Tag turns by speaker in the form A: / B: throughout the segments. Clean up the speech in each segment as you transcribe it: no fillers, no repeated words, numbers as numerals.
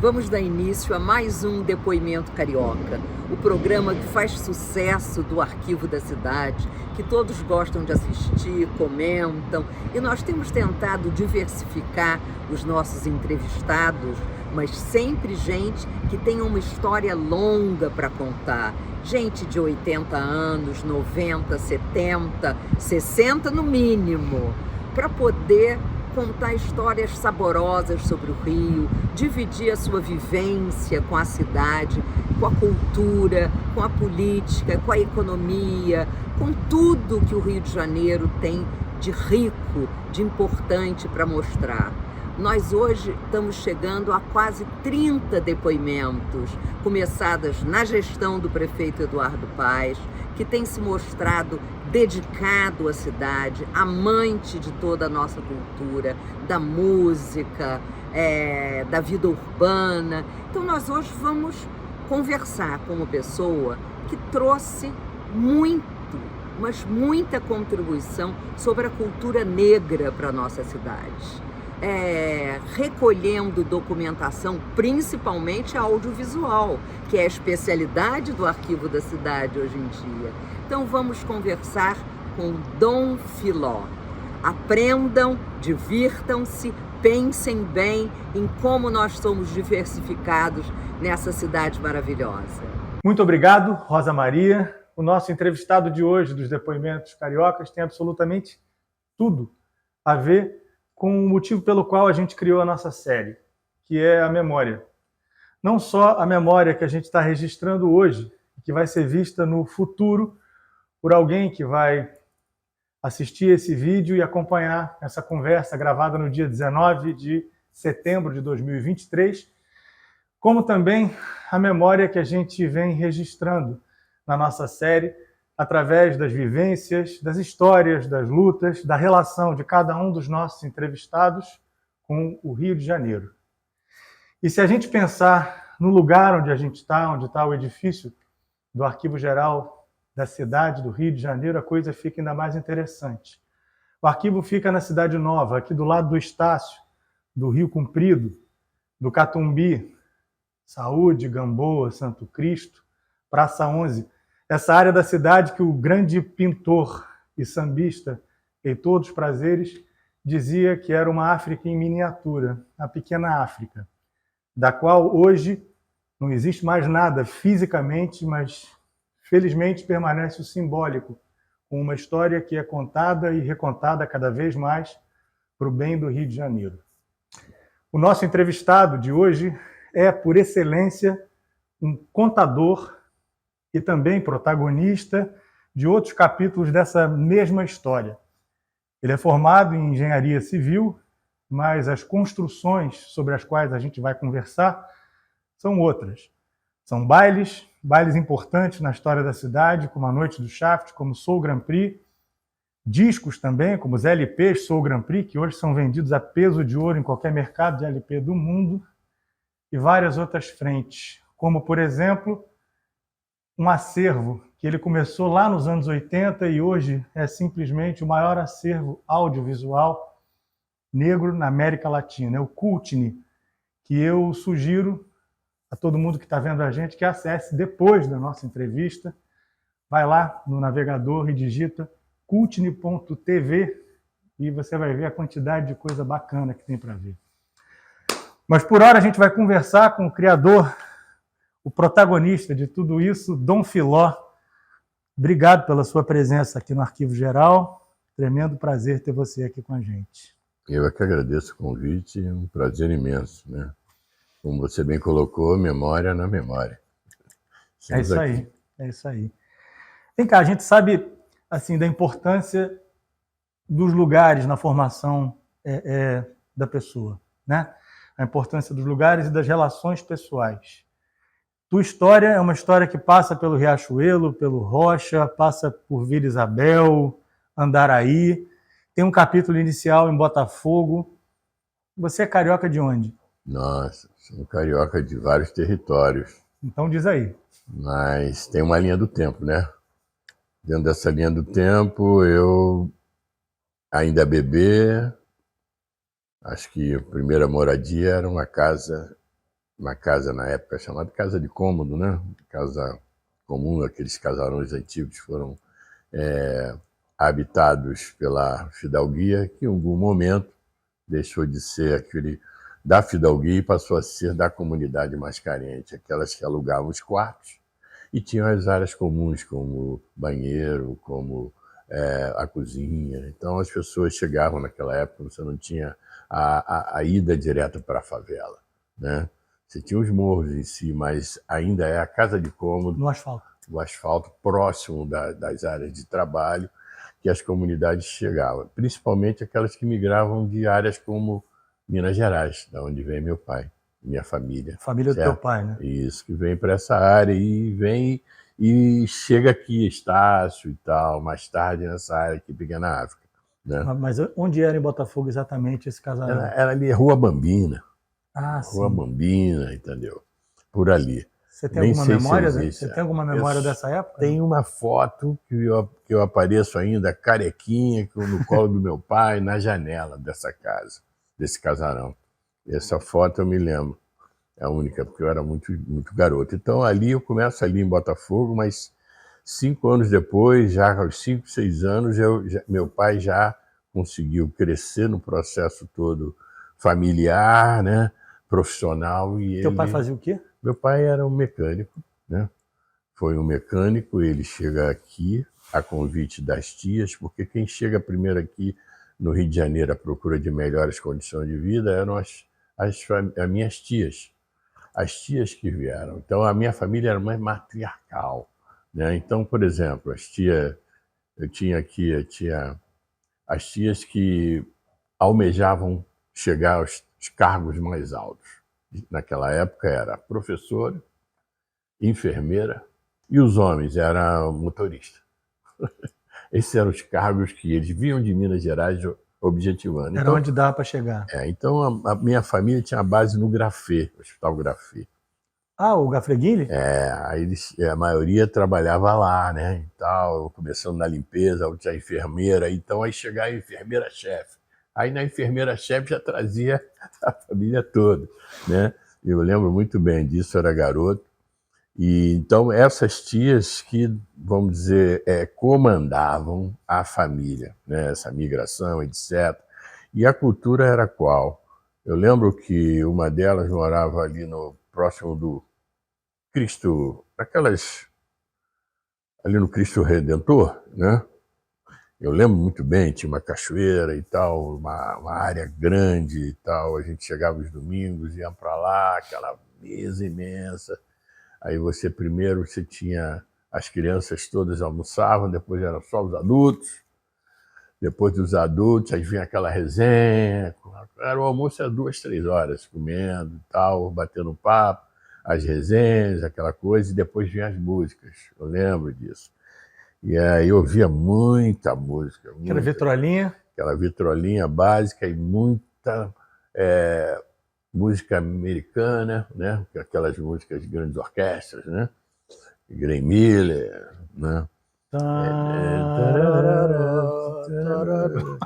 A: Vamos dar início a mais um Depoimento Carioca, o programa que faz sucesso do Arquivo da Cidade, que todos gostam de assistir, comentam, e nós temos tentado diversificar os nossos entrevistados, mas sempre gente que tem uma história longa para contar. Gente de 80 anos, 90, 70, 60 no mínimo, para poder contar histórias saborosas sobre o Rio, dividir a sua vivência com a cidade, com a cultura, com a política, com a economia, com tudo que o Rio de Janeiro tem de rico, de importante para mostrar. Nós hoje estamos chegando a quase 30 depoimentos, começadas na gestão do prefeito Eduardo Paes, que tem se mostrado dedicado à cidade, amante de toda a nossa cultura, da música, da vida urbana. Então nós hoje vamos conversar com uma pessoa que trouxe mas muita contribuição sobre a cultura negra para a nossa cidade. Recolhendo documentação, principalmente audiovisual, que é a especialidade do Arquivo da Cidade hoje em dia. Então vamos conversar com Dom Filó. Aprendam, divirtam-se, pensem bem em como nós somos diversificados nessa cidade maravilhosa.
B: Muito obrigado, Rosa Maria. O nosso entrevistado de hoje dos Depoimentos Cariocas tem absolutamente tudo a ver com o motivo pelo qual a gente criou a nossa série, que é a memória. Não só a memória que a gente está registrando hoje, que vai ser vista no futuro por alguém que vai assistir esse vídeo e acompanhar essa conversa gravada no dia 19 de setembro de 2023, como também a memória que a gente vem registrando na nossa série, através das vivências, das histórias, das lutas, da relação de cada um dos nossos entrevistados com o Rio de Janeiro. E se a gente pensar no lugar onde a gente está, onde está o edifício do Arquivo Geral da cidade do Rio de Janeiro, a coisa fica ainda mais interessante. O arquivo fica na Cidade Nova, aqui do lado do Estácio, do Rio Comprido, do Catumbi, Saúde, Gamboa, Santo Cristo, Praça 11, essa área da cidade que o grande pintor e sambista Heitor dos Prazeres dizia que era uma África em miniatura, a pequena África, da qual hoje não existe mais nada fisicamente, mas felizmente permanece o simbólico, com uma história que é contada e recontada cada vez mais para o bem do Rio de Janeiro. O nosso entrevistado de hoje é, por excelência, um contador e também protagonista de outros capítulos dessa mesma história. Ele é formado em engenharia civil, mas as construções sobre as quais a gente vai conversar são outras. São bailes importantes na história da cidade, como a Noite do Shaft, como Soul Grand Prix, discos também, como os LPs Soul Grand Prix, que hoje são vendidos a peso de ouro em qualquer mercado de LP do mundo, e várias outras frentes, como, por exemplo, um acervo que ele começou lá nos anos 80 e hoje é simplesmente o maior acervo audiovisual negro na América Latina. É o Cultini, que eu sugiro a todo mundo que está vendo a gente que acesse depois da nossa entrevista. Vai lá no navegador e digita cultini.tv e você vai ver a quantidade de coisa bacana que tem para ver. Mas por hora a gente vai conversar com o criador, o protagonista de tudo isso, Dom Filó. Obrigado pela sua presença aqui no Arquivo Geral. Tremendo prazer ter você aqui com a gente.
C: Eu é que agradeço o convite, é um prazer imenso, né? Como você bem colocou, memória na memória.
B: É isso aí, é isso aí. Vem cá, a gente sabe assim, da importância dos lugares na formação da pessoa, né? A importância dos lugares e das relações pessoais. Tua história é uma história que passa pelo Riachuelo, pelo Rocha, passa por Vila Isabel, Andaraí, tem um capítulo inicial em Botafogo. Você é carioca de onde?
C: Nossa, sou carioca de vários territórios.
B: Então diz aí.
C: Mas tem uma linha do tempo, né? Dentro dessa linha do tempo, eu ainda bebê, acho que a primeira moradia era uma casa uma casa na época chamada Casa de Cômodo, né? Casa comum, aqueles casarões antigos foram habitados pela fidalguia, que em algum momento deixou de ser aquele da fidalguia e passou a ser da comunidade mais carente, aquelas que alugavam os quartos e tinham as áreas comuns, como banheiro, como a cozinha. Então as pessoas chegavam naquela época, você não tinha a ida direta para a favela, né? Você tinha os morros em si, mas ainda é a casa de cômodo,
B: No asfalto.
C: o asfalto próximo das áreas de trabalho, que as comunidades chegavam, principalmente aquelas que migravam de áreas como Minas Gerais, da onde vem meu pai, minha família.
B: Família do
C: certo?
B: teu pai, né?
C: Isso, que vem para essa área e vem e chega aqui, Estácio e tal, mais tarde nessa área aqui, Pequena África. Né?
B: Mas onde era em Botafogo exatamente esse casarão?
C: Era ali, Rua Bambina.
B: Ah,
C: Rua
B: sim.
C: Bambina, entendeu? Por ali.
B: Você tem
C: Nem
B: alguma
C: sei
B: memória?
C: se existe.
B: Você tem alguma memória dessa época?
C: Tem uma foto que eu apareço ainda carequinha no colo do meu pai na janela dessa casa, desse casarão. Essa foto eu me lembro. É a única, porque eu era muito, muito garoto. Então ali eu começo ali em Botafogo, mas 5 anos depois, já aos 5, 6 anos, meu pai já conseguiu crescer no processo todo familiar, né, profissional. E
B: Teu pai fazia o quê?
C: Meu pai era um mecânico, né? Foi um mecânico, ele chega aqui a convite das tias, porque quem chega primeiro aqui no Rio de Janeiro à procura de melhores condições de vida eram as minhas tias, as tias que vieram. Então a minha família era mais matriarcal, né? Então, por exemplo, eu tinha as tias que almejavam chegar aos cargos mais altos. Naquela época era professora, enfermeira, e os homens eram motorista. Esses eram os cargos que eles vinham de Minas Gerais objetivando.
B: Era onde dava para chegar.
C: Então a minha família tinha base no Grafê, Hospital Grafê.
B: Ah, o Gafreguili?
C: Aí a maioria trabalhava lá, né? E tal, começando na limpeza, outra enfermeira. Então aí chegava a enfermeira-chefe. Aí na enfermeira-chefe já trazia a família toda, né? Eu lembro muito bem disso, eu era garoto. E então essas tias que, vamos dizer, comandavam a família, né? Essa migração, etc. E a cultura era qual? Eu lembro que uma delas morava ali próximo do Cristo, ali no Cristo Redentor, né? Eu lembro muito bem, tinha uma cachoeira e tal, uma área grande e tal. A gente chegava os domingos, ia para lá, aquela mesa imensa. Aí você tinha as crianças todas almoçavam, depois eram só os adultos. Depois dos adultos, aí vinha aquela resenha. Era o almoço às 2, 3 horas, comendo e tal, batendo papo, as resenhas, aquela coisa, e depois vinham as músicas. Eu lembro disso. E aí eu ouvia muita música.
B: Aquela vitrolinha?
C: Aquela vitrolinha básica e muita música americana, né? Aquelas músicas de grandes orquestras, né? Glenn Miller, né?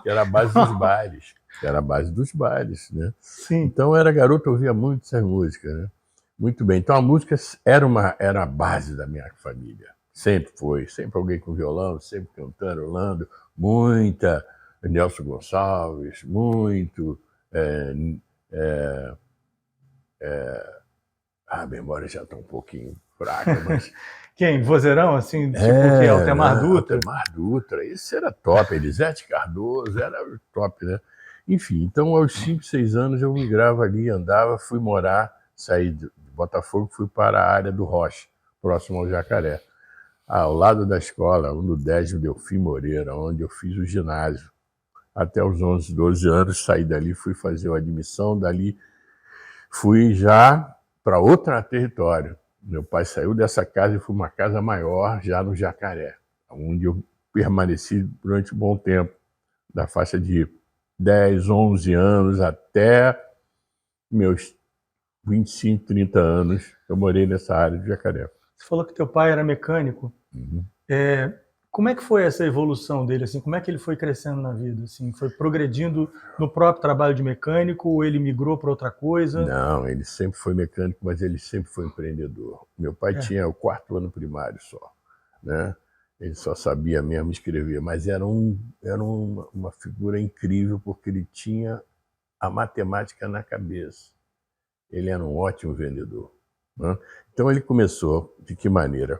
C: Que era a base dos bailes. Era a base dos bailes, né?
B: Sim.
C: Então eu era garoto, eu ouvia muito essas músicas, né? Muito bem. Então a música era a base da minha família. Sempre foi. Sempre alguém com violão, sempre cantando, rolando. Muita Nelson Gonçalves, muito... a memória já está um pouquinho fraca, mas...
B: Quem? Vozeirão, assim? Tipo que Altemar Dutra?
C: Altemar Dutra, esse era top. Elisete Cardoso, era top, né? Enfim, então aos 5, 6 anos eu migrava ali, andava, fui morar, saí de Botafogo, fui para a área do Rocha, próximo ao Jacaré. Ao lado da escola, no Désio Delfim Moreira, onde eu fiz o ginásio. Até os 11, 12 anos, saí dali, fui fazer a admissão, dali fui já para outro território. Meu pai saiu dessa casa e foi uma casa maior, já no Jacaré, onde eu permaneci durante um bom tempo, da faixa de 10, 11 anos até meus 25, 30 anos, eu morei nessa área do Jacaré.
B: Você falou que teu pai era mecânico.
C: Uhum.
B: como é que foi essa evolução dele? Assim, como é que ele foi crescendo na vida? Assim, foi progredindo no próprio trabalho de mecânico ou ele migrou para outra coisa?
C: Não, ele sempre foi mecânico, mas ele sempre foi empreendedor. Meu pai tinha o 4º ano primário só, né? Ele só sabia mesmo escrever, mas era uma figura incrível porque ele tinha a matemática na cabeça. Ele era um ótimo vendedor, né? Então ele começou, de que maneira?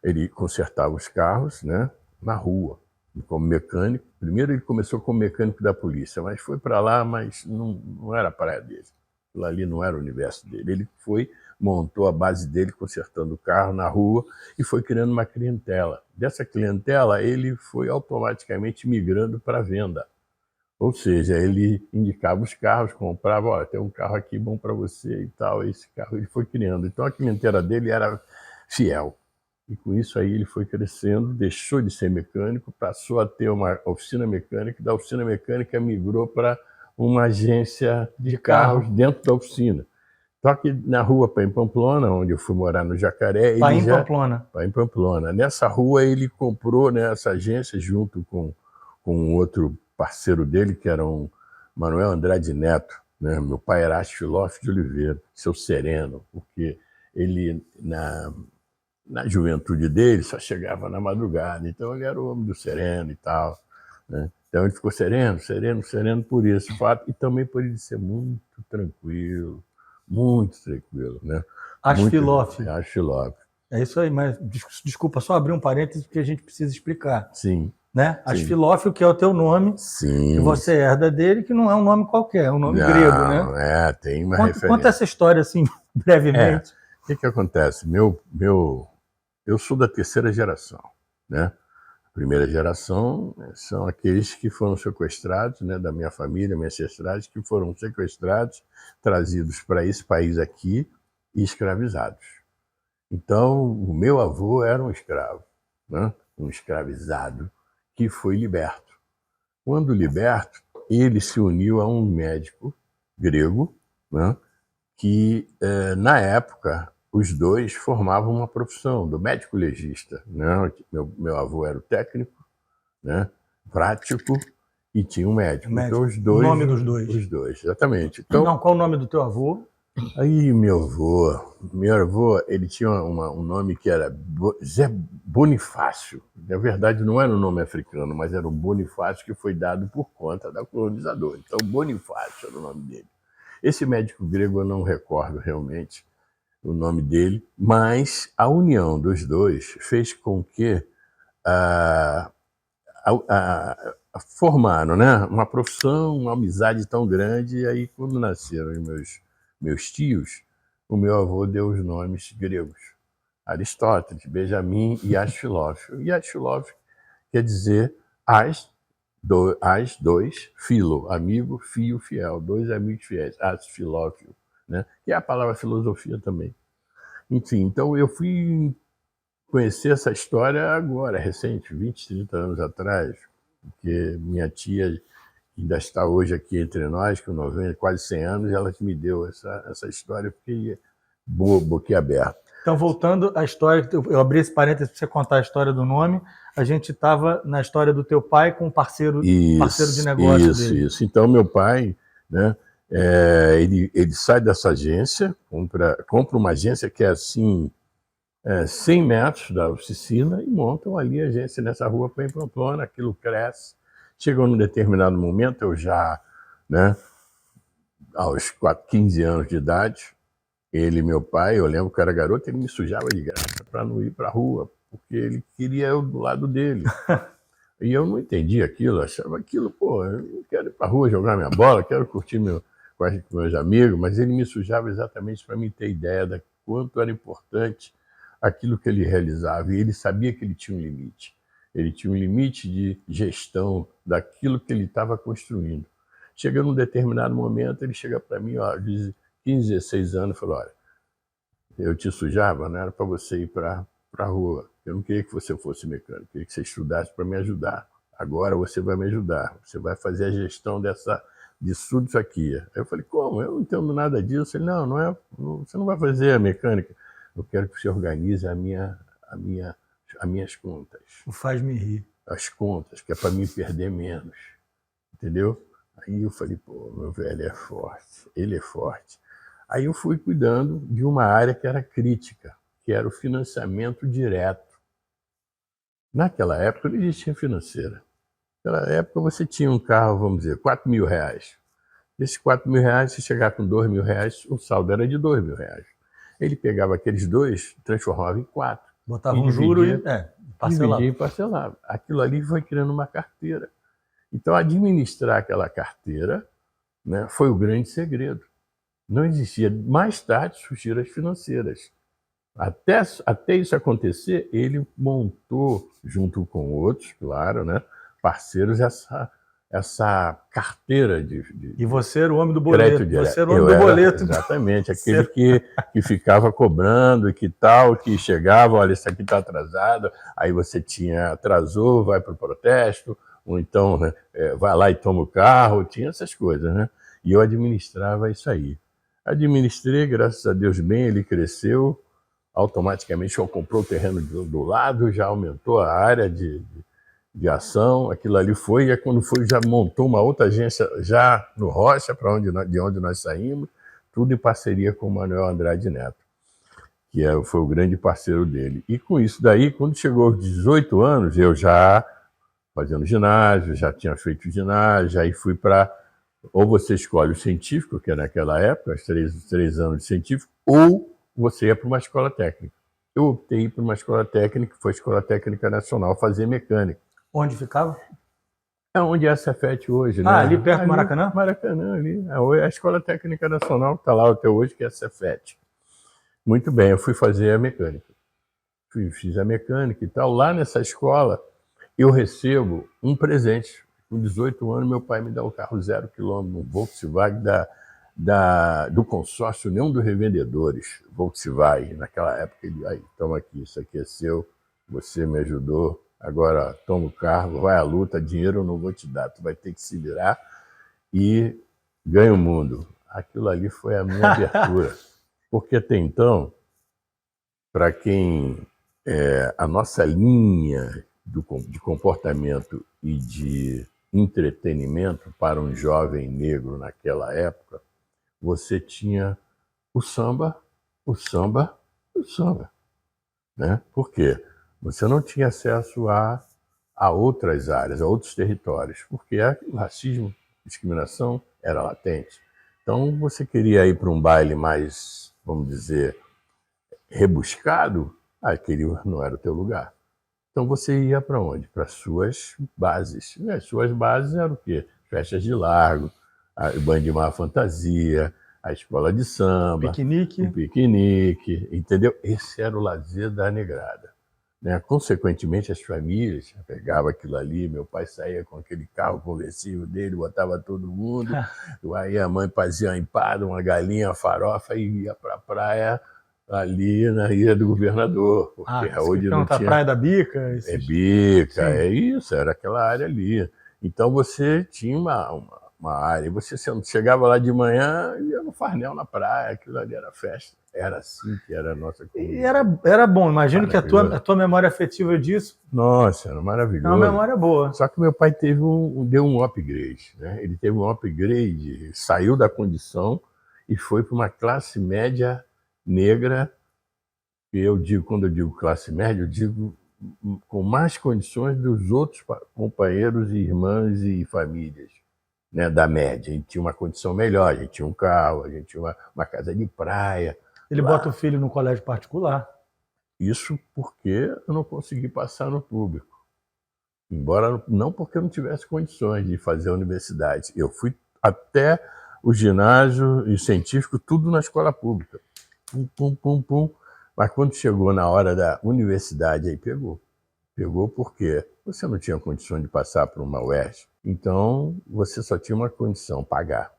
C: Ele consertava os carros, né, na rua, como mecânico. Primeiro ele começou como mecânico da polícia, mas foi para lá, mas não era a praia dele. Aquilo ali não era o universo dele. Ele montou a base dele consertando o carro na rua e foi criando uma clientela. Dessa clientela, ele foi automaticamente migrando para a venda. Ou seja, ele indicava os carros, comprava, olha, tem um carro aqui bom para você e tal, esse carro ele foi criando. Então a clientela dele era fiel. E com isso aí ele foi crescendo, deixou de ser mecânico, passou a ter uma oficina mecânica, da oficina mecânica migrou para uma agência de carros dentro da oficina. Só que na rua Paim Pamplona, onde eu fui morar no Jacaré...
B: Pamplona.
C: Paim Pamplona. Nessa rua ele comprou, né, essa agência junto com um outro parceiro dele, que era um Manuel Andrade Neto, né? Meu pai era Astilof de Oliveira, seu Sereno, porque ele, na juventude dele, só chegava na madrugada, então ele era o homem do sereno e tal, né? Então ele ficou sereno, sereno, sereno por esse fato, e também por ele ser muito tranquilo, né?
B: Astilof.
C: Astilof.
B: É isso aí, mas desculpa, só abrir um parênteses porque a gente precisa explicar.
C: Sim.
B: Né? Astilof, que é o teu nome,
C: sim,
B: que você herda dele, que não é um nome qualquer, é um nome grego, né?
C: Tem uma referência.
B: Conta essa história assim, brevemente.
C: O que acontece? Eu sou da 3ª geração, né? A primeira geração são aqueles que foram sequestrados, né, da minha família, meus ancestrais, que foram sequestrados, trazidos para esse país aqui e escravizados. Então, o meu avô era um escravo, né? Um escravizado que foi liberto. Quando liberto, ele se uniu a um médico grego, né, que, na época, os dois formavam uma profissão do médico legista, né? Meu avô era o técnico, né, prático, e tinha um médico. Então, os dois,
B: o nome dos dois?
C: Os dois, exatamente. Então,
B: não, qual o nome do teu avô?
C: Aí, meu avô, ele tinha um nome que era Zé Bonifácio. Na verdade, não era um nome africano, mas era um Bonifácio que foi dado por conta da colonizadora. Então, Bonifácio era o nome dele. Esse médico grego, eu não recordo realmente o nome dele, mas a união dos dois fez com que formaram, né, uma profissão, uma amizade tão grande. E aí, quando nasceram meus tios, o meu avô deu os nomes gregos: Aristóteles, Benjamim e Astilof. E Astilof quer dizer dois, filo, amigo, fio, fiel, dois amigos fiéis, asfilófio, né? E é a palavra filosofia também. Enfim, então eu fui conhecer essa história agora, recente, 20, 30 anos atrás, porque minha tia ainda está hoje aqui entre nós, com 90, quase 100 anos, ela que me deu essa história, eu fiquei boquiaberto.
B: Então, voltando à história, eu abri esse parênteses para você contar a história do nome, a gente estava na história do teu pai com um parceiro de negócio dele.
C: Isso. Então, meu pai, né, ele sai dessa agência, compra uma agência que é assim, 100 metros da oficina, e montam ali a agência nessa rua Paim Pamplona, aquilo cresce. Chegou num determinado momento, eu já, né, aos 15 anos de idade, meu pai, eu lembro que eu era garoto, ele me sujava de graça para não ir para a rua, porque ele queria eu do lado dele. E eu não entendia aquilo, achava aquilo, pô, eu não quero ir para a rua jogar minha bola, quero curtir com meus amigos, mas ele me sujava exatamente para mim ter ideia de quanto era importante aquilo que ele realizava, e ele sabia que ele tinha um limite. Ele tinha um limite de gestão daquilo que ele estava construindo. Chegando num determinado momento, ele chega para mim, ó, de 15, 16 anos, e falou: olha, eu te sujava, não era para você ir para a rua. Eu não queria que você fosse mecânico, eu queria que você estudasse para me ajudar. Agora você vai me ajudar, você vai fazer a gestão disso aqui. Aí eu falei: como? Eu não entendo nada disso. Ele: você não vai fazer a mecânica. Eu quero que você organize a minha as minhas contas.
B: O faz-me rir.
C: As contas, que é para mim perder menos. Entendeu? Aí eu falei, pô, meu velho é forte, ele é forte. Aí eu fui cuidando de uma área que era crítica, que era o financiamento direto. Naquela época não existia financeira. Naquela época você tinha um carro, vamos dizer, R$ 4.000. Desses R$ 4.000, se chegar com R$ 2.000, o saldo era de R$ 2.000. Ele pegava aqueles dois, transformava em 4.
B: Botava um juro e parcelava.
C: Dividia e parcelava. Aquilo ali foi criando uma carteira. Então, administrar aquela carteira, né, foi o grande segredo. Não existia. Mais tarde surgiram as financeiras. Até isso acontecer, ele montou, junto com outros, claro, né, parceiros, essa carteira de
B: E você era o homem do boleto.
C: crédito direto.
B: Você era o homem do boleto.
C: Exatamente, aquele que ficava cobrando e que tal, que chegava, olha, isso aqui está atrasado, aí você atrasou, vai para o protesto, ou então, né, vai lá e toma o carro, tinha essas coisas, né? E eu administrava isso aí. Administrei, graças a Deus, bem, ele cresceu, automaticamente já comprou o terreno do lado, já aumentou a área de ação, aquilo ali foi, e quando foi, já montou uma outra agência já no Rocha, de onde nós saímos, tudo em parceria com o Manuel Andrade Neto, que foi o grande parceiro dele. E com isso daí, quando chegou aos 18 anos, eu já fazendo ginásio, já tinha feito ginásio, aí fui para, ou você escolhe o científico, que naquela época, os 3 anos de científico, ou você ia para uma escola técnica. Eu optei por uma escola técnica, que foi a Escola Técnica Nacional, fazer mecânica.
B: Onde ficava?
C: É onde é a Cefet hoje, né?
B: Ali perto do Maracanã?
C: Maracanã, ali. A Escola Técnica Nacional que está lá até hoje, que é a Cefet. Muito bem, eu fui fazer a mecânica. Fiz a mecânica e tal. Lá nessa escola, eu recebo um presente. Com 18 anos, meu pai me dá um carro 0 quilômetro, um Volkswagen do consórcio União dos Revendedores, Volkswagen. Naquela época, ele, aí, toma aqui, isso aqui é seu, você me ajudou, agora toma o carro, vai à luta, dinheiro eu não vou te dar, tu vai ter que se virar e ganha o mundo. Aquilo ali foi a minha abertura. Porque até então, para quem a nossa linha de comportamento e de entretenimento para um jovem negro naquela época, você tinha o samba, o samba, o samba. Né? Por quê? Você não tinha acesso a outras áreas, a outros territórios, porque o racismo, a discriminação era latente. Então, você queria ir para um baile mais, vamos dizer, rebuscado, aquele não era o teu lugar. Então, você ia para onde? Para as suas bases. E as suas bases eram o quê? Festas de largo, a Band Mar Fantasia, a escola de samba,
B: piquenique.
C: O piquenique, entendeu? Esse era o lazer da negrada. Né? Consequentemente, as famílias pegavam aquilo ali, meu pai saía com aquele carro conversível dele, botava todo mundo, aí a mãe fazia uma empada, uma galinha, uma farofa e ia para a praia ali na Ilha do Governador. Porque hoje não tinha...
B: Praia da Bica?
C: É Bica, é isso, era aquela área ali. Então você tinha uma área, você chegava lá de manhã e ia no farnel na praia, aquilo ali era festa. Era assim que era a nossa comunidade.
B: E era bom, imagino que a tua memória afetiva disso...
C: Nossa, era maravilhoso.
B: É uma memória boa.
C: Só que meu pai deu um upgrade, né? Ele teve um upgrade, saiu da condição e foi para uma classe média negra, e quando eu digo classe média, eu digo com mais condições dos outros companheiros, irmãs e famílias, né, da média. A gente tinha uma condição melhor, a gente tinha um carro, a gente tinha uma casa de praia.
B: Ele bota o filho no colégio particular.
C: Isso porque eu não consegui passar no público. Embora não porque eu não tivesse condições de fazer a universidade. Eu fui até o ginásio e científico, tudo na escola pública. Pum, pum, pum, pum. Mas quando chegou na hora da universidade, aí pegou. Pegou porque você não tinha condições de passar por uma UERJ. Então, você só tinha uma condição, pagar.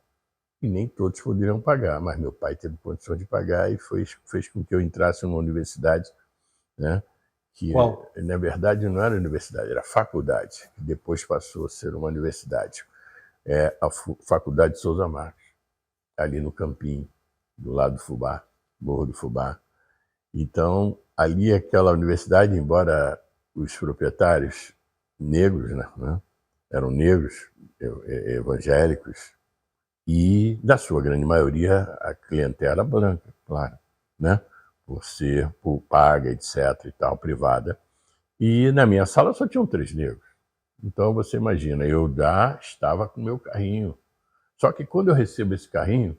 C: E nem todos poderiam pagar, mas meu pai teve condição de pagar e fez com que eu entrasse numa universidade, né? Que,
B: qual?
C: Na verdade, não era universidade, era faculdade, que depois passou a ser uma universidade. É a Faculdade de Souza Marques, ali no Campinho, do lado do Fubá, Morro do Fubá. Então, ali aquela universidade, embora os proprietários negros, né? Eram negros, evangélicos, e, da sua grande maioria, a clientela branca, claro, né? Por paga, etc. e tal, privada. E na minha sala só tinham 3 negros. Então você imagina, eu estava com o meu carrinho. Só que quando eu recebo esse carrinho,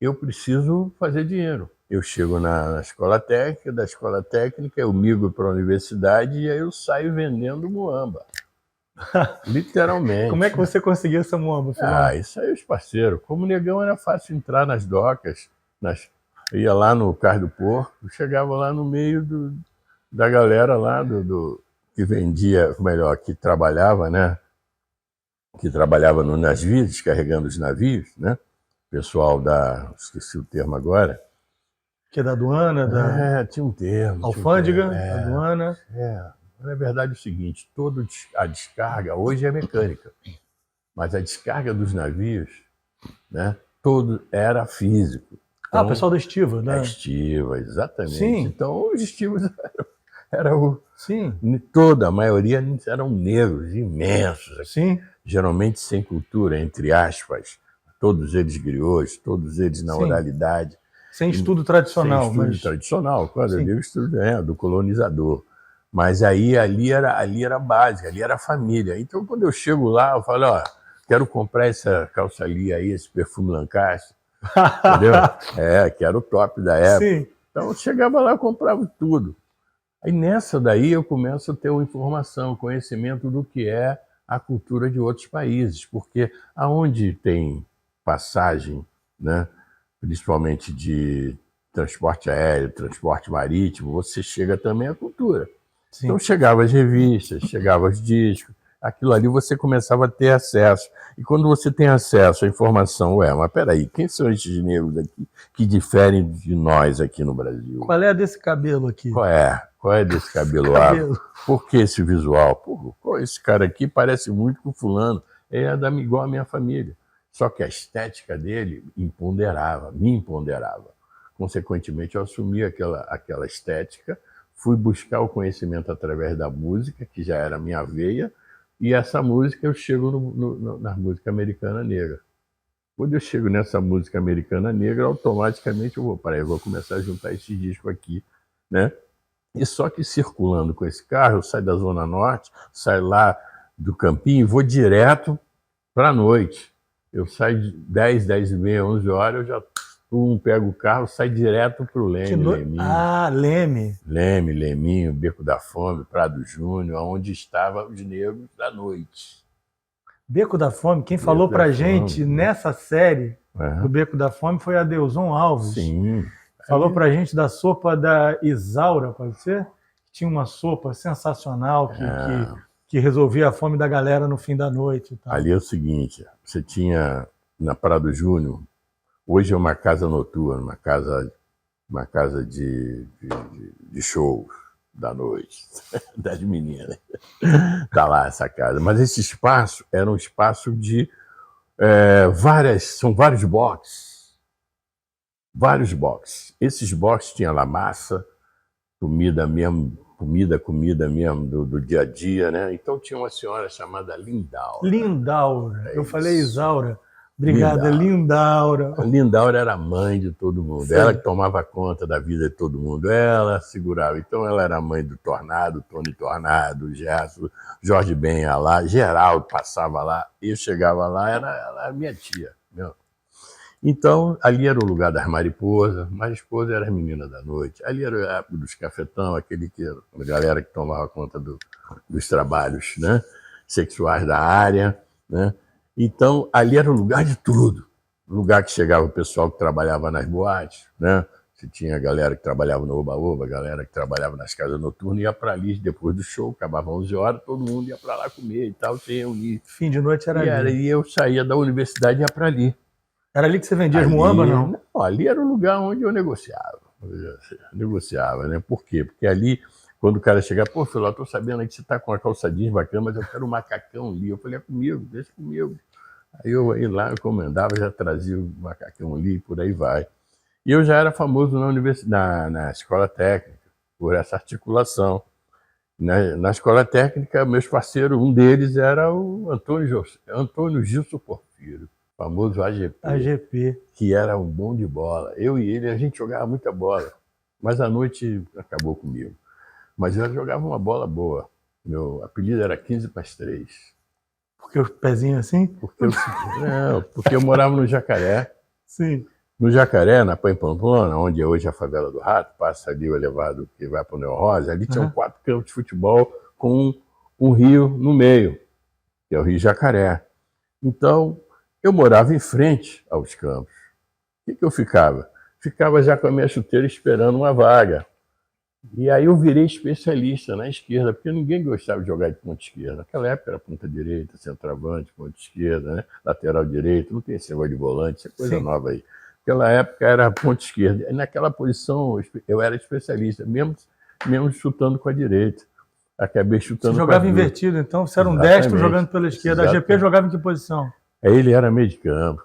C: eu preciso fazer dinheiro. Eu chego na escola técnica, da escola técnica eu migro para a universidade e aí eu saio vendendo muamba. Literalmente.
B: Como é que você conseguiu essa muamba, Filó?
C: Isso aí os parceiros. Como negão era fácil entrar nas docas, ia lá no Cais do Porto, chegava lá no meio da galera lá que vendia, melhor, que trabalhava, né? Que trabalhava no navio, descarregando os navios, né? Pessoal esqueci o termo agora.
B: Que é da aduana,
C: tinha um termo.
B: alfândega, aduana.
C: Na verdade é o seguinte, a descarga hoje é mecânica, mas a descarga dos navios, né? Todo era físico.
B: Então, o pessoal da estiva, né?
C: A estiva, exatamente.
B: Sim.
C: Então os estivos
B: Sim.
C: Toda a maioria eram negros, imensos.
B: Sim.
C: Geralmente sem cultura, entre aspas. Todos eles griots, todos eles na oralidade.
B: Sem estudo tradicional.
C: Sem estudo tradicional, claro, eu digo estudo do colonizador. Mas ali era básica, ali era família. Então quando eu chego lá, eu falo, quero comprar essa calça ali aí, esse perfume Lancaster. Entendeu? Que era o top da época. Sim. Então eu chegava lá e comprava tudo. Aí nessa daí eu começo a ter uma informação, conhecimento do que é a cultura de outros países, porque aonde tem passagem, né, principalmente de transporte aéreo, transporte marítimo, você chega também à cultura. Sim. Então chegava as revistas, chegava os discos, aquilo ali você começava a ter acesso. E quando você tem acesso à informação, mas peraí, quem são esses negros aqui que diferem de nós aqui no Brasil?
B: Qual é desse cabelo aqui?
C: Qual é desse cabelo? Por que esse visual? Esse cara aqui parece muito com fulano, igual a minha família. Só que a estética dele me empoderava. Consequentemente, eu assumi aquela estética, fui buscar o conhecimento através da música, que já era a minha veia, e essa música eu chego na música americana negra. Quando eu chego nessa música americana negra, automaticamente eu vou começar a juntar esse disco aqui, né? E só que circulando com esse carro, eu saio da Zona Norte, saio lá do Campinho e vou direto para a noite. Eu saio de 10, 10 e meia, 11 horas, eu já pego o carro, saio direto para o Leminho.
B: Leme.
C: Leminho, Beco da Fome, Prado Júnior, onde estavam os negros da noite.
B: Beco da Fome, quem falou pra gente nessa série do Beco da Fome foi a Adelson Alves.
C: Sim.
B: Falou pra gente da sopa da Isaura, pode ser? Tinha uma sopa sensacional que resolvia a fome da galera no fim da noite. E tal.
C: Ali é o seguinte, você tinha na Prado Júnior, hoje é uma casa noturna, uma casa de shows da noite, das meninas. Tá lá essa casa. Mas esse espaço era um espaço de são vários boxes. Vários boxes. Esses boxes tinham lá massa, comida mesmo do dia a dia, né? Então tinha uma senhora chamada Lindaura.
B: Lindaura. Eu falei Isaura. Obrigada, Lindaura.
C: A Lindaura era a mãe de todo mundo. Sim. Ela que tomava conta da vida de todo mundo. Ela segurava. Então ela era a mãe do Tornado, Tony Tornado, Gerson, Jorge Ben ia lá, Geraldo passava lá. Eu chegava lá, ela era minha tia. Meu. Então, ali era o lugar das mariposas. Mariposa era a menina da noite. Ali era a época dos cafetão, a galera que tomava conta dos trabalhos, né, sexuais da área, né? Então, ali era o lugar de tudo. O lugar que chegava o pessoal que trabalhava nas boates, né? Você tinha a galera que trabalhava no Oba-Oba, a galera que trabalhava nas casas noturnas, ia para ali depois do show, acabava 11 horas, todo mundo ia para lá comer e tal, se reunir.
B: Fim de noite era ali.
C: E eu saía da universidade e ia para ali.
B: Era ali que você vendia as muambas, não?
C: Não, ali era o lugar onde eu negociava. Né? Por quê? Porque ali, quando o cara chegava, Filó, tô sabendo aí que você tá com uma calça jeans bacana, mas eu quero um macacão ali. Eu falei, comigo, deixa comigo. Aí eu ia lá, eu encomendava, já trazia o macacão ali, e por aí vai. E eu já era famoso na escola técnica, por essa articulação. Na escola técnica, meus parceiros, um deles era o Antônio Gilson Porfírio, famoso AGP,
B: AGP.
C: que era um bom de bola. Eu e ele, a gente jogava muita bola, mas à noite acabou comigo. Mas eu jogava uma bola boa. Meu apelido era 15 para as 3.
B: Porque o pezinho assim?
C: Porque eu morava no Jacaré.
B: Sim.
C: No Jacaré, na Pamplona, onde é hoje a favela do Rato, passa ali o elevado que vai para o Neo Rosa, ali tinham 4 campos de futebol com um rio no meio, que é o Rio Jacaré. Então, eu morava em frente aos campos. O que eu ficava? Ficava já com a minha chuteira esperando uma vaga. E aí eu virei especialista na esquerda, porque ninguém gostava de jogar de ponta esquerda. Naquela época era ponta direita, centroavante, ponta esquerda, né? Lateral direito, não tem esse negócio de volante, isso é coisa nova aí. Naquela época era ponta esquerda. E naquela posição eu era especialista, mesmo chutando com a direita. Acabei chutando
B: Você
C: com a
B: jogava
C: direita.
B: invertido, então você era um destro jogando pela esquerda. A GP jogava em que posição?
C: Ele era meio de campo.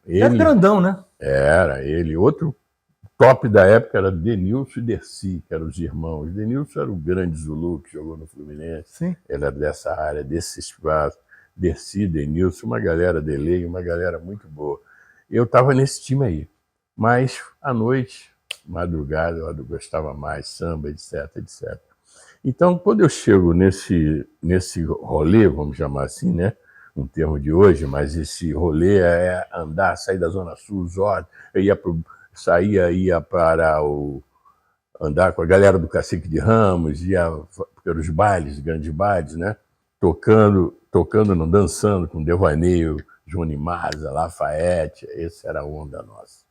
B: Ele era grandão, né?
C: Era ele. Outro top da época era Denilson e Dercy, que eram os irmãos. Denilson era o grande Zulu que jogou no Fluminense.
B: Sim.
C: Ele era dessa área, desse espaço. Dercy, Denilson, uma galera delay, uma galera muito boa. Eu estava nesse time aí. Mas, à noite, madrugada, eu gostava mais, samba, etc, etc. Então, quando eu chego nesse rolê, vamos chamar assim, né? Um termo de hoje, mas esse rolê é andar, sair da Zona Sul, Zorda, eu ia para andar com a galera do Cacique de Ramos, ia pelos bailes, grandes bailes, né? Tocando, não, dançando com Devaneio, Johnny Maza, Lafayette, essa era a onda nossa.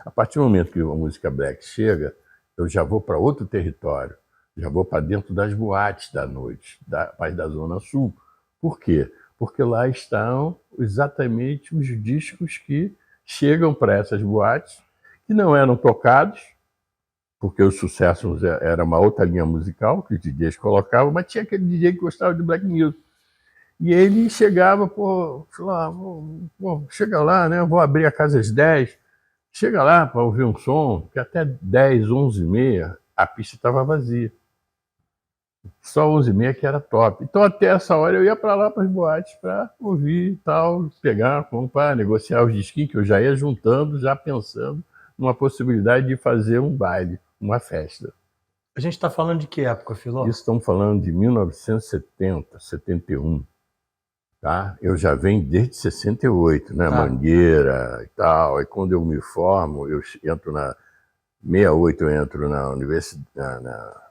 C: A partir do momento que a música black chega, eu já vou para outro território, já vou para dentro das boates da noite, da Zona Sul. Por quê? Porque lá estão exatamente os discos que chegam para essas boates, que não eram tocados, porque os sucessos era uma outra linha musical que os DJs colocavam, mas tinha aquele DJ que gostava de black music. E ele chegava, chega lá, né? Vou abrir a casa às 10, chega lá para ouvir um som, que até 10, 11h30 a pista estava vazia. Só 11h30 que era top. Então até essa hora eu ia para lá para as boates para ouvir e tal, pegar, comprar, negociar os disquinhos, que eu já ia juntando, já pensando numa possibilidade de fazer um baile, uma festa.
B: A gente está falando de que época, Filó?
C: Isso estamos falando de 1970, 71. Tá? Eu já venho desde 68, né? Mangueira e tal. E quando eu me formo, eu entro na 68, eu entro na universidade, na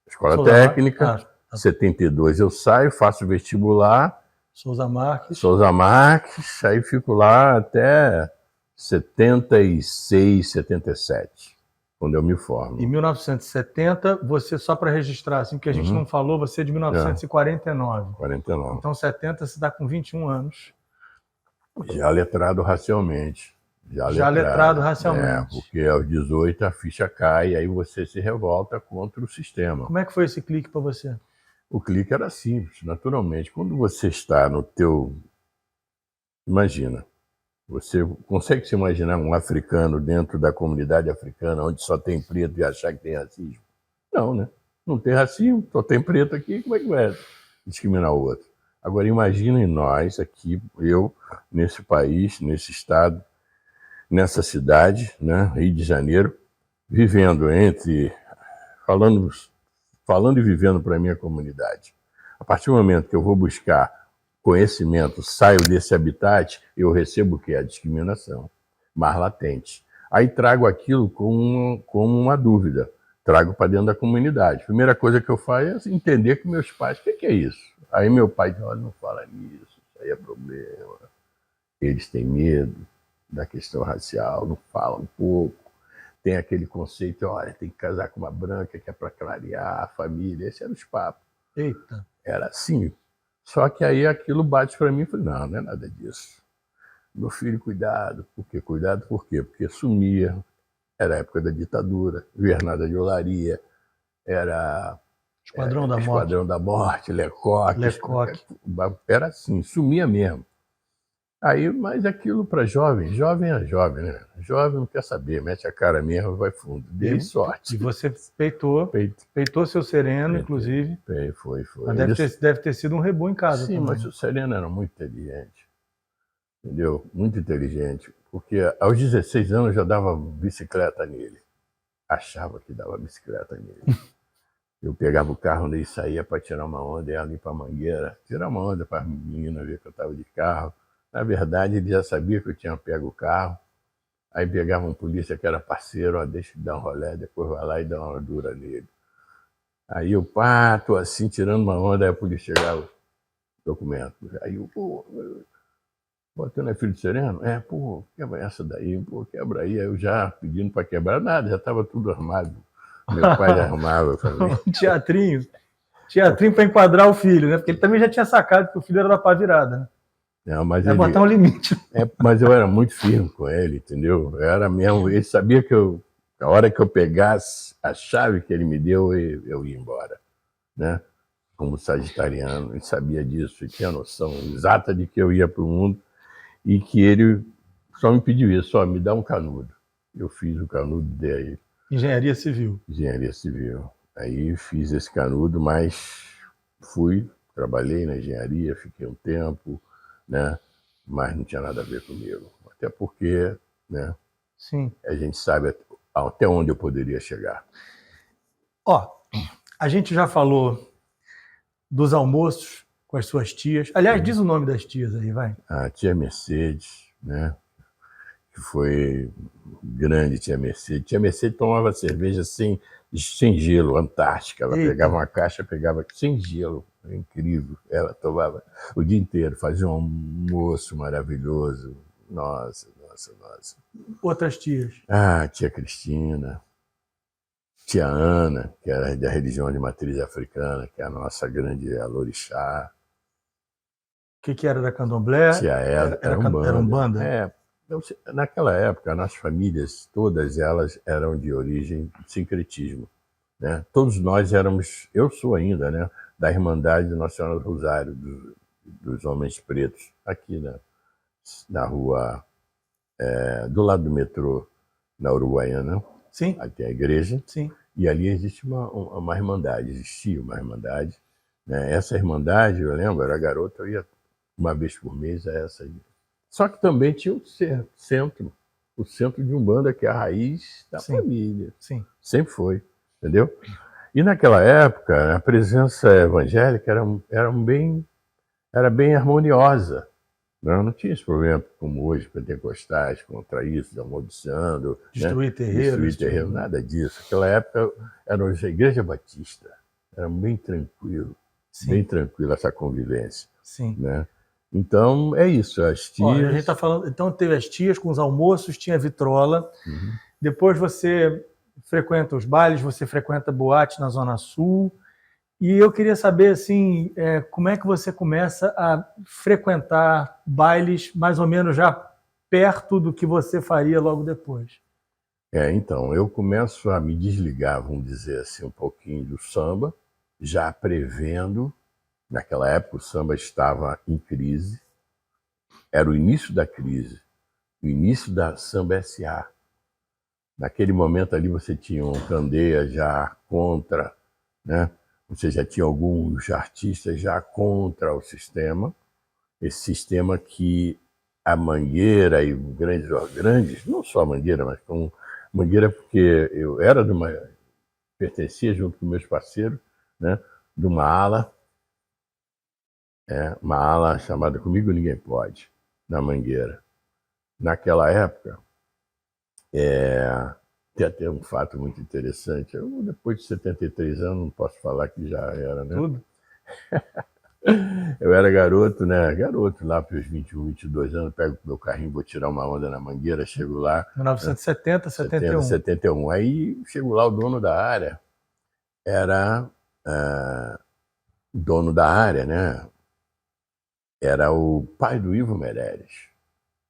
C: escola técnica. 72 eu saio, faço vestibular.
B: Souza
C: Marques, aí fico lá até 76, 77, quando eu me formo.
B: Em 1970, você, só para registrar, assim, porque a gente não falou, você é de 1949.
C: 49.
B: Então 70 se dá com 21 anos.
C: Já letrado racialmente.
B: Já letrado racialmente.
C: Porque aos 18 a ficha cai e aí você se revolta contra o sistema.
B: Como é que foi esse clique para você?
C: O clique era simples, naturalmente. Quando você está no teu... Imagina, você consegue se imaginar um africano dentro da comunidade africana onde só tem preto e achar que tem racismo? Não, né? Não tem racismo, só tem preto aqui, como é que vai discriminar o outro? Agora imaginem nós aqui, eu, nesse país, nesse estado, nessa cidade, né, Rio de Janeiro, vivendo falando e vivendo para a minha comunidade. A partir do momento que eu vou buscar conhecimento, saio desse habitat, eu recebo o quê? A discriminação, mais latente. Aí trago aquilo como uma dúvida, trago para dentro da comunidade. Primeira coisa que eu faço é entender com meus pais, o que é isso? Aí meu pai diz, olha, não fala nisso, isso aí é problema. Eles têm medo da questão racial, não falam um pouco. Tem aquele conceito, olha, tem que casar com uma branca que é para clarear a família. Esse era os papos.
B: Eita.
C: Era assim. Só que aí aquilo bate para mim e falei, não é nada disso. Meu filho, cuidado. Por quê? Cuidado por quê? Porque sumia. Era a época da ditadura, Invernada de Olaria, era
B: Esquadrão
C: da Morte, Lecoque. Era assim, sumia mesmo. Aí, mas aquilo para jovem, jovem é jovem, né? Jovem não quer saber, mete a cara mesmo, vai fundo. Dei sorte.
B: E você peitou seu Sereno, inclusive.
C: Foi.
B: Mas deve ter sido um rebu em casa
C: Sim,
B: também.
C: mas o Sereno era muito inteligente, entendeu? Muito inteligente, porque aos 16 anos eu já dava bicicleta nele. Achava que dava bicicleta nele. Eu pegava o carro e saía para tirar uma onda, ia ali para a Mangueira, tirar uma onda para as meninas ver que eu estava de carro. Na verdade, ele já sabia que eu tinha pego o carro. Aí pegava um polícia que era parceiro, ó, deixa eu dar um rolé, depois vai lá e dá uma dura nele. Aí eu, tô assim, tirando uma onda, aí a polícia chegava, documento. Aí eu, tu não é filho de Sereno? Quebra essa daí, quebra aí. Aí eu já pedindo para quebrar, nada, já estava tudo armado. Meu pai já armava, eu falei.
B: Teatrinho para enquadrar o filho, né? Porque ele também já tinha sacado que o filho era da pá virada, né?
C: Não, mas
B: ele botar um limite.
C: Mas eu era muito firme com ele, entendeu? Eu era mesmo, ele sabia que a hora que eu pegasse a chave que ele me deu, eu ia embora, né? Como sagitariano, ele sabia disso, ele tinha noção exata de que eu ia para o mundo e que ele só me pediu isso, me dá um canudo. Eu fiz o canudo dele.
B: Engenharia Civil.
C: Engenharia Civil. Aí fiz esse canudo, mas trabalhei na engenharia, fiquei um tempo, né? Mas não tinha nada a ver comigo. Até porque, né?
B: Sim.
C: A gente sabe até onde eu poderia chegar.
B: A gente já falou dos almoços com as suas tias. Aliás, diz o nome das tias aí, vai.
C: A tia Mercedes, né? Que foi grande, tia Mercedes. Tia Mercedes tomava cerveja sem gelo, Antártica. Ela pegava uma caixa, pegava sem gelo. Incrível. Ela tomava o dia inteiro, fazia um almoço maravilhoso. Nossa.
B: Outras tias?
C: Tia Cristina, tia Ana, que era da religião de matriz africana, que é a nossa grande alorixá.
B: O que era da Candomblé?
C: Tia Ela, era
B: Umbanda?
C: Naquela época, as famílias, todas elas eram de origem de sincretismo, né? Todos nós éramos, eu sou ainda, né, da Irmandade do Nossa Senhora do Rosário, dos Homens Pretos, aqui na rua, do lado do metrô, na Uruguaiana.
B: Sim.
C: Aí tem a igreja.
B: Sim.
C: E ali existe uma irmandade, existia uma irmandade, né? Essa irmandade, eu lembro, eu era garoto, eu ia uma vez por mês a essa aí. Só que também tinha o centro de Umbanda, que é a raiz da família.
B: Sim.
C: Sempre foi, entendeu? E naquela época, a presença evangélica era bem harmoniosa. Não tinha esse problema como hoje, pentecostais contra isso, amaldiçoando,
B: destruir terreiro,
C: nada disso. Naquela época era a igreja batista, era bem tranquilo, bem tranquila essa convivência.
B: Sim.
C: Né? Então é isso, as tias.
B: A gente está falando, então teve as tias com os almoços, tinha vitrola.
C: Uhum.
B: Depois você frequenta os bailes, você frequenta boate na Zona Sul. E eu queria saber, assim, como é que você começa a frequentar bailes mais ou menos já perto do que você faria logo depois?
C: Então, eu começo a me desligar, vamos dizer assim, um pouquinho do samba, já prevendo, naquela época o samba estava em crise, era o início da crise, o início da Samba S.A. Naquele momento ali você tinha um Candeia já contra, né? Você já tinha alguns artistas já contra o sistema, esse sistema que a Mangueira e grandes, não só a Mangueira, mas como Mangueira, porque eu era pertencia junto com meus parceiros, né, de uma ala chamada Comigo Ninguém Pode, na Mangueira. Naquela época, tem até um fato muito interessante. Eu, depois de 73 anos, não posso falar que já era, né?
B: Tudo.
C: Eu era garoto, né? Garoto, lá para os 21, 22 anos, pego meu carrinho, vou tirar uma onda na Mangueira, chego lá...
B: 1970,
C: né?
B: 71.
C: 71. Aí, chego lá, o dono da área era... dono da área, né? Era o pai do Ivo Meirelles,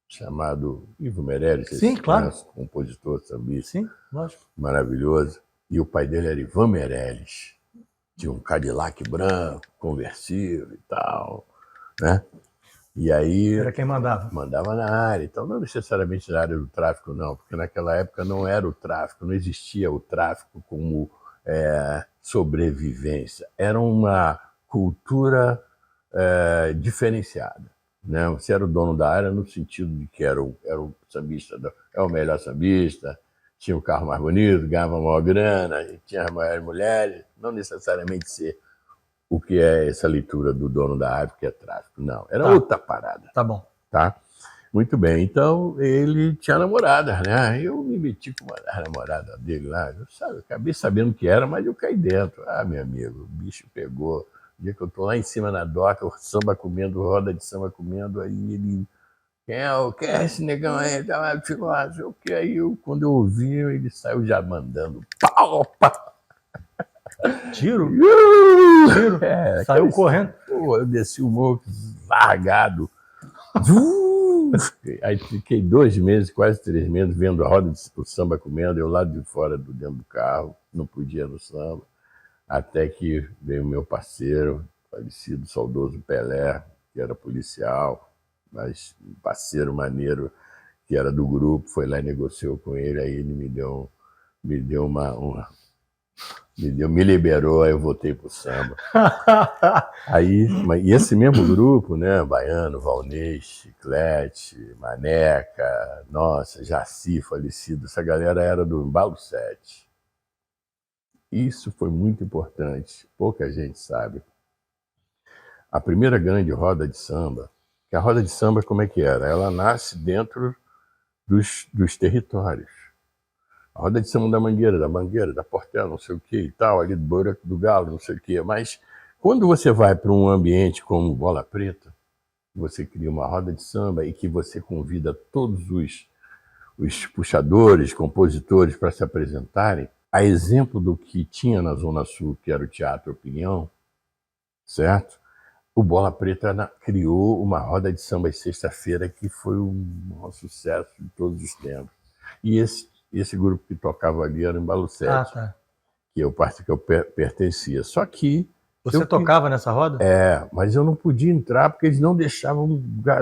C: chamado Ivo Meirelles.
B: Sim, claro.
C: Compositor sambista.
B: Sim, lógico.
C: Maravilhoso. E o pai dele era Ivan Meirelles. Tinha um Cadillac branco, conversível e tal, né? E aí
B: Era quem mandava.
C: mandava na área. Então, não necessariamente na área do tráfico, não, porque naquela época não era o tráfico, não existia o tráfico como sobrevivência. Era uma cultura diferenciada. Né? Você era o dono da área no sentido de que era o sambista, é o melhor sambista, tinha o carro mais bonito, ganhava a maior grana, tinha as maiores mulheres, não necessariamente ser o que é essa leitura do dono da área, que é tráfico. Não, era outra parada.
B: Tá bom.
C: Tá? Muito bem. Então, ele tinha namorada, né? Eu me meti com a namorada dele lá. Eu acabei sabendo que era, mas eu caí dentro. Ah, meu amigo, o bicho pegou. O dia que eu tô lá em cima na doca, o samba comendo, roda de samba comendo, aí ele... Quem é esse negão aí? Ficou lá, não sei o que. Aí, quando eu ouvi, ele saiu já mandando pau, pau.
B: Tiro? Tiro? Saiu correndo?
C: Pô, eu desci o morro largado. Aí fiquei 2 meses, quase 3 meses, vendo a roda do samba comendo, eu lá de fora, dentro do carro, não podia ir no samba. Até que veio o meu parceiro, falecido, saudoso Pelé, que era policial, mas um parceiro maneiro, que era do grupo, foi lá e negociou com ele, aí ele me liberou, aí eu voltei pro samba. Aí, e esse mesmo grupo, né, Baiano, Valnês, Chiclete, Maneca, nossa, Jaci, falecido, essa galera era do Embalo 7. Isso foi muito importante, pouca gente sabe. A primeira grande roda de samba, que a roda de samba como é que era? Ela nasce dentro dos territórios. A roda de samba da Mangueira, da Portela, não sei o que e tal, ali do Buraco do Galo, não sei o que. Mas quando você vai para um ambiente como Bola Preta, você cria uma roda de samba e que você convida todos os puxadores, compositores para se apresentarem, a exemplo do que tinha na Zona Sul, que era o Teatro Opinião, certo? O Bola Preta criou uma roda de samba de sexta-feira que foi um maior sucesso de todos os tempos. E esse grupo que tocava ali era o Embalo 7, que eu pertencia. Só que...
B: Você tocava nessa roda?
C: Mas eu não podia entrar porque eles não deixavam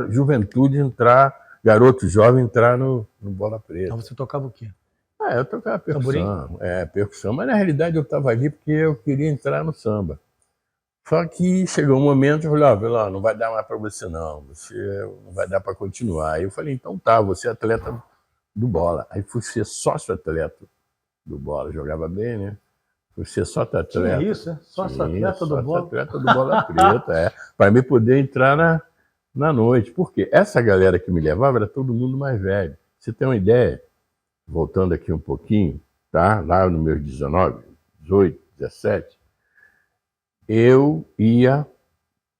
C: juventude entrar, garoto jovem entrar no Bola Preta.
B: Então você tocava o quê?
C: Eu tocava percussão. Percussão, mas na realidade eu estava ali porque eu queria entrar no samba. Só que chegou um momento, eu falei, Veló, não vai dar mais para você não, você não vai dar para continuar. Aí eu falei, então tá, você é atleta do Bola. Aí fui ser sócio-atleta do Bola, jogava bem, né? Fui ser sócio-atleta.
B: Tinha isso, é? Sócio-atleta do Bola?
C: Sócio-atleta do Bola Preta, para me poder entrar na noite. Porque essa galera que me levava era todo mundo mais velho. Você tem uma ideia? Voltando aqui um pouquinho, tá? Lá nos meus 19, 18, 17, eu ia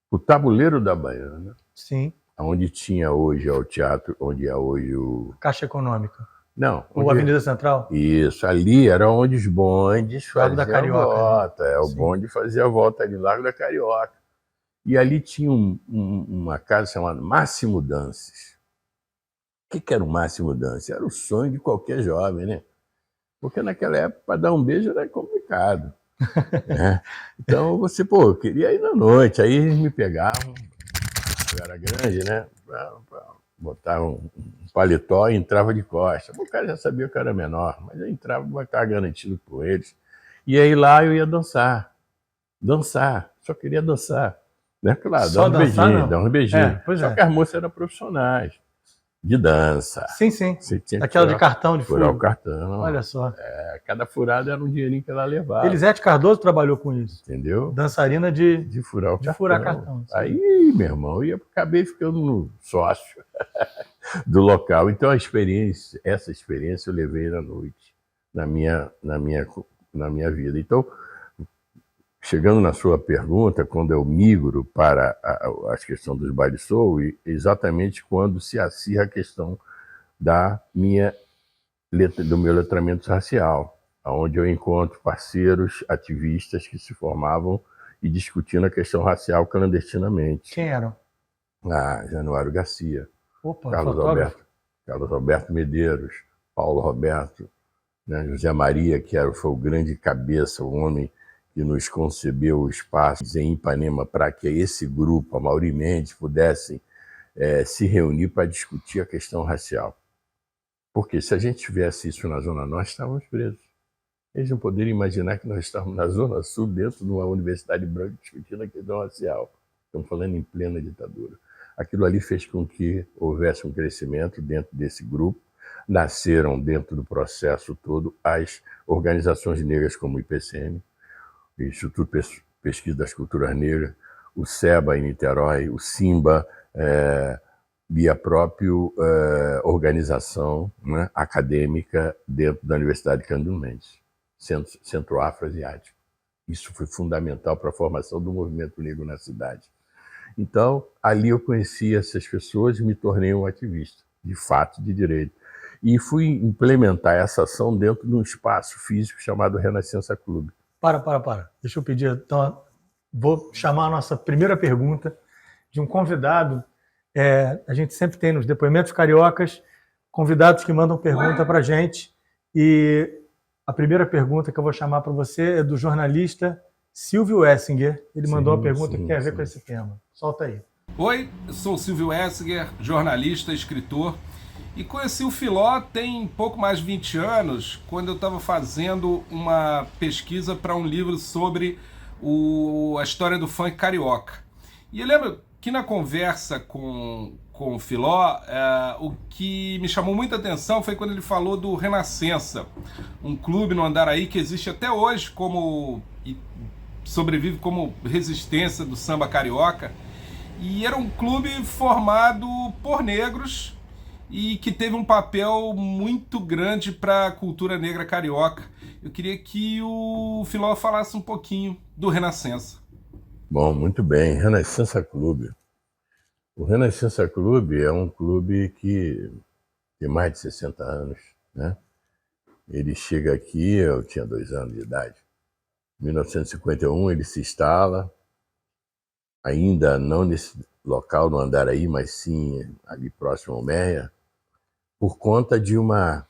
C: pro Tabuleiro da Baiana.
B: Sim.
C: Onde tinha hoje o teatro, onde é hoje o...
B: Caixa Econômica.
C: Não.
B: Ou Avenida Central?
C: Isso, ali era onde os bondes faziam a volta.
B: Né?
C: O bonde fazia a volta ali, Largo da Carioca. E ali tinha uma casa chamada Máximo Dances. O que era o Máximo Dances? Era o sonho de qualquer jovem, né? Porque naquela época, para dar um beijo era complicado. Né? Então, você, eu queria ir na noite. Aí eles me pegavam, eu era grande, né? Botava um paletó e entrava de costas. O cara já sabia que eu era menor, mas eu entrava, vai estar garantido por eles. E aí lá eu ia dançar. Só queria dançar. Né? Claro,
B: só
C: dar uns beijinhos. Só que as moças eram profissionais de dança.
B: Sim. Aquela de cartão de furo.
C: Furar o cartão.
B: Olha só.
C: Cada furada era um dinheirinho que ela levava.
B: Elisete Cardoso trabalhou com isso.
C: Entendeu?
B: Dançarina de
C: furar o cartão.
B: Furar cartão.
C: Aí, meu irmão, eu acabei ficando no sócio do local. Então essa experiência eu levei na noite, na minha vida. Então, chegando na sua pergunta, quando eu migro para a questão dos bailes soul, exatamente quando se acirra a questão do meu letramento racial, onde eu encontro parceiros ativistas que se formavam e discutindo a questão racial clandestinamente.
B: Quem eram?
C: Januário Garcia,
B: Opa,
C: Carlos Alberto Medeiros, Paulo Roberto, né, José Maria, que foi o grande cabeça, o homem que nos concebeu o espaço em Ipanema para que esse grupo, a Mauri Mendes, pudessem se reunir para discutir a questão racial. Porque se a gente tivesse isso na Zona Norte, estávamos presos. Eles não poderiam imaginar que nós estávamos na Zona Sul, dentro de uma universidade branca, discutindo a questão racial. Estamos falando em plena ditadura. Aquilo ali fez com que houvesse um crescimento dentro desse grupo. Nasceram dentro do processo todo as organizações negras como o IPCN, o Instituto de Pesquisa das Culturas Negras, o SEBA em Niterói, o SIMBA, e a própria organização, né, acadêmica dentro da Universidade de Cândido Mendes, Centro Afro-Asiático. Isso foi fundamental para a formação do movimento negro na cidade. Então, ali eu conheci essas pessoas e me tornei um ativista, de fato, de direito. E fui implementar essa ação dentro de um espaço físico chamado Renascença Clube.
B: Para. Deixa eu pedir, então, vou chamar a nossa primeira pergunta de um convidado. A gente sempre tem nos depoimentos cariocas convidados que mandam pergunta para a gente. E a primeira pergunta que eu vou chamar para você é do jornalista Silvio Essinger. Ele mandou uma pergunta que tem a ver com esse tema. Solta aí.
D: Oi, eu sou o Silvio Essinger, jornalista, escritor. E conheci o Filó tem pouco mais de 20 anos, quando eu estava fazendo uma pesquisa para um livro sobre a história do funk carioca. E eu lembro que na conversa com o Filó, o que me chamou muita atenção foi quando ele falou do Renascença, um clube no Andaraí que existe até hoje e sobrevive como resistência do samba carioca. E era um clube formado por negros e que teve um papel muito grande para a cultura negra carioca. Eu queria que o Filó falasse um pouquinho do Renascença.
C: Bom, muito bem. Renascença Clube. O Renascença Clube é um clube que tem mais de 60 anos, né? Ele chega aqui, eu tinha 2 anos de idade. Em 1951 ele se instala, ainda não nesse local no Andaraí, mas sim ali próximo ao Meia, por conta de uma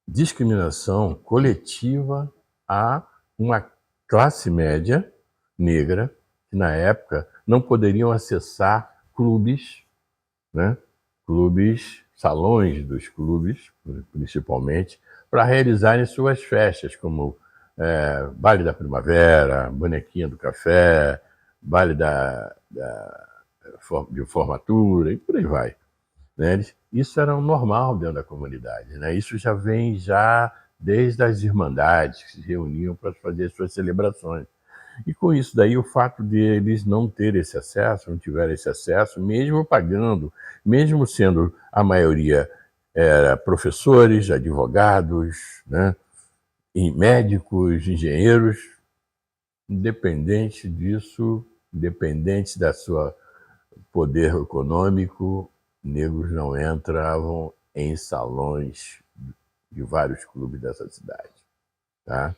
C: discriminação coletiva a uma classe média negra que na época não poderiam acessar clubes, né? Clubes, salões dos clubes, principalmente, para realizarem suas festas, como Baile da Primavera, Bonequinha do Café, Baile de formatura e por aí vai. Né? Isso era normal dentro da comunidade. Né? Isso já vem desde as irmandades que se reuniam para fazer suas celebrações. E com isso daí, o fato de eles não terem esse acesso, não tiverem esse acesso, mesmo pagando, mesmo sendo a maioria professores, advogados, né? E médicos, engenheiros, independente disso, independente da sua poder econômico, negros não entravam em salões de vários clubes dessa cidade, tá?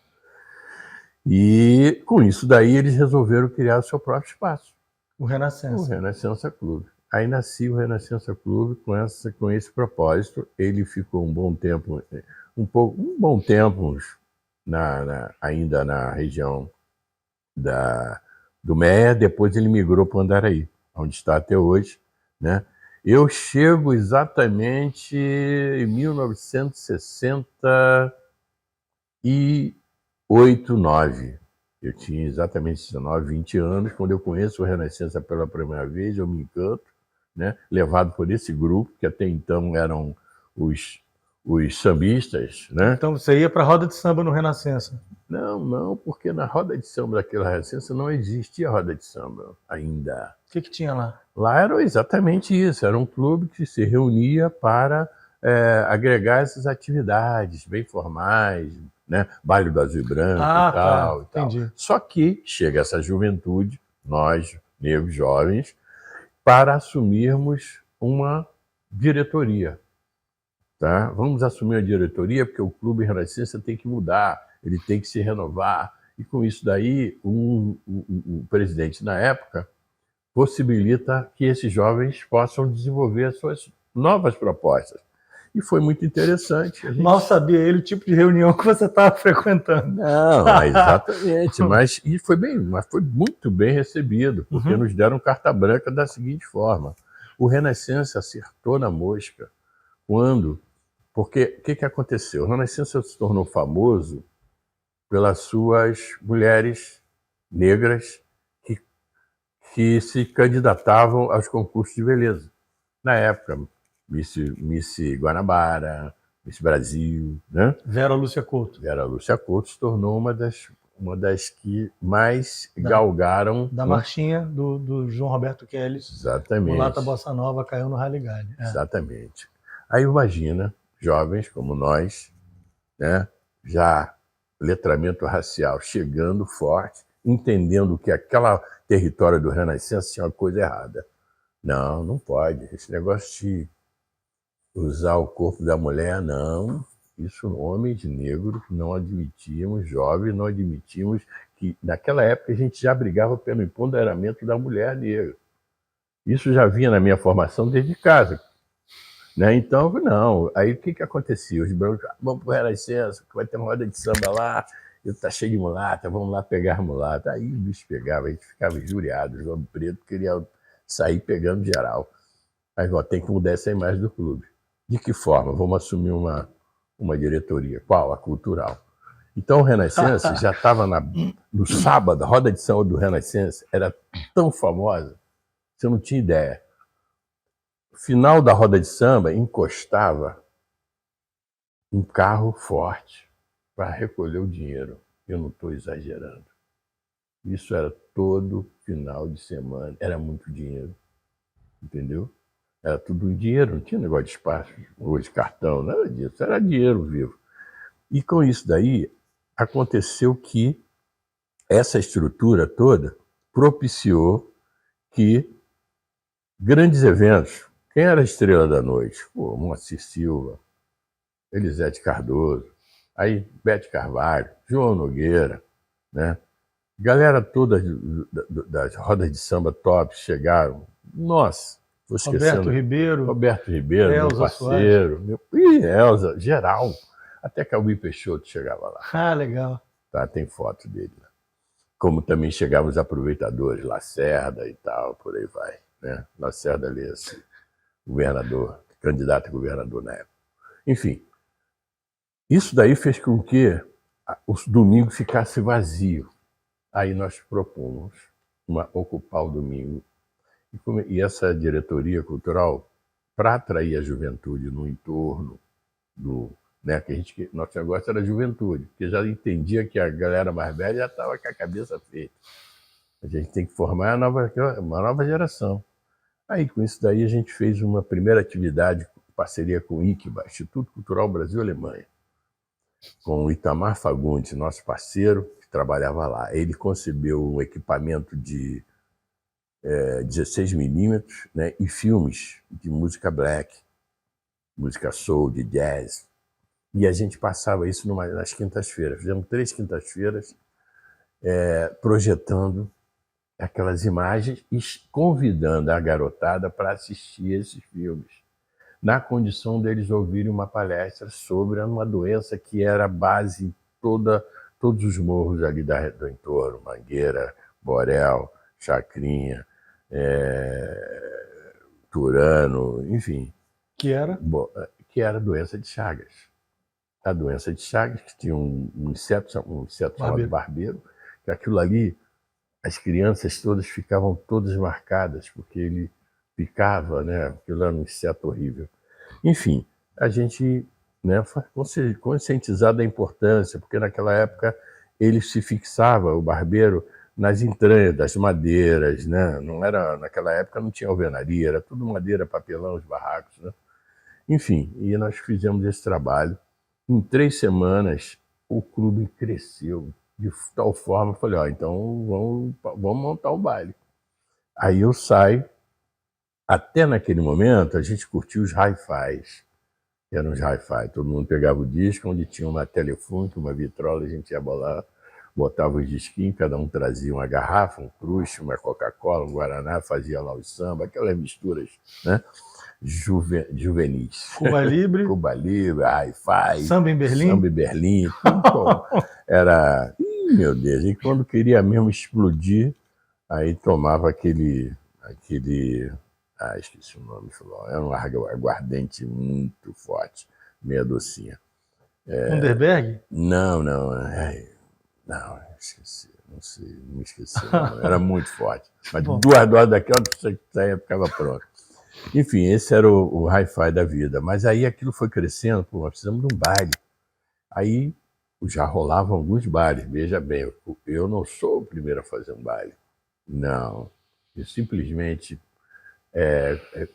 C: E com isso daí eles resolveram criar o seu próprio espaço.
B: O Renascença.
C: O Renascença Clube. Aí nasceu o Renascença Clube com esse propósito. Ele ficou um bom tempo, ainda na região do Meia. Depois ele migrou para o Andaraí, onde está até hoje, né? Eu chego exatamente em 1968, 9. Eu tinha exatamente 19, 20 anos. Quando eu conheço o Renascença pela primeira vez, eu me encanto, né? Levado por esse grupo, que até então eram os sambistas, né?
B: Então você ia para a roda de samba no Renascença?
C: Não, porque na roda de samba daquela Renascença não existia roda de samba ainda.
B: O que tinha lá?
C: Lá era exatamente isso, era um clube que se reunia para agregar essas atividades bem formais, né? Baile do Azul e Branco e tal.
B: Entendi.
C: Só que chega essa juventude, nós, negros jovens, para assumirmos uma diretoria. Tá? Vamos assumir a diretoria porque o Clube Renascença tem que mudar, ele tem que se renovar. E com isso daí, o presidente na época possibilita que esses jovens possam desenvolver as suas novas propostas. E foi muito interessante.
B: Mal sabia ele o tipo de reunião que você estava frequentando.
C: Não, exatamente. Mas foi muito bem recebido, porque nos deram carta branca da seguinte forma: O Renascença acertou na mosca quando... Porque o que aconteceu? O Renascença se tornou famoso pelas suas mulheres negras que se candidatavam aos concursos de beleza. Na época, Miss Guanabara, Miss Brasil, né?
B: Vera Lúcia Couto.
C: Vera Lúcia Couto se tornou uma das que mais galgaram...
B: Da marchinha do João Roberto Kelly.
C: Exatamente.
B: Mulata Bossa Nova caiu no Rally Galley.
C: Exatamente. Aí imagina, jovens como nós, né? Já letramento racial chegando forte, entendendo que aquela território do Renascença tinha uma coisa errada. Não, não pode. Esse negócio de usar o corpo da mulher, não. Isso homens negros não admitimos, jovens não admitimos, que naquela época a gente já brigava pelo empoderamento da mulher negra. Isso já vinha na minha formação desde casa. Né? Então, não. Aí o que acontecia? Os brancos, vamos para o Renascença, que vai ter uma roda de samba lá, e tá cheio de mulata, vamos lá pegar mulata. Aí o bicho pegava, a gente ficava injuriado, os homens pretos queriam sair pegando geral. Aí, ó, tem que mudar essa imagem do clube. De que forma? Vamos assumir uma diretoria. Qual? A cultural. Então, o Renascença já estava no sábado, a roda de samba do Renascença era tão famosa, você não tinha ideia. No final da roda de samba, encostava um carro forte para recolher o dinheiro. Eu não estou exagerando. Isso era todo final de semana. Era muito dinheiro. Entendeu? Era tudo em dinheiro, não tinha negócio de espaço, hoje cartão, nada disso. Era dinheiro vivo. E com isso daí, aconteceu que essa estrutura toda propiciou que grandes eventos... Quem era a estrela da noite? Pô, Moacir Silva, Elisete Cardoso, aí Bete Carvalho, João Nogueira, né? Galera toda das rodas de samba top chegaram. Nossa, vou esquecendo. Roberto Ribeiro,
B: Elza,
C: meu parceiro. Elza, geral. Até Calbi Peixoto chegava lá.
B: Ah, legal.
C: Tá, tem foto dele lá. Como também chegavam os aproveitadores, Lacerda e tal, por aí vai. Né? Lacerda ali, esse governador, candidato a governador na época. Enfim, isso daí fez com que o domingo ficasse vazio. Aí nós propomos ocupar o domingo. E essa diretoria cultural, para atrair a juventude no entorno do... Né, que nosso negócio era a juventude, porque já entendia que a galera mais velha já estava com a cabeça feita. A gente tem que formar uma nova geração. Aí, com isso daí, a gente fez uma primeira atividade em parceria com o ICBA, Instituto Cultural Brasil-Alemanha, com o Itamar Fagundes, nosso parceiro, que trabalhava lá. Ele concebeu um equipamento de 16mm, né, e filmes de música black, música soul, de jazz. E a gente passava isso nas quintas-feiras. Fizemos 3 quintas-feiras projetando aquelas imagens e convidando a garotada para assistir esses filmes, na condição deles ouvirem uma palestra sobre uma doença que era a base em todos os morros ali do entorno, Mangueira, Borel, Chacrinha, Turano, enfim.
B: Que era?
C: Que era a doença de Chagas. A doença de Chagas, que tinha um inseto chamado barbeiro, que aquilo ali, as crianças todas ficavam todas marcadas, porque ele picava, né? Aquilo era um inseto horrível. Enfim, a gente, né, conscientizado da importância, porque naquela época ele se fixava, o barbeiro, nas entranhas das madeiras, né? Não era, naquela época não tinha alvenaria, era tudo madeira, papelão, os barracos, né? Enfim, e nós fizemos esse trabalho. Em 3 semanas, o clube cresceu de tal forma, eu falei, então vamos montar um baile. Aí eu saio, até naquele momento a gente curtia os hi-fis, eram os hi-fi, todo mundo pegava o disco, onde tinha uma telefônica, uma vitrola, a gente ia bolar, botava os disquinhos, cada um trazia uma garrafa, um crush, uma Coca-Cola, um Guaraná, fazia lá o samba, aquelas misturas, né? Juvenis.
B: Cuba Libre.
C: Cuba Libre, Hi-Fi.
B: Samba em Berlim.
C: Samba em Berlim. Então, era... meu Deus, e quando queria mesmo explodir, aí tomava aquele Esqueci o nome, Filó. Era um aguardente muito forte, meia docinha.
B: Underberg?
C: Não, não. Não, esqueci. Não sei, não me esqueci. Não. Era muito forte. Mas
B: Bom.
C: 2 doses daquela, você ficava pronto. Enfim, esse era o hi-fi da vida. Mas aí aquilo foi crescendo, pô, nós precisamos de um baile. Aí já rolavam alguns bailes. Veja bem, eu não sou o primeiro a fazer um baile. Não. Eu simplesmente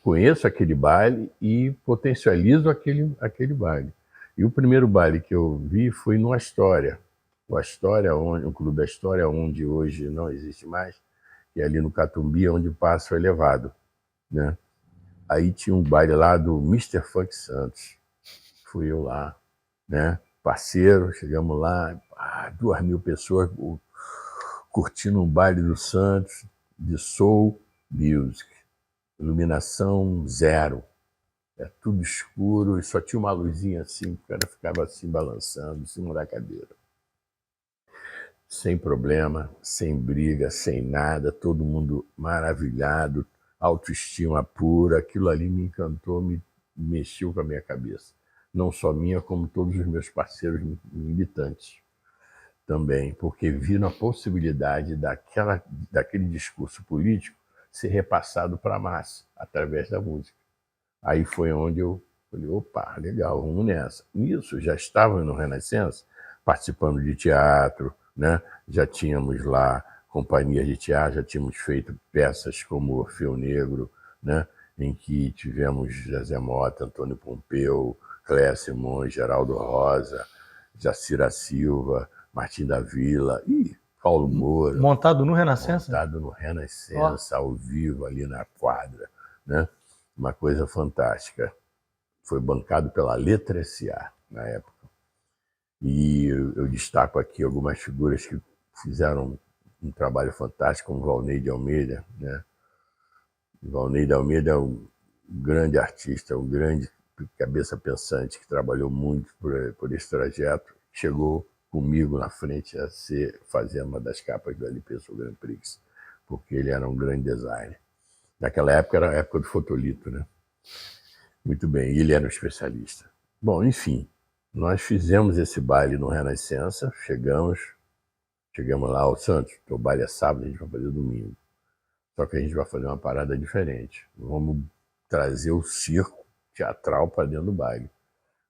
C: conheço aquele baile e potencializo aquele baile. E o primeiro baile que eu vi foi no Astoria. O Clube da História, onde hoje não existe mais, e ali no Catumbi, onde passa o elevado, né? Aí tinha um baile lá do Mr. Funk Santos. Fui eu lá, né? Parceiro, chegamos lá, 2.000 pessoas curtindo um baile do Santos, de soul music. Iluminação zero. Tudo escuro e só tinha uma luzinha assim, o cara ficava assim balançando em cima da cadeira. Sem problema, sem briga, sem nada, todo mundo maravilhado, autoestima pura, aquilo ali me encantou, me mexeu com a minha cabeça. Não só minha, como todos os meus parceiros militantes também, porque viram a possibilidade daquele discurso político ser repassado para a massa, através da música. Aí foi onde eu falei, opa, legal, vamos nessa. Nisso, já estava no Renascença, participando de teatro, né? Já tínhamos lá companhias de teatro, já tínhamos feito peças como Orfeu Negro, né? Em que tivemos Zezé Mota, Antônio Pompeu, Cléia Simões, Geraldo Rosa, Jacira Silva, Martim da Vila e Paulo Moura.
B: Montado no Renascença?
C: Montado no Renascença, ao vivo, ali na quadra, né? Uma coisa fantástica. Foi bancado pela Letra S.A. na época. E eu destaco aqui algumas figuras que fizeram um trabalho fantástico, como Valnei de Almeida, né? Valnei de Almeida é um grande artista, um grande cabeça pensante que trabalhou muito por esse trajeto. Chegou comigo na frente a fazer uma das capas do LP sobre o Grand Prix, porque ele era um grande designer. Naquela época era a época do fotolito, né? Muito bem, e ele era um especialista. Bom, enfim, nós fizemos esse baile no Renascença, chegamos lá, ao Santos, o baile é sábado, a gente vai fazer domingo. Só que a gente vai fazer uma parada diferente. Vamos trazer o circo teatral para dentro do baile.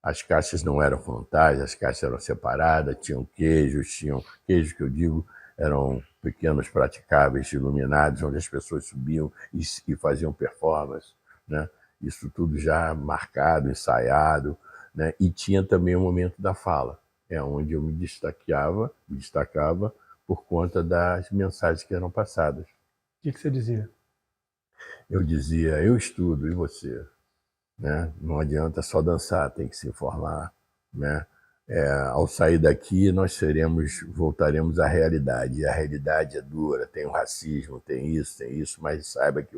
C: As caixas não eram frontais, as caixas eram separadas, tinham queijos que eu digo, eram pequenos praticáveis iluminados, onde as pessoas subiam e faziam performance, né? Isso tudo já marcado, ensaiado, né? E tinha também o momento da fala, onde eu me destacava por conta das mensagens que eram passadas.
B: O que você dizia?
C: Eu dizia, eu estudo, e você? Né? Não adianta só dançar, tem que se informar, né? Ao sair daqui, nós voltaremos à realidade. E a realidade é dura, tem o racismo, tem isso, mas saiba que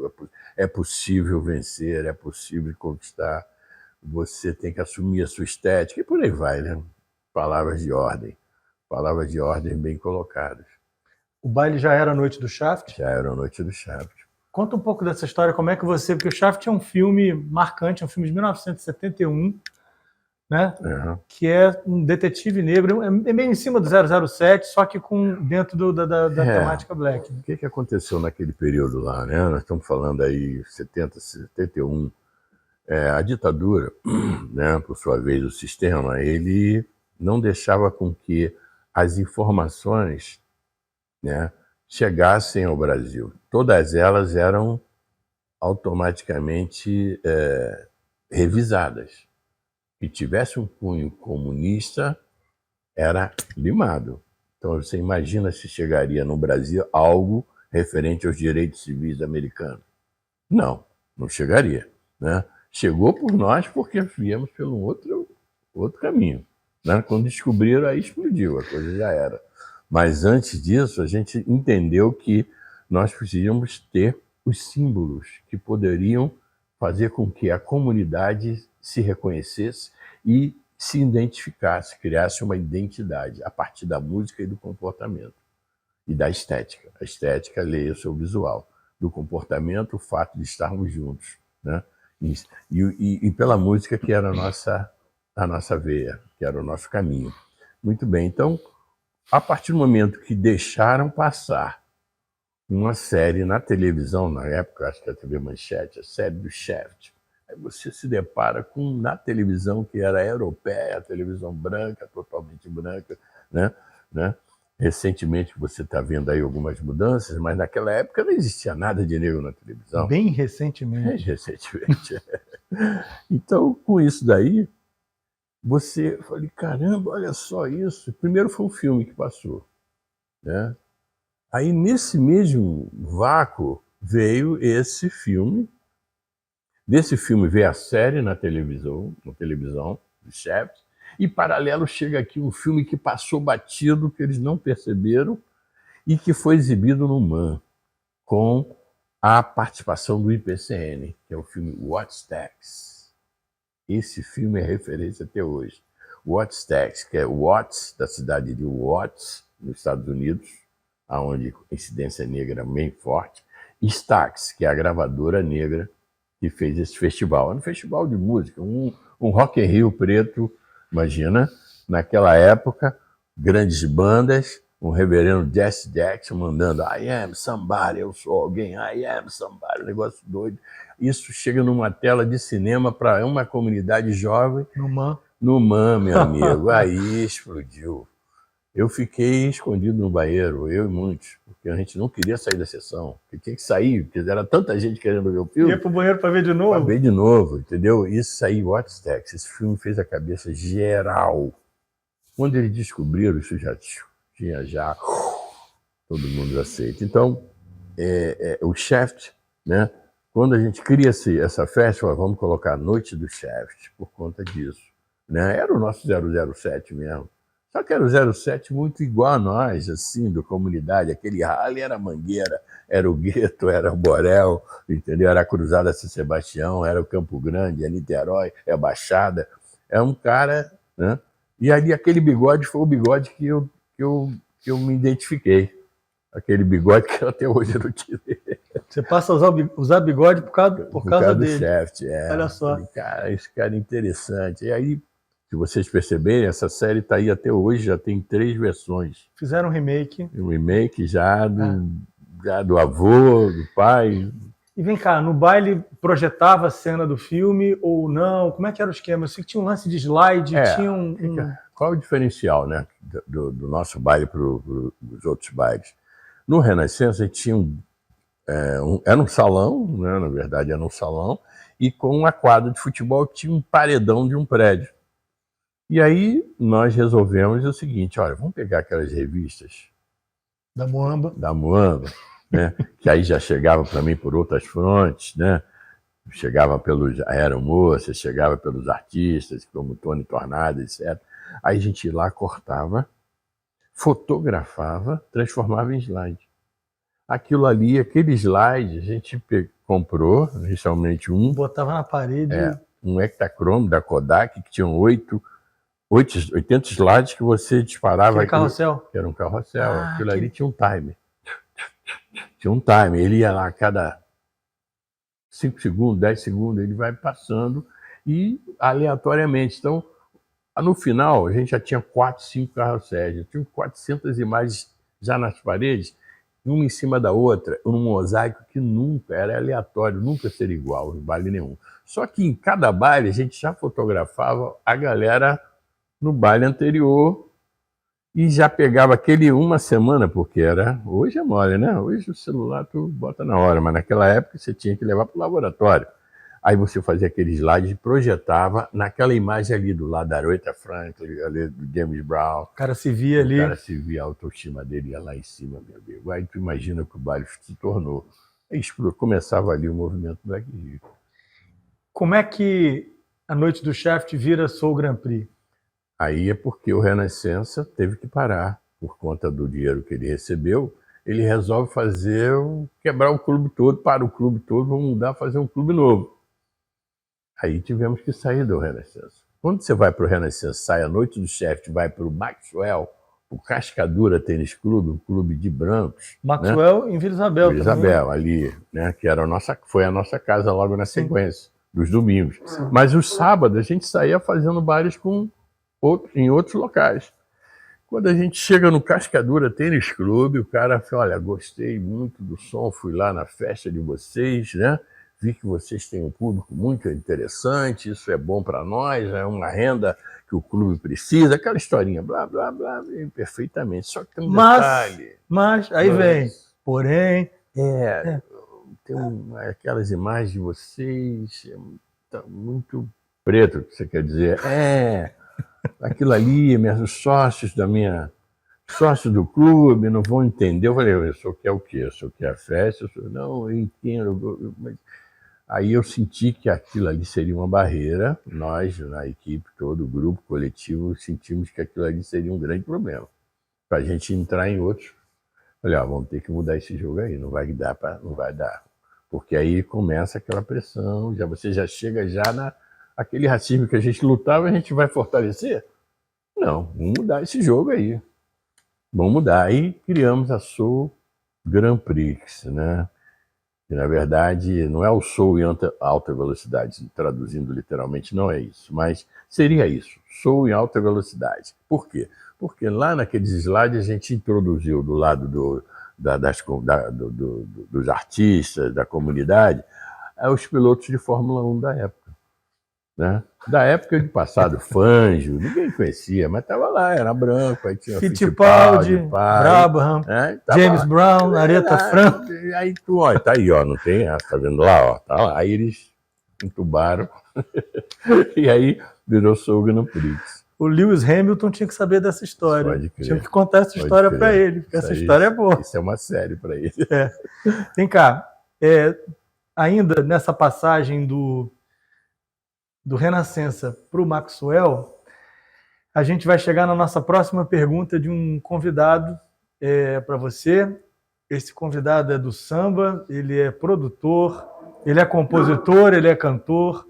C: é possível vencer, é possível conquistar. Você tem que assumir a sua estética e por aí vai, né? Palavras de ordem bem colocadas.
B: O baile já era a Noite do Shaft?
C: Já era a Noite do Shaft.
B: Conta um pouco dessa história, como é que você... Porque o Shaft é um filme marcante, é um filme de 1971, né?
C: Uhum.
B: Que é um detetive negro, é meio em cima do 007, só que dentro da temática black. Né?
C: O que aconteceu naquele período lá, né? Nós estamos falando aí 70, 71. A ditadura, né, por sua vez, o sistema, ele não deixava com que as informações, né, chegassem ao Brasil. Todas elas eram automaticamente revisadas. Que tivesse um cunho comunista, era limado. Então você imagina se chegaria no Brasil algo referente aos direitos civis americanos. Não chegaria, né? Chegou por nós porque viemos pelo outro caminho, né? Quando descobriram, aí explodiu, a coisa já era. Mas antes disso, a gente entendeu que nós precisamos ter os símbolos que poderiam fazer com que a comunidade se reconhecesse e se identificasse, criasse uma identidade a partir da música e do comportamento e da estética. A estética, leia o seu visual. do comportamento, o fato de estarmos juntos, né? E pela música que era a nossa veia, que era o nosso caminho. Muito bem, então, a partir do momento que deixaram passar uma série na televisão, na época, acho que a TV Manchete, a série do Shaft, aí você se depara com, na televisão, que era europeia, a televisão branca, totalmente branca, né? Recentemente você está vendo aí algumas mudanças, mas naquela época não existia nada de negro na televisão.
B: Bem recentemente.
C: Bem recentemente. Então, com isso daí, eu falei, caramba, olha só isso. Primeiro foi um filme que passou, né? Aí, nesse mesmo vácuo, veio esse filme. Desse filme veio a série na televisão, do Shaft. E, paralelo, chega aqui um filme que passou batido, que eles não perceberam, e que foi exibido no MAN, com a participação do IPCN, que é o filme What's Tax. Esse filme é referência até hoje. What's Tax, que é Watts, da cidade de Watts, nos Estados Unidos, onde a incidência negra é bem forte, e Stax, que é a gravadora negra que fez esse festival. Era um festival de música, um Rock in Rio preto, imagina, naquela época, grandes bandas, um reverendo Jesse Jackson mandando I am somebody, eu sou alguém, I am somebody, um negócio doido. Isso chega numa tela de cinema para uma comunidade jovem. No MAN, meu amigo. Aí explodiu. Eu fiquei escondido no banheiro, eu e muitos, porque a gente não queria sair da sessão, porque tinha que sair, porque era tanta gente querendo ver o filme.
B: Ia pro banheiro para ver de novo?
C: Para ver de novo, entendeu? Isso aí, What's Tax, esse filme fez a cabeça geral. Quando eles descobriram, isso já tinha todo mundo aceita. Então, o Shaft, né? Quando a gente cria essa festa, vamos colocar a Noite do Shaft, por conta disso, né? Era o nosso 007 mesmo. Só que era o 07 muito igual a nós, assim, da comunidade. Aquele rally era Mangueira, era o Gueto, era o Borel, entendeu? Era a Cruzada São Sebastião, era o Campo Grande, é Niterói, é a Baixada. É um cara, né? E ali aquele bigode foi o bigode que eu me identifiquei. Aquele bigode que até hoje eu não tirei.
B: Você passa a usar bigode por causa dele.
C: Do Shaft,
B: Olha só.
C: Falei, cara, esse cara é interessante. E aí, se vocês perceberem, essa série está aí até hoje, já tem 3 versões.
B: Fizeram um remake.
C: Um remake já do avô, do pai.
B: E vem cá, no baile projetava a cena do filme ou não? Como é que era o esquema? Eu sei que tinha um lance de slide, tinha
C: Qual o diferencial, né, do nosso baile para os outros bailes? No Renascença, a gente tinha era um salão, né, na verdade era um salão, e com uma quadra de futebol tinha um paredão de um prédio. E aí nós resolvemos o seguinte, olha, vamos pegar aquelas revistas
B: da Moamba,
C: né, que aí já chegava para mim por outras frontes, né? Chegava pelos aeromoças, chegava pelos artistas, como Tony Tornado, etc. Aí a gente ia lá, cortava, fotografava, transformava em slide. Aquilo ali, aquele slide, a gente comprou, inicialmente
B: botava na parede.
C: Um Ektachrome da Kodak, que tinha 80 slides que você disparava.
B: Aquele carrossel?
C: Era um carrossel. Aquilo ali tinha um timer. Tinha um timer. Ele ia lá a cada 5 segundos, 10 segundos, ele vai passando e aleatoriamente. Então, no final, a gente já tinha 4, 5 carrosséis. Já tinha 400 imagens já nas paredes, uma em cima da outra, um mosaico que nunca era aleatório, nunca seria igual em baile nenhum. Só que em cada baile a gente já fotografava a galera no baile anterior e já pegava aquele uma semana, porque hoje é mole, né? Hoje o celular tu bota na hora, mas naquela época você tinha que levar para o laboratório. Aí você fazia aquele slide e projetava naquela imagem ali do lado da Aretha Franklin, ali do James Brown.
B: O cara se via ali.
C: O cara se via, a autoestima dele ia lá em cima, meu amigo. Aí tu imagina que o baile se tornou. Aí começava ali o movimento Black Rio.
B: Como é que a Noite do Shaft vira Soul Grand Prix?
C: Aí é porque o Renascença teve que parar por conta do dinheiro que ele recebeu. Ele resolve quebrar o clube todo, para o clube todo, vamos mudar, fazer um clube novo. Aí tivemos que sair do Renascença. Quando você vai para o Renascença, sai a Noite do Shaft, vai para o Maxwell, o Cascadura Tênis Clube, um clube de brancos.
B: Maxwell, né? Em Vila Isabel.
C: Vila Isabel, ali, né? Que era foi a nossa casa logo na sequência, dos domingos. Sim. Mas os sábados a gente saía fazendo bailes em outros locais. Quando a gente chega no Cascadura Tênis Clube, o cara fala, olha, gostei muito do som, fui lá na festa de vocês, né? Vi que vocês têm um público muito interessante, isso é bom para nós, é uma renda que o clube precisa, aquela historinha, blá, blá, blá, perfeitamente. Só que tem um detalhe.
B: Mas, aí vem, porém...
C: Tem aquelas imagens de vocês, tá muito preto, o que você quer dizer? Aquilo ali, os sócios do clube não vão entender. Eu falei, eu só quer o quê? Eu só quer a festa? Não, eu entendo. Mas... Aí eu senti que aquilo ali seria uma barreira. Nós, na equipe, todo o grupo coletivo, sentimos que aquilo ali seria um grande problema. Para a gente entrar em outros. Falei, vamos ter que mudar esse jogo aí, não vai dar. Porque aí começa aquela pressão, você já chega aquele racismo que a gente lutava, a gente vai fortalecer? Não, vamos mudar esse jogo aí. Vamos mudar. Aí criamos a Soul Grand Prix, né? Que, na verdade, não é o Soul em alta velocidade, traduzindo literalmente, não é isso. Mas seria isso, Soul em alta velocidade. Por quê? Porque lá naqueles slides a gente introduziu do lado dos artistas, da comunidade, os pilotos de Fórmula 1 da época. Né? Da época de passado, Fangio, ninguém conhecia, mas estava lá, era branco, aí tinha
B: Fittipaldi, Brabham, James Brown, Aretha Franklin.
C: Aí tu, tá aí, não tem essa, tá vendo lá, tá lá. Aí eles entubaram e aí virou Soul Grand Prix.
B: O Lewis Hamilton tinha que saber dessa história. Tinha que contar essa história para ele, porque essa história é boa.
C: Isso é uma série para ele.
B: Vem cá, ainda nessa passagem do Renascença para o Maxwell, a gente vai chegar na nossa próxima pergunta de um convidado para você. Esse convidado é do samba, ele é produtor, ele é compositor, ele é cantor,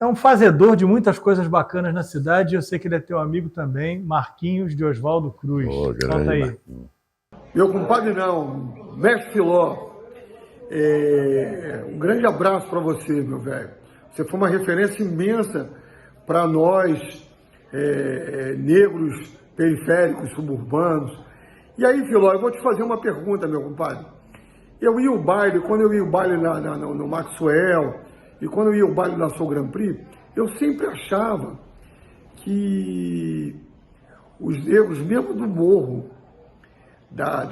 B: é um fazedor de muitas coisas bacanas na cidade, e eu sei que ele é teu amigo também, Marquinhos de Oswaldo Cruz. Conta aí.
E: Meu compadre não, mestre Filó, um grande abraço para você, meu velho. Você foi uma referência imensa para nós, negros, periféricos, suburbanos. E aí, Filó, eu vou te fazer uma pergunta, meu compadre. Eu ia ao baile, quando eu ia ao baile no Maxwell, e quando eu ia ao baile da Soul Grand Prix, eu sempre achava que os negros, mesmo do morro, da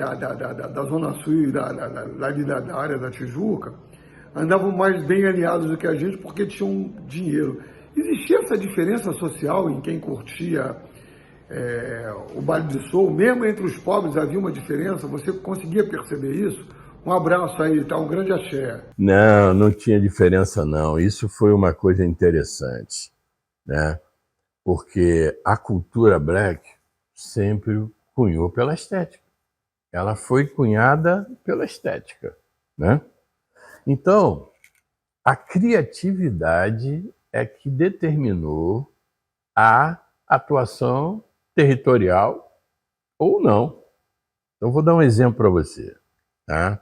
E: Zona Sul, da área da Tijuca, andavam mais bem alinhados do que a gente porque tinham dinheiro. Existia essa diferença social em quem curtia o baile de soul? Mesmo entre os pobres havia uma diferença? Você conseguia perceber isso? Um abraço aí, tá? Um grande axé.
C: Não tinha diferença não. Isso foi uma coisa interessante, né? Porque a cultura black sempre cunhou pela estética. Ela foi cunhada pela estética, né? Então, a criatividade é que determinou a atuação territorial ou não. Então, vou dar um exemplo para você. Tá?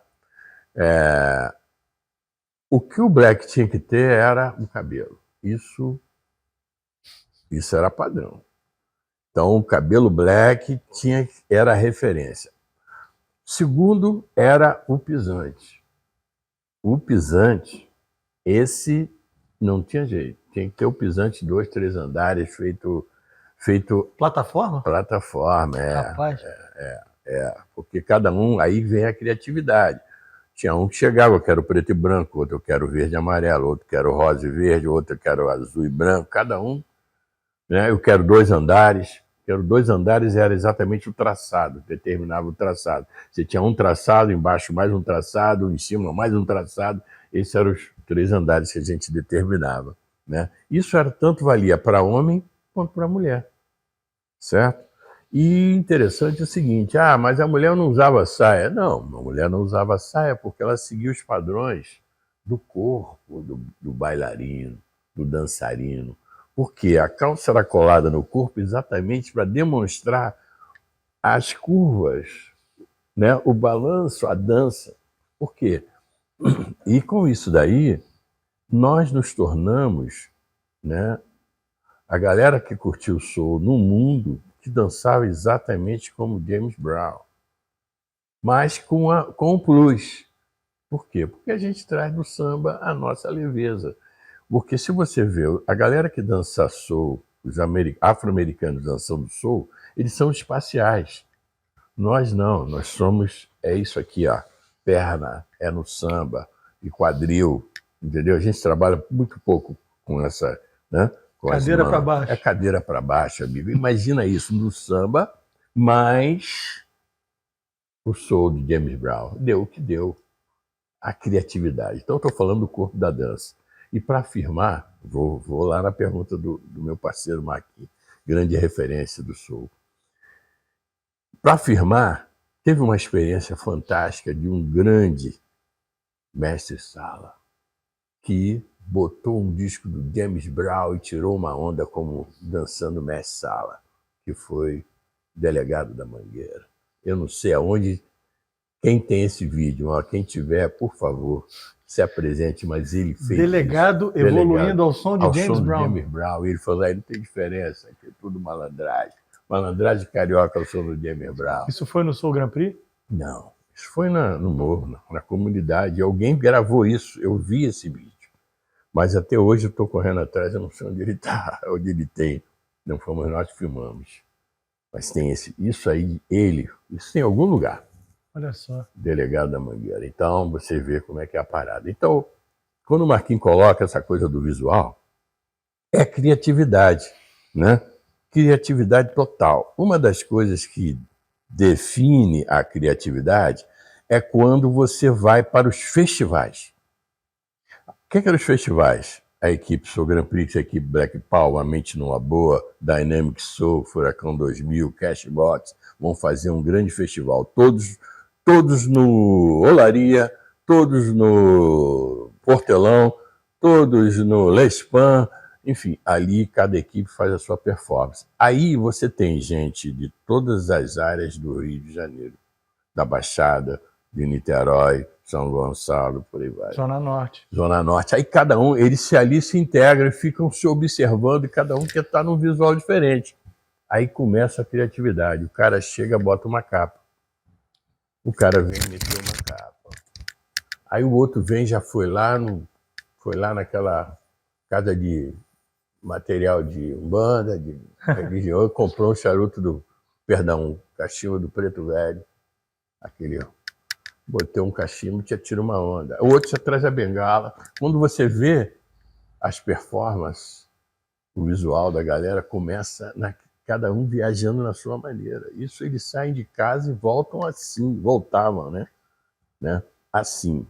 C: O que o black tinha que ter era o cabelo. Isso era padrão. Então, o cabelo black era a referência. Segundo, era o pisante. O pisante, esse não tinha jeito. Tinha que ter o pisante 2, 3 andares, feito...
B: Plataforma?
C: Plataforma,
B: Rapaz.
C: Porque cada um, aí vem a criatividade. Tinha um que chegava, eu quero preto e branco, outro eu quero verde e amarelo, outro eu quero rosa e verde, outro eu quero azul e branco, cada um. Né? Eu quero 2 andares. Quero 2 andares era exatamente o traçado, determinava o traçado. Você tinha um traçado, embaixo mais um traçado, em cima mais um traçado. Esses eram os 3 andares que a gente determinava. Né? Isso tanto valia para homem quanto para mulher. Certo? E interessante é o seguinte, mas a mulher não usava saia. Não, a mulher não usava saia porque ela seguia os padrões do corpo, do bailarino, do dançarino. Porque a calça era colada no corpo exatamente para demonstrar as curvas, né? O balanço, a dança. Por quê? E com isso daí, nós nos tornamos, né, a galera que curtiu o soul no mundo que dançava exatamente como James Brown, mas com o plus. Por quê? Porque a gente traz no samba a nossa leveza. Porque se você vê a galera que dança soul, os afro-americanos dançando soul, eles são espaciais. Nós não, nós somos, é isso aqui, ó, perna, é no samba, e quadril, entendeu? A gente trabalha muito pouco com essa, né? Com
B: cadeira para baixo.
C: É cadeira para baixo, amigo. Imagina isso no samba, mas o soul de James Brown deu o que deu, a criatividade. Então, estou falando do corpo da dança. E para afirmar, vou lá na pergunta do meu parceiro Maqui, grande referência do soul. Para afirmar, teve uma experiência fantástica de um grande mestre-sala que botou um disco do James Brown e tirou uma onda como dançando mestre-sala, que foi Delegado da Mangueira. Eu não sei aonde, quem tem esse vídeo, ó, quem tiver, por favor, se apresente, mas ele fez
B: Delegado
C: isso.
B: Evoluindo ao som de
C: ao
B: James
C: som
B: Brown.
C: James Brown. E ele falou, não tem diferença, aqui é tudo malandragem. Malandragem carioca ao som do James Brown.
B: Isso foi no Soul Grand Prix?
C: Não, isso foi no morro, na comunidade. Alguém gravou isso, eu vi esse vídeo. Mas até hoje eu estou correndo atrás, eu não sei onde ele está, onde ele tem. Não fomos nós que filmamos. Mas tem isso aí, isso tem em algum lugar.
B: Olha só.
C: Delegado da Mangueira. Então, você vê como é que é a parada. Então, quando o Marquinhos coloca essa coisa do visual, é criatividade, né? Criatividade total. Uma das coisas que define a criatividade é quando você vai para os festivais. O que eram os festivais? A equipe Soul Grand Prix, a equipe Black Power, A Mente Numa Boa, Dynamic Soul, Furacão 2000, Cashbox, vão fazer um grande festival. Todos no Olaria, todos no Portelão, todos no Lespan, enfim, ali cada equipe faz a sua performance. Aí você tem gente de todas as áreas do Rio de Janeiro, da Baixada, de Niterói, São Gonçalo, por aí vai.
B: Zona Norte.
C: Zona Norte. Aí cada um, eles ali se integram e ficam se observando e cada um quer estar num visual diferente. Aí começa a criatividade. O cara chega, bota uma capa. O cara vem meter uma capa. Aí o outro vem, já foi lá naquela casa de material de umbanda, de religião, comprou um charuto um cachimbo do Preto Velho. Aquele, ó. Botei um cachimbo e te tira uma onda. O outro já traz a bengala. Quando você vê as performances, o visual da galera começa cada um viajando na sua maneira. Isso eles saem de casa e voltam assim, voltavam, né? Assim.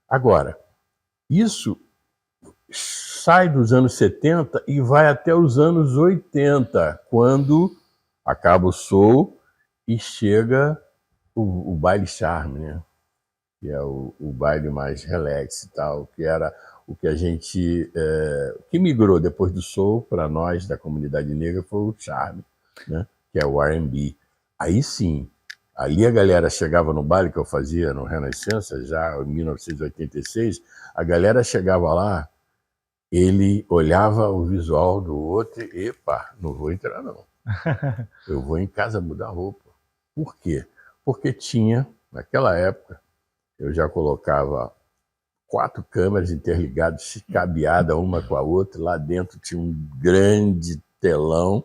C: Agora, isso sai dos anos 70 e vai até os anos 80, quando acaba o soul e chega o baile charme, né? Que é o baile mais relax e tal, que era o que a gente... o que migrou depois do soul para nós, da comunidade negra, foi o charme, né? Que é o R&B. Aí sim, ali a galera chegava no baile que eu fazia no Renascença, já em 1986, a galera chegava lá, ele olhava o visual do outro e, epa, não vou entrar não. Eu vou em casa mudar roupa. Por quê? Porque tinha, naquela época, eu já colocava 4 câmeras interligadas, cabeadas uma com a outra. Lá dentro tinha um grande telão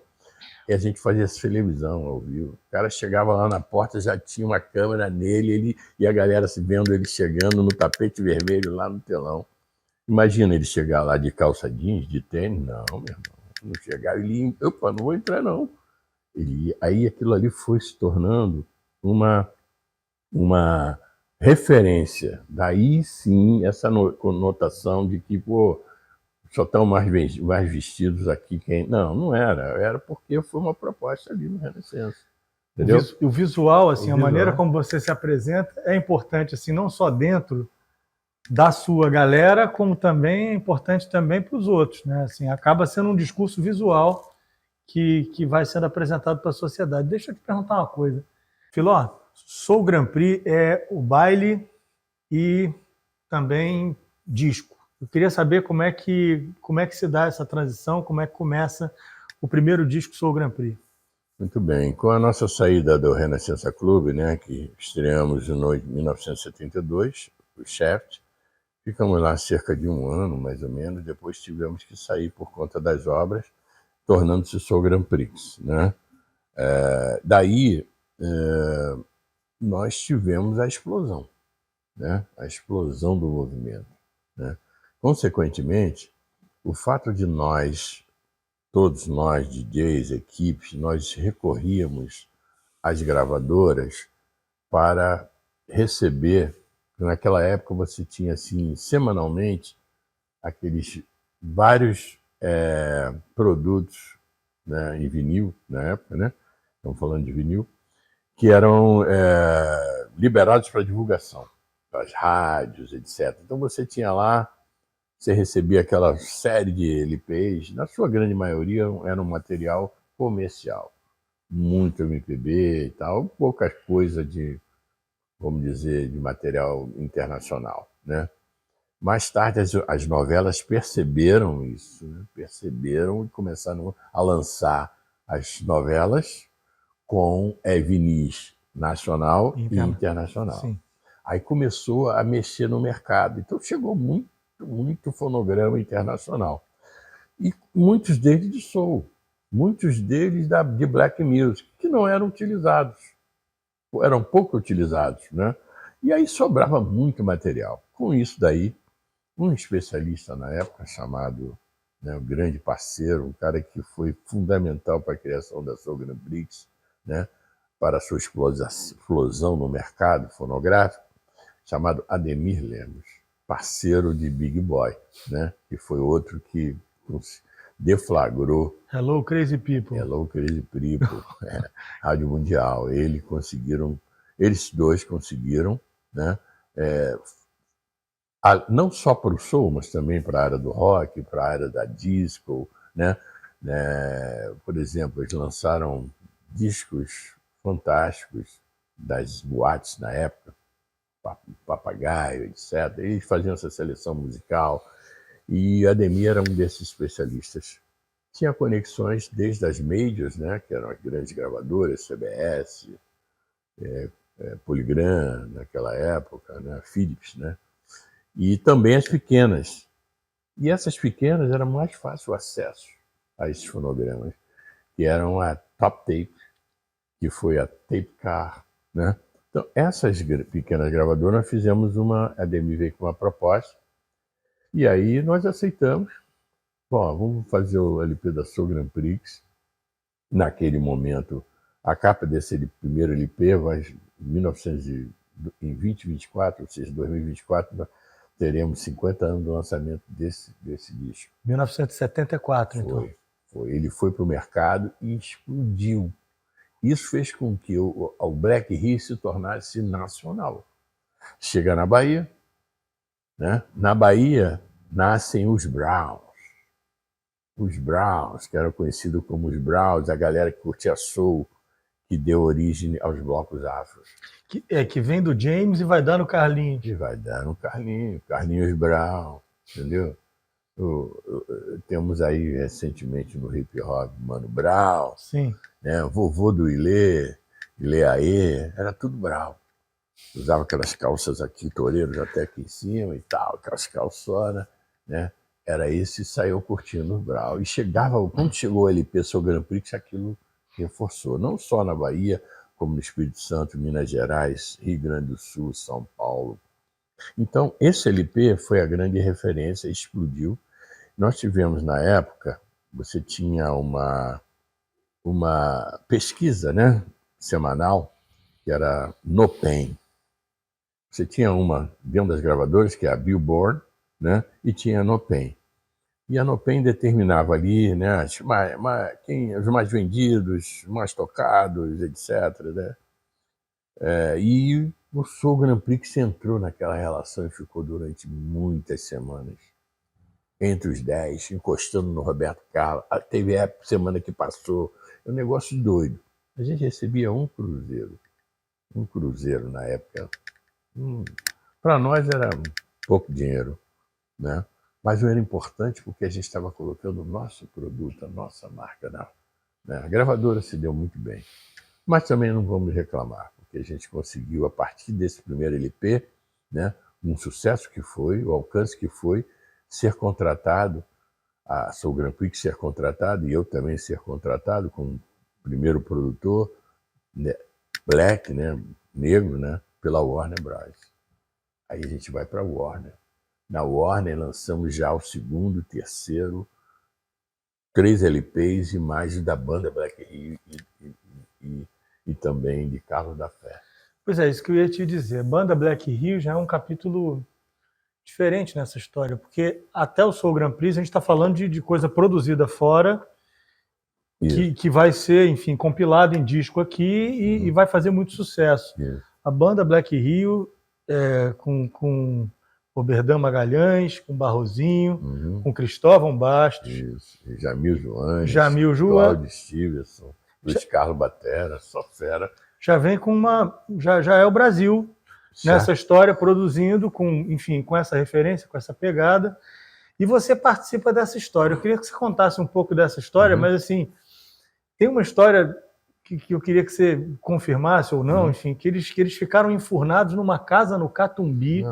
C: e a gente fazia essa televisão ao vivo. O cara chegava lá na porta, já tinha uma câmera nele, e a galera se vendo ele chegando no tapete vermelho lá no telão. Imagina ele chegar lá de calça jeans, de tênis. Não, meu irmão. Não chegar, ele ia, opa, não vou entrar não. Aí aquilo ali foi se tornando uma referência. Daí sim, essa conotação de que, pô, só estão mais vestidos aqui quem... Não era. Era porque foi uma proposta ali no Renascença. Entendeu?
B: O visual, assim, a maneira como você se apresenta é importante, assim, não só dentro da sua galera, como também é importante também para os outros, né? Assim, acaba sendo um discurso visual que vai sendo apresentado para a sociedade. Deixa eu te perguntar uma coisa. Filó, Soul Grand Prix é o baile e também disco. Eu queria saber como é que se dá essa transição, como é que começa o primeiro disco Soul Grand Prix.
C: Muito bem. Com a nossa saída do Renascença Clube, né, que estreamos em 1972, o Shaft, ficamos lá cerca de um ano, mais ou menos, depois tivemos que sair por conta das obras, tornando-se Soul Grand Prix, né? Daí, nós tivemos a explosão, né? A explosão do movimento, né? Consequentemente, o fato de todos nós, DJs, equipes, nós recorríamos às gravadoras para receber. Naquela época você tinha, assim, semanalmente, aqueles vários produtos, né, em vinil, na época, né? Estamos falando de vinil, que eram liberados para divulgação, para as rádios, etc. Então você tinha lá, você recebia aquela série de LPs, na sua grande maioria era um material comercial, muito MPB e tal, pouca coisa de, vamos dizer, de material internacional, né? Mais tarde as novelas perceberam isso, né? Perceberam e começaram a lançar as novelas com vinis nacional e internacional.
B: Sim.
C: Aí começou a mexer no mercado. Então chegou muito fonograma internacional. E muitos deles de soul, muitos deles de black music, que não eram utilizados, eram pouco utilizados, né? E aí sobrava muito material. Com isso daí, um especialista na época chamado, né, um grande parceiro, um cara que foi fundamental para a criação da Soul Grand Prix, né, para a sua explosão no mercado fonográfico, chamado Ademir Lemos, parceiro de Big Boy, né, que foi outro que deflagrou
B: Hello Crazy People.
C: Hello Crazy People, Rádio Mundial. Eles dois conseguiram, né, não só para o soul, mas também para a área do rock, para a área da disco, né? Por exemplo, eles lançaram discos fantásticos das boates na época, Papagaio, etc. Eles faziam essa seleção musical e Ademir era um desses especialistas. Tinha conexões desde as majors, né, que eram as grandes gravadoras, CBS, Polygram naquela época, né, Philips, né? E também as pequenas. E essas pequenas era mais fácil o acesso a esses fonogramas, que eram a Top Tape, que foi a Tape Car, né? Então, essas pequenas gravadoras, nós fizemos a Ademir veio com uma proposta, e aí nós aceitamos. Bom, vamos fazer o LP da Soul Grand Prix. Naquele momento, a capa desse primeiro LP vai em 2024, ou seja, 2024, nós teremos 50 anos do lançamento desse disco.
B: 1974, então.
C: Foi. Ele foi para o mercado e explodiu. Isso fez com que o Black Rio se tornasse nacional. Chega na Bahia, né? Na Bahia nascem os Browns. Os Browns, que eram conhecidos como os Browns, a galera que curtia soul, que deu origem aos blocos afros.
B: Que vem do James e vai dar no Carlinhos.
C: E vai dar no Carlinhos Brown, entendeu? Temos aí recentemente no hip hop Mano Brown,
B: sim,
C: né? Vovô do Ilê Aê, era tudo Brown. Usava aquelas calças aqui, toureiros até aqui em cima e tal, aquelas calçonas, né? Era esse e saiu curtindo o Brown. E quando chegou o LP Soul Grand Prix, aquilo reforçou, não só na Bahia, como no Espírito Santo, Minas Gerais, Rio Grande do Sul, São Paulo. Então, esse LP foi a grande referência, explodiu. Nós tivemos, na época, você tinha uma pesquisa, né, semanal, que era No Pain. Você tinha uma dentro das gravadoras, que é a Billboard, né, e tinha a No Pain. E a No Pain determinava ali, né, os mais vendidos, os mais tocados, etc. Né? E o Soul Grand Prix entrou naquela relação e ficou durante muitas semanas entre os 10, encostando no Roberto Carlos. Teve semana que passou, é um negócio doido. A gente recebia um cruzeiro Um cruzeiro na época. Para nós era pouco dinheiro, né? Mas era importante porque a gente estava colocando o nosso produto, a nossa marca, né? A gravadora se deu muito bem. Mas também não vamos reclamar, porque a gente conseguiu, a partir desse primeiro LP, né, um sucesso que foi, o alcance que foi, ser contratado, a Soul Grand Prix ser contratado, e eu também ser contratado como primeiro produtor, né, black, né, negro, né, pela Warner Bros. Aí a gente vai para a Warner. Na Warner lançamos já o segundo, terceiro, 3 LPs e mais da banda Black Rio e também de Carlos da Fé.
B: Pois é, isso que eu ia te dizer. Banda Black Rio já é um capítulo diferente nessa história, porque até o Soul Grand Prix a gente está falando de coisa produzida fora, que vai ser, enfim, compilado em disco aqui e vai fazer muito sucesso.
C: Isso.
B: A banda Black Rio, com Oberdan Magalhães, com Barrozinho, com Cristóvão Bastos,
C: isso. Jamil Joanes,
B: Cláudio
C: Stevenson, Luiz Carlos Batera, só fera.
B: Já vem com já é o Brasil nessa história, produzindo com essa referência, com essa pegada. E você participa dessa história. Eu queria que você contasse um pouco dessa história, mas assim, tem uma história que eu queria que você confirmasse ou não, enfim, que eles ficaram enfurnados numa casa no Catumbi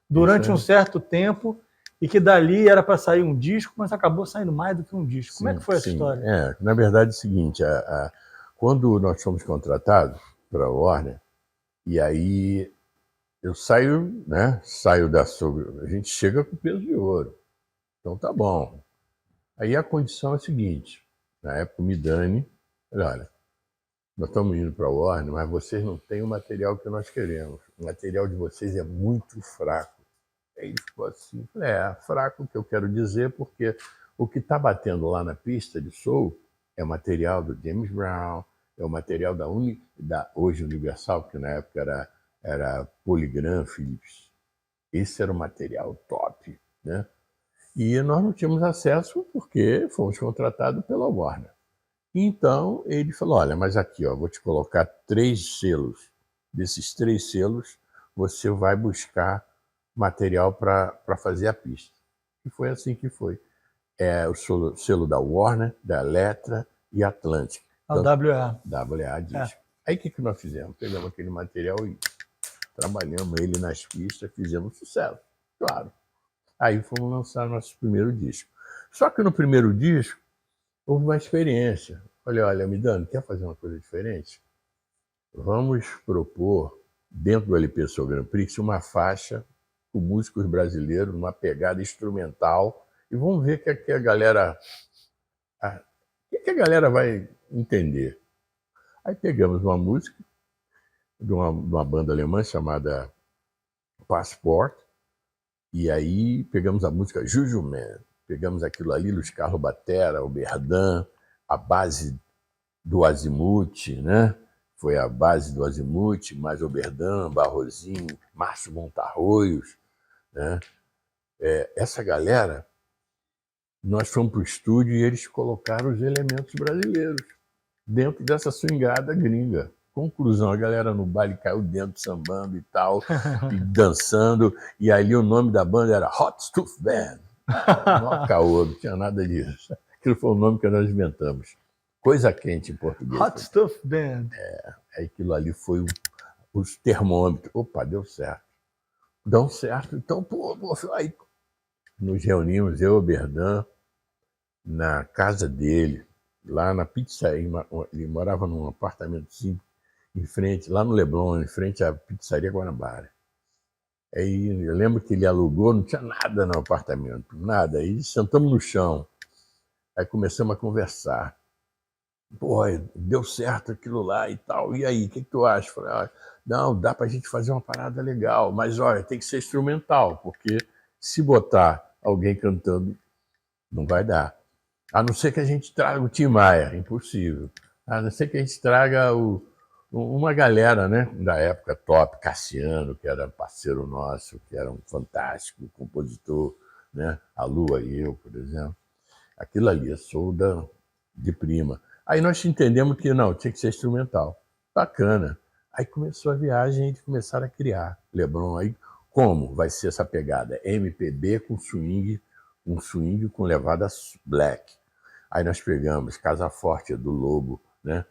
B: durante um certo tempo e que dali era para sair um disco, mas acabou saindo mais do que um disco. Como é que foi essa história?
C: Na verdade é o seguinte, quando nós fomos contratados para a Warner, e aí eu saio, né? A gente chega com peso de ouro. Então tá bom. Aí a condição é a seguinte, na época o Midani, olha, nós estamos indo para a Warner, mas vocês não têm o material que nós queremos. O material de vocês é muito fraco. Aí ele ficou assim, fraco que eu quero dizer, porque o que está batendo lá na pista de soul é material do James Brown, é o material da hoje Universal, que na época era Polygram Philips. Esse era o material top, né? E nós não tínhamos acesso porque fomos contratados pela Warner. Então ele falou, olha, mas aqui, vou te colocar 3 selos. Desses 3 selos, você vai buscar material para fazer a pista. E foi assim que foi. O selo da Warner, da Elektra e Atlantic.
B: A WA.
C: WA disco. Aí o que nós fizemos? Pegamos aquele material e trabalhamos ele nas pistas, fizemos sucesso, claro. Aí fomos lançar nosso primeiro disco. Só que no primeiro disco houve uma experiência. Olha, Midani, quer fazer uma coisa diferente? Vamos propor, dentro do LP Soul Grand Prix, uma faixa com músicos brasileiros, uma pegada instrumental, e vamos ver o que a galera vai entender. Aí pegamos uma música de uma banda alemã chamada Passport, e aí pegamos a música Juju Man, pegamos aquilo ali, Luiz Carlos Batera, Oberdan, a base do Azimuth, né? Foi a base do Azimuth, mais Oberdan, Barrozinho, Márcio Montarroios, né? Essa galera, nós fomos para o estúdio e eles colocaram os elementos brasileiros dentro dessa swingada gringa. Conclusão, a galera no baile caiu dentro, sambando e tal, e dançando, e ali o nome da banda era Hot Stuff Band. Não caô, não tinha nada disso. Aquilo foi o nome que nós inventamos. Coisa quente em português.
B: Hot Stuff Band.
C: Aquilo ali foi os termômetros. Opa, deu certo. Deu certo. Então, aí nos reunimos, eu e o Oberdan, na casa dele, lá na pizzaria. Ele morava num apartamentozinho em frente, lá no Leblon, em frente à pizzaria Guanabara. Aí eu lembro que ele alugou, não tinha nada no apartamento, nada. Aí sentamos no chão, aí começamos a conversar. Pô, deu certo aquilo lá e tal, e aí, o que tu acha? Falei, não, dá pra gente fazer uma parada legal, mas olha, tem que ser instrumental, porque se botar alguém cantando, não vai dar. A não ser que a gente traga o Tim Maia, impossível. A não ser que a gente traga uma galera, né, da época top, Cassiano, que era parceiro nosso, que era um fantástico compositor, né, a Lua e eu, por exemplo. Aquilo ali, sou de prima. Aí nós entendemos que não, tinha que ser instrumental. Bacana. Aí começou a viagem e eles começaram a criar. Leblon, aí como vai ser essa pegada? MPB com swing, um swing com levada black. Aí nós pegamos Casa Forte do Lobo, né?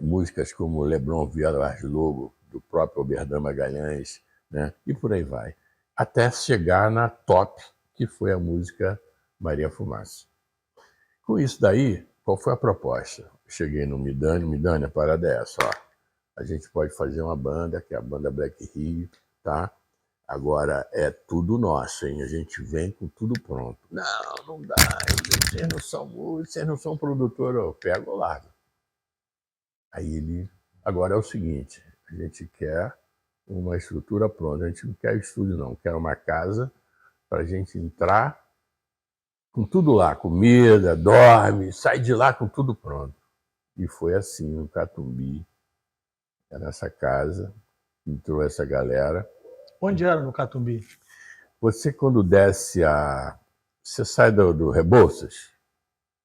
C: Músicas como Leblon Violas Lobo, do próprio Oberdan Magalhães, né? E por aí vai. Até chegar na top, que foi a música Maria Fumaça. Com isso daí, qual foi a proposta? Eu cheguei no Midani, a parada é essa, ó. A gente pode fazer uma banda, que é a banda Black Rio, tá? Agora é tudo nosso, hein? A gente vem com tudo pronto. Não dá, vocês não são músicos, vocês não são produtor, eu pego ou largo. Aí ele, agora é o seguinte, a gente quer uma estrutura pronta, a gente não quer estúdio não, quer uma casa para a gente entrar com tudo lá, comida, dorme, sai de lá com tudo pronto. E foi assim, no Catumbi, nessa casa, entrou essa galera.
B: Onde era no Catumbi?
C: Você quando desce você sai do Rebouças?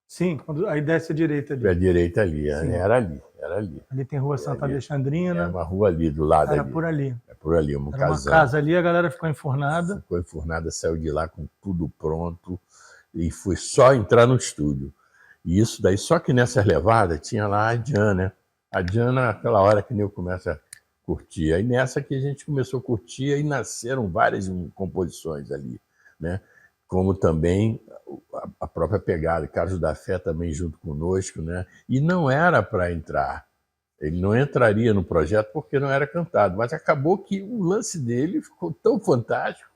B: Sim, aí desce a direita ali.
C: A direita ali,
B: Sim.
C: Era ali.
B: Ali tem Rua Santa Alexandrina.
C: É uma rua ali, do lado
B: Era
C: ali.
B: por ali.
C: É por ali, uma
B: Era uma casa ali, a galera ficou enfurnada.
C: Ficou enfurnada, saiu de lá com tudo pronto e foi só entrar no estúdio. E isso daí, só que nessas levadas tinha lá a Diana, né? A Diana, aquela hora que eu começo a curtir. Aí nessa que a gente começou a curtir e nasceram várias composições ali, né? Como também a própria pegada, Carlos da Fé também junto conosco, né? E não era para entrar. Ele não entraria no projeto porque não era cantado, mas acabou que o lance dele ficou tão fantástico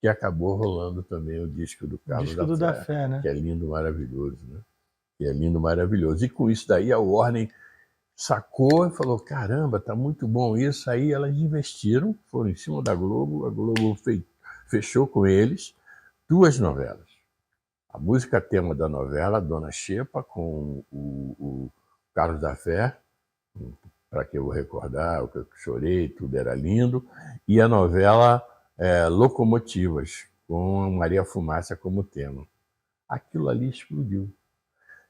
C: que acabou rolando também o disco do Carlos
B: da Fé, né?
C: Que é lindo, maravilhoso, né? Que é lindo, maravilhoso. E com isso daí a Warner sacou e falou, caramba, tá muito bom isso. Aí elas investiram, foram em cima da Globo, a Globo fechou com eles 2 novelas. A música tema da novela, Dona Xepa, com o Carlos da Fé, para que eu vou recordar, o que eu chorei, tudo era lindo, e a novela Locomotivas, com Maria Fumaça como tema. Aquilo ali explodiu.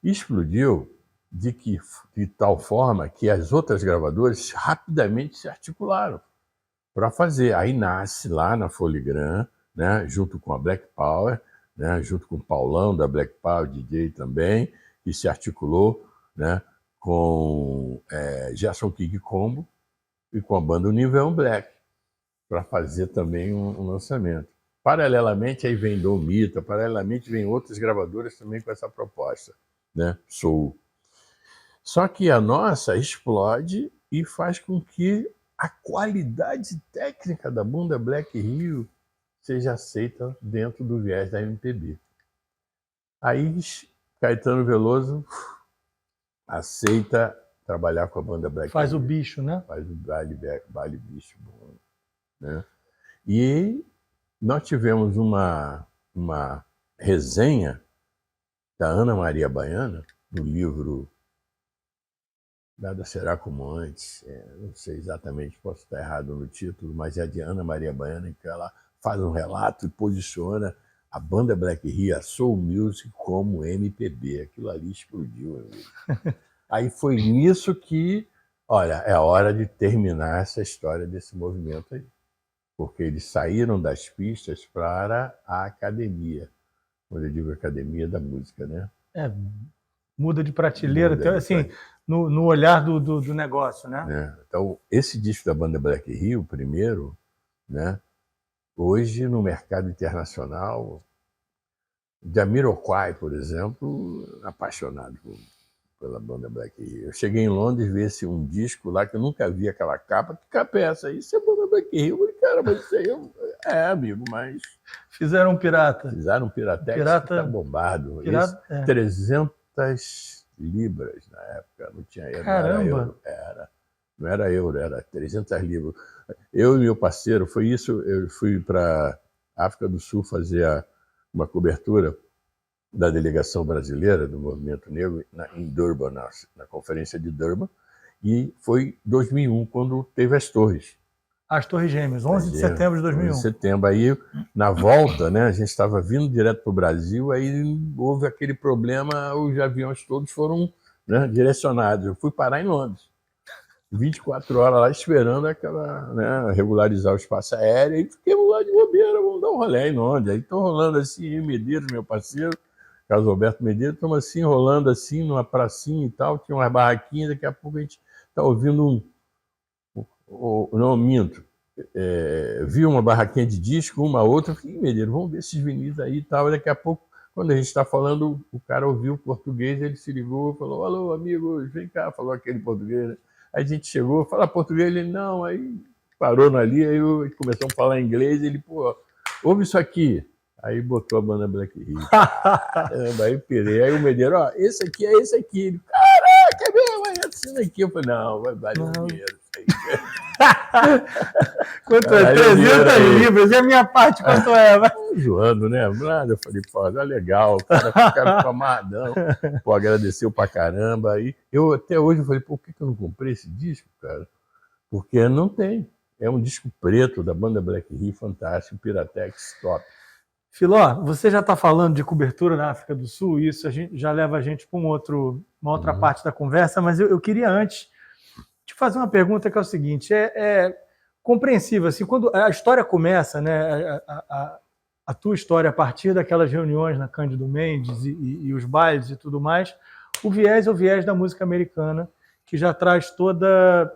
C: Explodiu de tal forma que as outras gravadoras rapidamente se articularam para fazer. Aí nasce lá na Foligram, né, junto com a Black Power, né, junto com o Paulão da Black Power, DJ também, que se articulou, né, com Gerson King Combo e com a banda Universo Black, para fazer também um lançamento. Paralelamente, aí vem Dom Mita, paralelamente vem outras gravadoras também com essa proposta, né, Soul. Só que a nossa explode e faz com que a qualidade técnica da banda Black Rio seja aceita dentro do viés da MPB. Aí Caetano Veloso aceita trabalhar com a banda Black Rio.
B: Faz o bicho, né?
C: Faz o baile bicho bom, né? E nós tivemos uma resenha da Ana Maria Baiana, no livro Nada Será Como Antes, não sei exatamente, posso estar errado no título, mas é de Ana Maria Baiana, em que ela faz um relato e posiciona a banda Black Rio, a Soul Music, como MPB. Aquilo ali explodiu. Aí foi nisso que, olha, é hora de terminar essa história desse movimento aí. Porque eles saíram das pistas para a academia. Quando eu digo academia da música, né?
B: Muda de prateleira, assim, no olhar do negócio, né?
C: Então, esse disco da banda Black Rio, o primeiro, né? Hoje, no mercado internacional, Jamiroquai, por exemplo, apaixonado pela banda Black Rio. Eu cheguei em Londres, vi um disco lá que eu nunca vi aquela capa. Que capa é essa? Isso é banda Black Rio. Eu falei, cara, mas isso aí amigo, mas...
B: Fizeram um pirata.
C: Fizeram um piratex que tá bombado. 300 libras na época, não tinha euro.
B: Caramba!
C: Não era euro, era 300 libras. Eu e meu parceiro, foi isso, eu fui para África do Sul fazer uma cobertura da delegação brasileira do Movimento Negro em Durban, na conferência de Durban, e foi 2001, quando teve as Torres.
B: As Torres Gêmeas, 11 de setembro de 2001.
C: 11 de setembro. Aí, na volta, né, a gente estava vindo direto para o Brasil, aí houve aquele problema, os aviões todos foram, né, direcionados. Eu fui parar em Londres. 24 horas lá esperando aquela, né, regularizar o espaço aéreo, e fiquemos lá de bobeira, vamos dar um rolê em Londres. Aí estão rolando assim, eu e Medeiros, meu parceiro, Carlos Alberto Medeiros, estamos assim, rolando assim, numa pracinha e tal, tinha umas barraquinhas, daqui a pouco a gente está ouvindo não, minto, vi uma barraquinha de disco, uma outra, falei, Medeiros, vamos ver esses vinis aí e tal, e daqui a pouco, quando a gente está falando, o cara ouviu o português, ele se ligou, falou, alô, amigos, vem cá, falou aquele português, né? Aí a gente chegou, fala português, ele, não, aí parou ali, aí começamos a falar inglês, ele, pô, ouve isso aqui. Aí botou a banda Black Hill. Caramba, aí pirei. Aí o Medeiros, ó, esse aqui é esse aqui. Ele, caraca, é mesmo, aí assina aqui. Eu falei, não, vai valer um dinheiro.
B: Quanto é? 300 libras. E a minha parte, quanto é?
C: Zoando, né? Nada. Eu falei, pô, é legal. O cara ficou amarradão. Pô, agradeceu pra caramba. Aí eu até hoje eu falei, pô, por que eu não comprei esse disco, cara? Porque não tem. É um disco preto da banda Black Hill, fantástico, Piratex, top.
B: Filó, você já está falando de cobertura na África do Sul, isso já leva a gente para uma outra parte da conversa, mas eu queria antes te fazer uma pergunta que é o seguinte, é compreensível, assim, quando a história começa, né, a tua história a partir daquelas reuniões na Cândido Mendes e os bailes e tudo mais, o viés é o viés da música americana, que já traz toda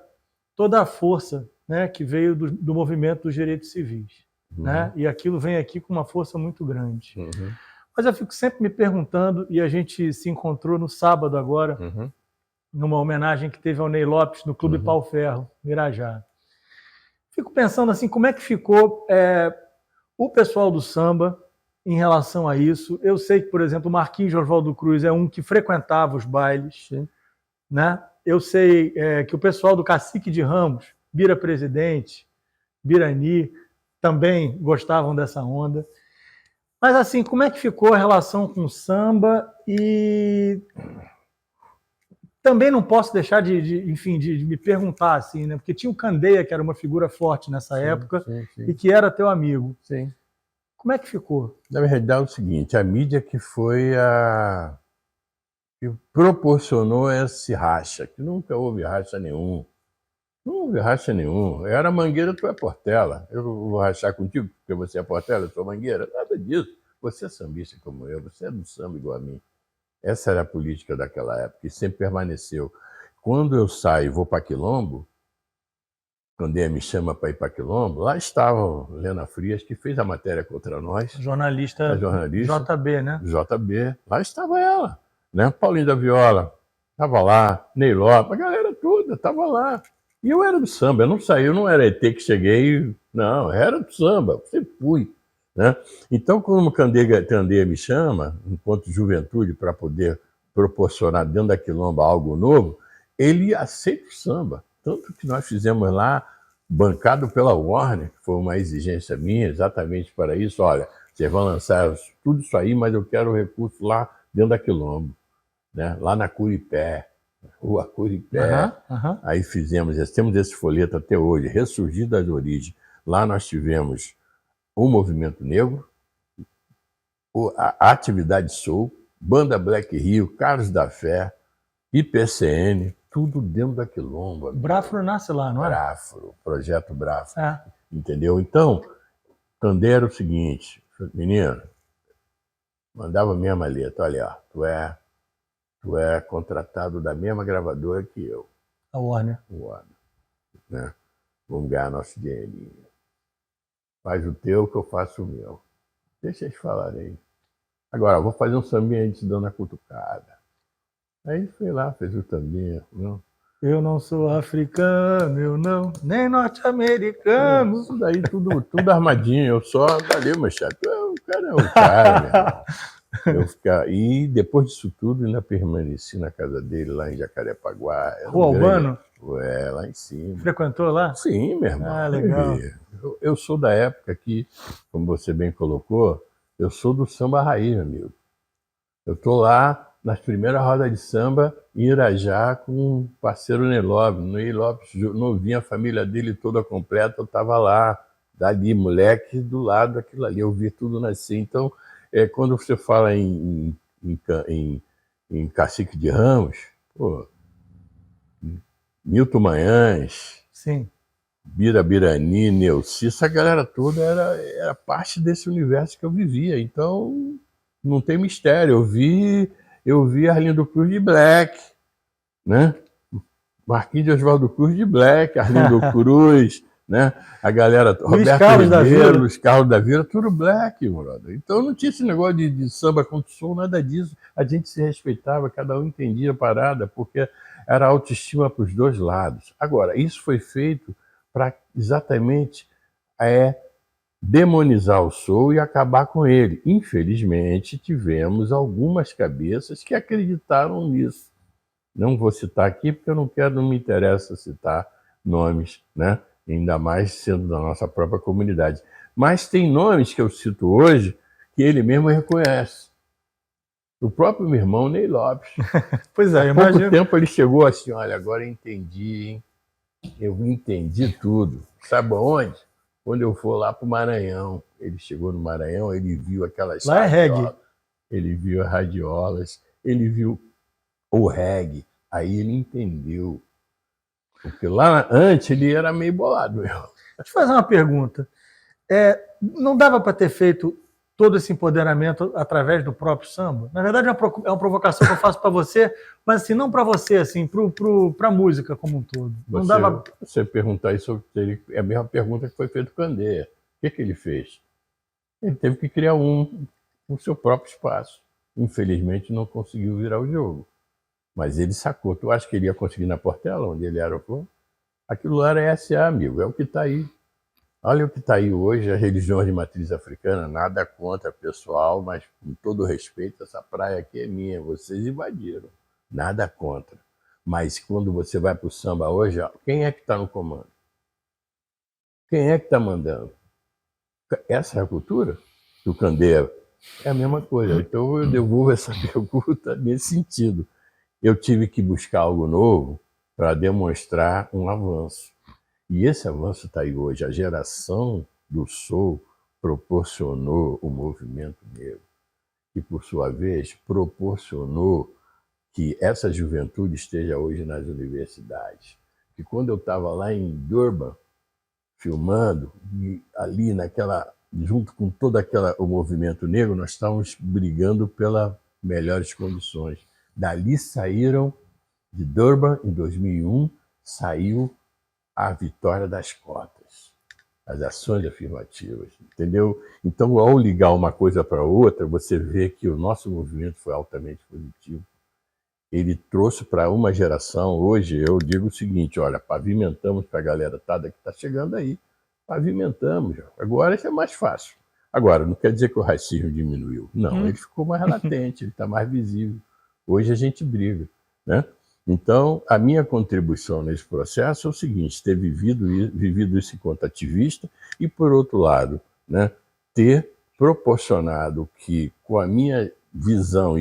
B: a força, né, que veio do movimento dos direitos civis. Né? E aquilo vem aqui com uma força muito grande. Mas eu fico sempre me perguntando, e a gente se encontrou no sábado agora, numa homenagem que teve ao Ney Lopes no Clube Pau Ferro, no Irajá. Fico pensando assim, como é que ficou o pessoal do samba em relação a isso. Eu sei que, por exemplo, o Marquinhos Oswaldo Cruz é um que frequentava os bailes. Né? Eu sei que o pessoal do Cacique de Ramos, Bira Presidente, Birani, também gostavam dessa onda. Mas, assim, como é que ficou a relação com o samba? E também não posso deixar de me perguntar, assim, né? Porque tinha o Candeia, que era uma figura forte nessa época, e que era teu amigo.
C: Sim.
B: Como é que ficou?
C: Na verdade, é o seguinte, a mídia que foi a que proporcionou esse racha, que nunca houve racha nenhum. Não houve racha nenhum. Era Mangueira, tu é Portela. Eu vou rachar contigo porque você é Portela, eu sou Mangueira. Nada disso. Você é sambista como eu, você é do samba igual a mim. Essa era a política daquela época e sempre permaneceu. Quando eu saio e vou para Quilombo, quando ele me chama para ir para Quilombo, lá estava Lena Frias, que fez a matéria contra nós.
B: Jornalista JB, né?
C: JB. Lá estava ela. Né? Paulinho da Viola estava lá, Ney Lopes, a galera toda estava lá. E eu era do samba, eu não saí, eu não era ET que cheguei, não, era do samba, sempre fui. Né? Então, quando o Candeia me chama, enquanto juventude, para poder proporcionar dentro da Quilomba algo novo, ele aceita o samba. Tanto que nós fizemos lá, bancado pela Warner, que foi uma exigência minha, exatamente para isso. Olha, vocês vão lançar tudo isso aí, mas eu quero o recurso lá dentro da Quilomba, né? Lá na Curipé. Rua Curipé. Aí temos esse folheto até hoje, Ressurgir das Origens. Lá nós tivemos o Movimento Negro, a Atividade Soul, Banda Black Rio, Carlos da Fé, IPCN, tudo dentro da Quilomba.
B: Brafro nasce lá, não é?
C: Brafro, Projeto Brafro. Entendeu? Então, Candeia era o seguinte, menino, mandava a minha maleta, olha, tu é contratado da mesma gravadora que eu.
B: A Warner.
C: Né? Vamos ganhar nosso dinheirinho. Faz o teu que eu faço o meu. Deixa eles falarem aí. Agora, vou fazer um sambinha aí te dando a cutucada. Aí ele foi lá, fez o sambinha. Não.
B: Eu não sou africano, eu não, nem norte-americano.
C: Isso daí tudo armadinho. Eu só, valeu, meu chato. O cara é um cara, E depois disso tudo, ainda permaneci na casa dele, lá em Jacarepaguá.
B: Rua Albano?
C: Lá em cima.
B: Frequentou lá?
C: Sim, meu irmão.
B: Ah, legal.
C: Eu sou da época que, como você bem colocou, eu sou do samba raiz, meu amigo. Eu estou lá nas primeiras rodas de samba em Irajá com um parceiro Ney Lopes. Ney Lopes novinho, a família dele toda completa, eu estava lá, dali, moleque, do lado daquilo ali. Eu vi tudo nascer. Então, quando você fala em Cacique de Ramos, pô, Milton Manhães,
B: Sim.
C: Bira Birani, Neuci, essa galera toda era parte desse universo que eu vivia. Então, não tem mistério. Eu vi Arlindo Cruz de Black, né? Marquinhos de Oswaldo Cruz de Black, Arlindo Cruz, né? A galera, Roberto
B: Carlos da Vila.
C: Ribeiro, Luiz Carlos da Vila, tudo Black, brother. Então não tinha esse negócio de samba contra o som, nada disso. A gente se respeitava, cada um entendia a parada, porque era autoestima para os dois lados. Agora, isso foi feito para exatamente demonizar o soul e acabar com ele. Infelizmente, tivemos algumas cabeças que acreditaram nisso. Não vou citar aqui porque não me interessa citar nomes, né? Ainda mais sendo da nossa própria comunidade. Mas tem nomes que eu cito hoje que ele mesmo reconhece. O próprio meu irmão, Ney Lopes.
B: Pois é,
C: Há pouco tempo ele chegou assim, olha, agora eu entendi, hein? Eu entendi tudo. Sabe onde? Quando eu for lá para o Maranhão. Ele chegou no Maranhão, ele viu aquelas
B: lá é reggae.
C: Ele viu as radiolas, ele viu o reggae. Aí ele entendeu. Porque lá antes ele era meio bolado.
B: Deixa eu fazer uma pergunta. Não dava para ter feito todo esse empoderamento através do próprio samba? Na verdade, é uma provocação que eu faço para você, mas assim, não para você, assim, para a música como um todo. Não dava...
C: Você perguntar isso, é a mesma pergunta que foi feita com o Candeia. O que ele fez? Ele teve que criar o seu próprio espaço. Infelizmente, não conseguiu virar o jogo. Mas ele sacou. Tu acha que ele ia conseguir na Portela, onde ele era o povo? Aquilo lá era SA, amigo. É o que está aí. Olha o que está aí hoje, as religiões de matriz africana, nada contra pessoal, mas com todo respeito, essa praia aqui é minha, vocês invadiram. Nada contra. Mas quando você vai para o samba hoje, quem é que está no comando? Quem é que está mandando? Essa é a cultura do Candeia. É a mesma coisa. Então eu devolvo essa pergunta nesse sentido. Eu tive que buscar algo novo para demonstrar um avanço. E esse avanço está aí hoje. A geração do soul proporcionou o movimento negro. E, por sua vez, proporcionou que essa juventude esteja hoje nas universidades. E quando eu estava lá em Durban, filmando, e ali junto com todo o movimento negro, nós estávamos brigando pelas melhores condições. Dali saíram, de Durban, em 2001, saiu a vitória das cotas, as ações afirmativas, entendeu? Então, ao ligar uma coisa para outra, você vê que o nosso movimento foi altamente positivo. Ele trouxe para uma geração, hoje eu digo o seguinte, olha, pavimentamos para a galera que está chegando aí, pavimentamos, agora isso é mais fácil. Agora, não quer dizer que o racismo diminuiu, não, ele ficou mais latente, ele está mais visível. Hoje a gente briga, né? Então, a minha contribuição nesse processo é o seguinte, ter vivido isso enquanto ativista e, por outro lado, né, ter proporcionado que, com a minha visão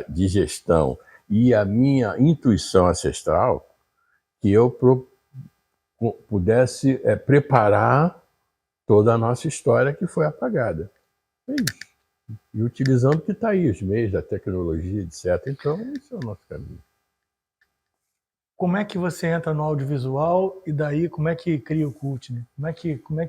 C: de gestão e a minha intuição ancestral, que eu pudesse preparar toda a nossa história que foi apagada. É isso. E utilizando o que está aí, os meios da tecnologia, etc. Então, esse é o nosso caminho.
B: Como é que você entra no audiovisual e daí como é que cria o Cult, né?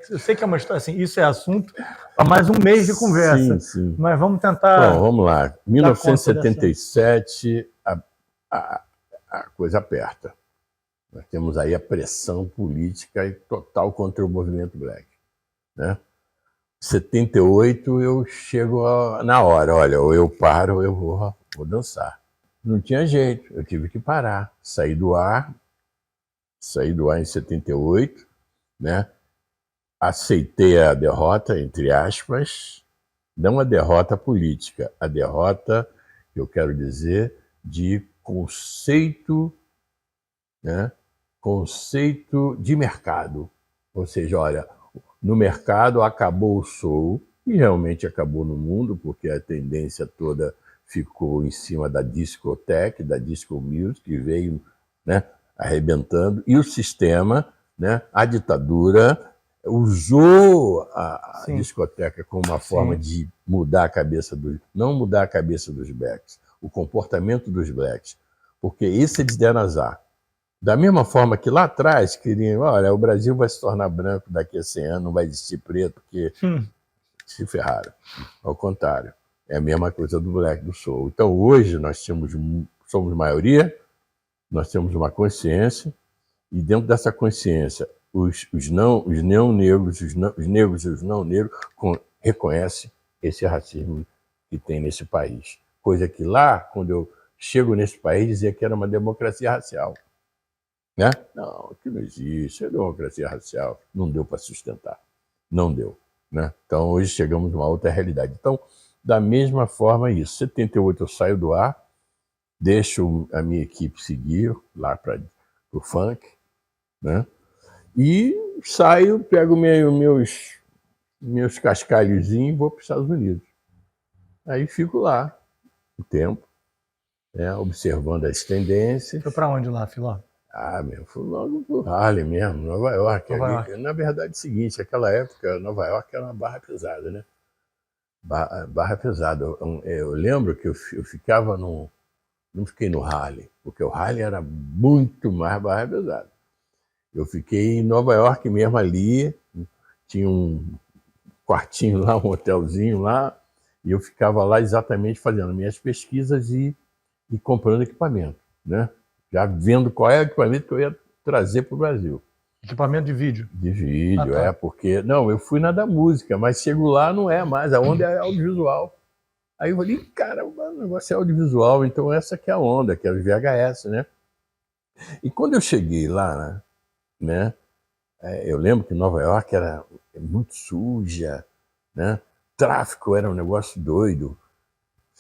B: Eu sei que é uma história assim, isso é assunto há mais um mês de conversa.
C: Sim.
B: Mas vamos tentar.
C: Bom, vamos lá. 1977, a coisa aperta. Nós temos aí a pressão política e total contra o movimento black, né? 78 eu chego na hora, olha, ou eu paro ou eu vou dançar. Não tinha jeito, eu tive que parar. Saí do ar em 78, né? Aceitei a derrota, entre aspas, não a derrota política, a derrota, eu quero dizer, de conceito, né? Conceito de mercado. Ou seja, olha, no mercado acabou o soul, e realmente acabou no mundo, porque a tendência toda ficou em cima da discoteca, da disco music, que veio, né, arrebentando, e o sistema, né, a ditadura, usou a discoteca como uma forma de mudar a cabeça não mudar a cabeça dos blacks, o comportamento dos blacks, porque esse eles deram azar. Da mesma forma que lá atrás queriam, olha, o Brasil vai se tornar branco daqui a 100 anos, não vai existir preto, porque se ferraram. Ao contrário, é a mesma coisa do Black, do Soul. Então hoje nós somos maioria, nós temos uma consciência, e dentro dessa consciência, os não negros, os negros e os não negros reconhecem esse racismo que tem nesse país. Coisa que lá, quando eu chego nesse país, dizia que era uma democracia racial. Né? Não, aqui não existe, é democracia racial. Não deu para sustentar. Não deu. Né? Então hoje chegamos a uma outra realidade. Então, da mesma forma, isso. Em 78 eu saio do ar, deixo a minha equipe seguir lá para o funk, né? E saio, pego meus cascalhozinhos e vou para os Estados Unidos. Aí fico lá um tempo, né, observando as tendências.
B: Foi para onde lá, Filó?
C: Fui logo pro Harlem mesmo, Nova York. Na verdade é o seguinte, naquela época, Nova York era uma barra pesada, né? Barra pesada. Eu lembro que eu ficava não fiquei no Harlem, porque o Harlem era muito mais barra pesada. Eu fiquei em Nova York mesmo ali, tinha um quartinho lá, um hotelzinho lá, e eu ficava lá exatamente fazendo minhas pesquisas e comprando equipamento, né? Já vendo qual é o equipamento que eu ia trazer para o Brasil.
B: Equipamento de vídeo?
C: De vídeo, tá. Porque... Não, eu fui na da música, mas chego lá, não é mais, a onda é audiovisual. Aí eu falei, cara, o negócio é audiovisual, então essa que é a onda, que é o VHS, né? E quando eu cheguei lá, né, eu lembro que Nova York era muito suja, né? Tráfico era um negócio doido.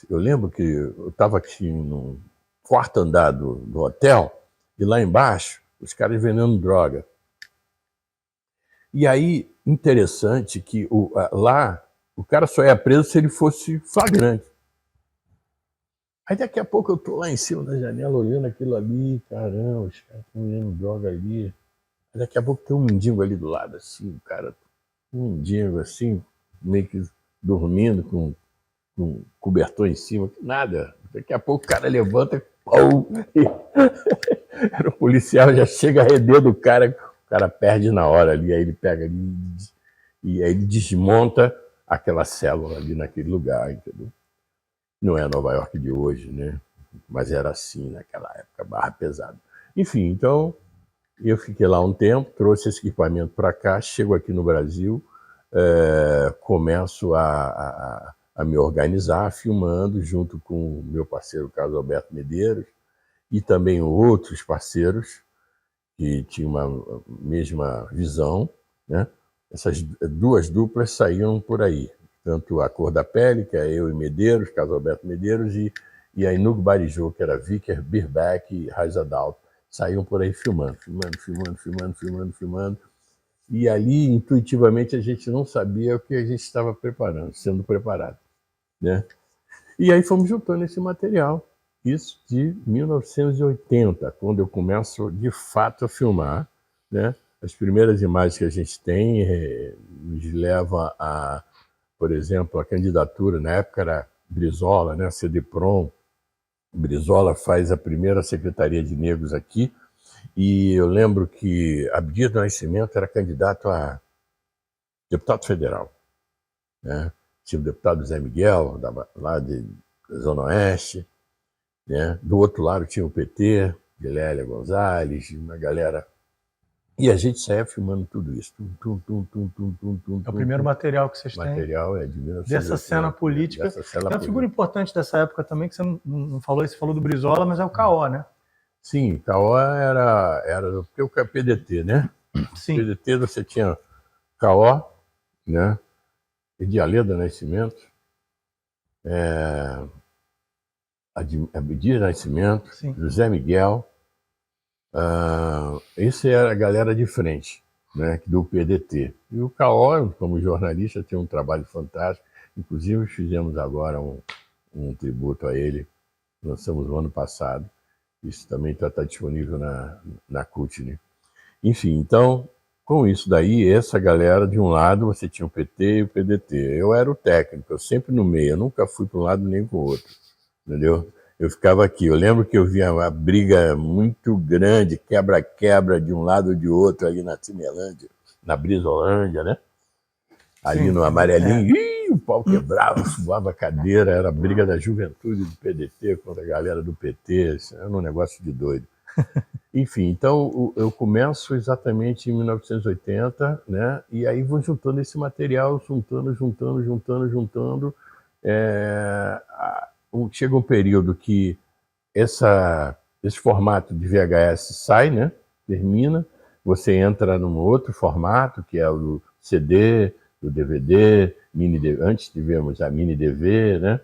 C: Eu lembro que eu estava aqui no quarto andar do hotel, e lá embaixo, os caras vendendo droga. E aí, interessante que lá, o cara só ia preso se ele fosse flagrante. Aí daqui a pouco eu tô lá em cima da janela, olhando aquilo ali, caramba, os caras estão vendendo droga ali. Aí daqui a pouco tem um mendigo ali do lado, assim, o cara, um mendigo assim, meio que dormindo com um cobertor em cima, nada. Daqui a pouco o cara levanta, pau, era o policial, já chega a render do cara, o cara perde na hora ali, aí ele pega ali e aí ele desmonta aquela célula ali naquele lugar, entendeu? Não é Nova York de hoje, né? Mas era assim naquela época, barra pesada. Enfim, então eu fiquei lá um tempo, trouxe esse equipamento para cá, chego aqui no Brasil, começo a me organizar, filmando junto com o meu parceiro Carlos Alberto Medeiros e também outros parceiros que tinham uma mesma visão, né? Essas duas duplas saíam por aí, tanto a Cor da Pele, que é eu e Medeiros, Carlos Alberto Medeiros, e a Inug Barijô, que era Vicker, Birbeck e Raiza Dalto, saíam por aí filmando. E ali, intuitivamente, a gente não sabia o que a gente estava preparando, sendo preparado, né? E aí fomos juntando esse material, isso de 1980, quando eu começo, de fato, a filmar, né? As primeiras imagens que a gente tem nos leva a, por exemplo, a candidatura, na época era Brizola, né? CD-PROM. Brizola faz a primeira Secretaria de Negros aqui, e eu lembro que Abdias do Nascimento era candidato a deputado federal, né? Tinha o deputado Zé Miguel, lá da Zona Oeste, né? Do outro lado tinha o PT, de Lélia Gonzalez, uma galera. E a gente saía filmando tudo isso.
B: É o primeiro material que vocês têm.
C: O material é de 1980.
B: Dessa cena política. Tem uma figura importante dessa época também, que você não falou, você falou do Brizola, mas é o Caó, né?
C: Sim, o Caó era porque o PDT, né?
B: Sim.
C: PDT você tinha Caó, né? Edialeda Nascimento, Abdias Nascimento, sim. José Miguel. Isso era a galera de frente, né, do PDT. E o Caó, como jornalista, tem um trabalho fantástico. Inclusive, fizemos agora um tributo a ele, lançamos no ano passado. Isso também está disponível na CUT, né? Enfim, então, com isso daí, essa galera, de um lado, você tinha o PT e o PDT. Eu era o técnico, eu sempre no meio, eu nunca fui para um lado nem para o outro, entendeu? Eu ficava aqui. Eu lembro que eu via uma briga muito grande, quebra-quebra de um lado ou de outro ali na Cinelândia, na Brisolândia, né? Ali
B: Sim,
C: no Amarelinho, o pau quebrava, suava a cadeira, era a briga da juventude do PDT contra a galera do PT, isso era um negócio de doido. Enfim, então eu começo exatamente em 1980, né? E aí vou juntando esse material, juntando. Chega um período que esse formato de VHS sai, né? Termina, você entra num outro formato, que é o do CD, do DVD, antes tivemos a mini DV, né?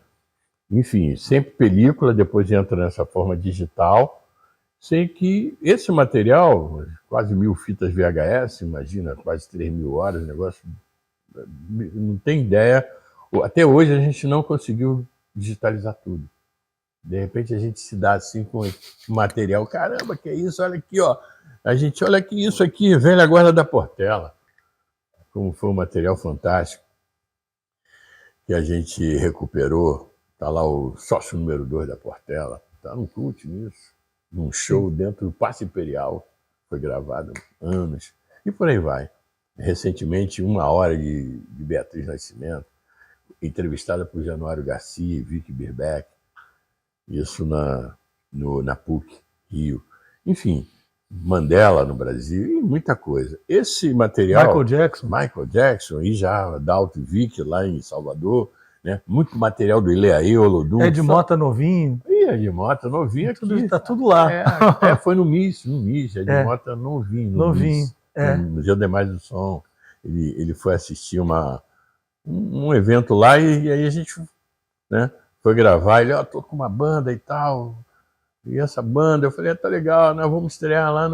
C: Enfim, sempre película, depois entra nessa forma digital. Sei que esse material, quase 1000 fitas VHS, imagina, quase 3.000 horas, negócio, não tem ideia. Até hoje a gente não conseguiu digitalizar tudo. De repente a gente se dá assim com material, caramba, que é isso? Olha aqui, ó. A gente olha aqui, isso aqui, velha guarda da Portela. Como foi um material fantástico que a gente recuperou. Tá lá o sócio número 2 da Portela. Tá no cult nisso. Num show dentro do Paço Imperial. Foi gravado há anos. E por aí vai. Recentemente, 1 hora de Beatriz Nascimento, entrevistada por Januário Garcia e Vicky Birbeck. Isso na PUC, Rio. Enfim, Mandela no Brasil e muita coisa. Esse material... Michael Jackson e já Dalto Vick lá em Salvador, né? Muito material do Ileaí, Olodum.
B: Ed Mota novinho.
C: Ed Mota novinho aqui.
B: Tá tudo lá.
C: Foi no MIS, Ed Mota novinho. MIS, no Museu Demais do Som. Ele foi assistir um evento lá e aí a gente, né, foi gravar. Ele, tô com uma banda e tal. E essa banda, eu falei, tá legal, nós vamos estrear lá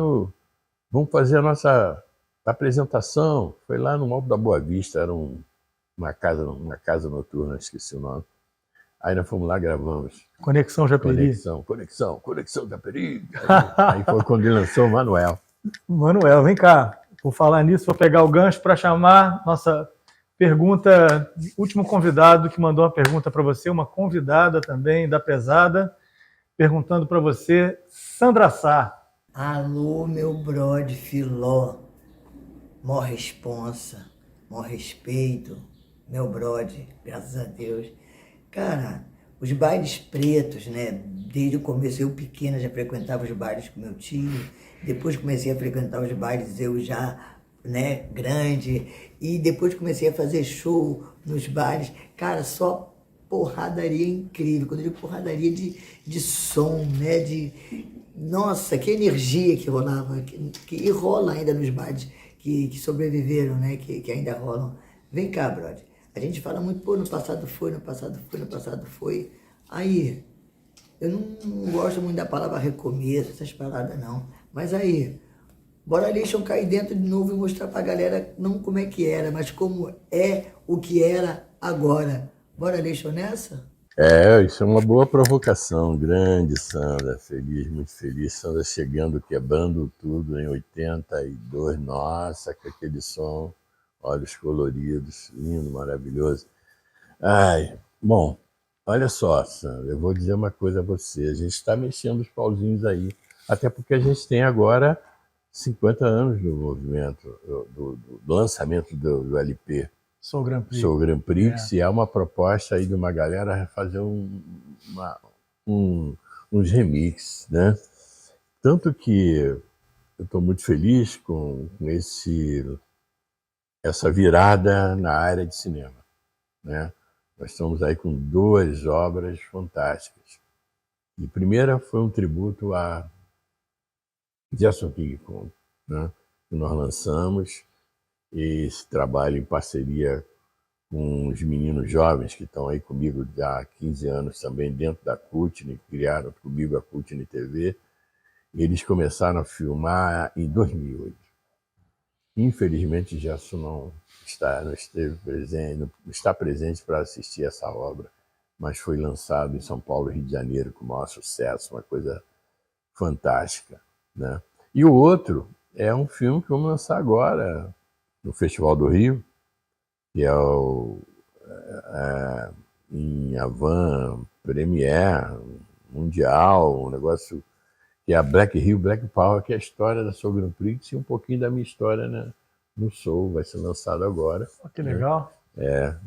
C: vamos fazer a nossa apresentação. Foi lá no Alto da Boa Vista, era uma casa noturna, esqueci o nome. Aí nós fomos lá, gravamos.
B: Conexão Japeri.
C: Conexão Japeri. Aí foi quando ele lançou o Manuel.
B: Manuel, vem cá. Por falar nisso, vou pegar o gancho para chamar nossa pergunta, último convidado que mandou uma pergunta para você, uma convidada também da Pesada, perguntando para você, Sandra Sá.
F: Alô, meu brode Filó, mó responsa, mó respeito, meu brode, graças a Deus. Cara, os bailes pretos, né, desde o começo, eu pequena já frequentava os bailes com meu tio, depois comecei a frequentar os bailes eu já, né, grande, e depois comecei a fazer show nos bailes, cara, só porradaria incrível, quando eu digo porradaria de som, né, nossa, que energia que rolava, que rola ainda nos bailes que sobreviveram, né, que ainda rolam. Vem cá, brother, a gente fala muito, pô, no passado foi, aí, eu não gosto muito da palavra recomeço, essas paradas não, mas aí, bora deixar cair dentro de novo e mostrar pra galera não como é que era, mas como é o que era agora. Bora deixar nessa?
C: Isso é uma boa provocação. Grande, Sandra. Feliz, muito feliz. Sandra chegando, quebrando tudo em 82. Nossa, com aquele som. Olhos coloridos. Lindo, maravilhoso. Bom, olha só, Sandra. Eu vou dizer uma coisa a você. A gente está mexendo os pauzinhos aí. Até porque a gente tem agora 50 anos do movimento, do lançamento do LP.
B: Sou Grand Prix.
C: Sou Grand Prix, e é uma proposta aí de uma galera fazer uns remixes, né? Tanto que eu estou muito feliz com essa virada na área de cinema, né? Nós estamos aí com 2 obras fantásticas. E a primeira foi um tributo a Gerson King Kong, né? Que nós lançamos esse trabalho em parceria com os meninos jovens que estão aí comigo há 15 anos também dentro da Cutne, criaram comigo a Cutne TV. Eles começaram a filmar em 2008. Infelizmente, Gerson não está presente para assistir essa obra, mas foi lançado em São Paulo e Rio de Janeiro com o maior sucesso, uma coisa fantástica, né? E o outro é um filme que vamos lançar agora no Festival do Rio, que é em Havan Premiere, mundial, um negócio que é a Black Hill, Black Power, que é a história da Soul Grand Prix e um pouquinho da minha história, né, no Soul. Vai ser lançado agora.
B: Que legal.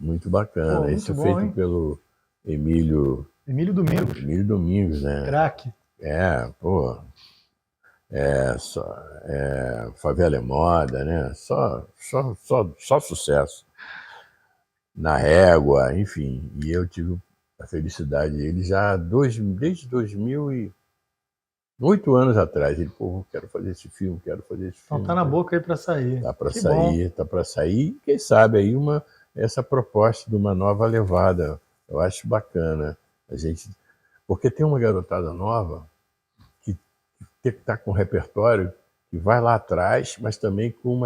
C: Muito bacana.
B: Pô, muito
C: Isso
B: bom,
C: feito
B: hein?
C: pelo Emílio
B: Domingos,
C: né?
B: Craque.
C: Favela é Moda, né? Só sucesso. Na Régua, enfim. E eu tive a felicidade. Ele já, desde 8 anos atrás, ele, quero fazer esse filme.
B: Então tá na boca aí para sair.
C: Tá para
B: sair,
C: bom. Tá para sair. Quem sabe aí essa proposta de uma nova levada. Eu acho bacana. Porque tem uma garotada nova que tem que estar com um repertório que vai lá atrás, mas também com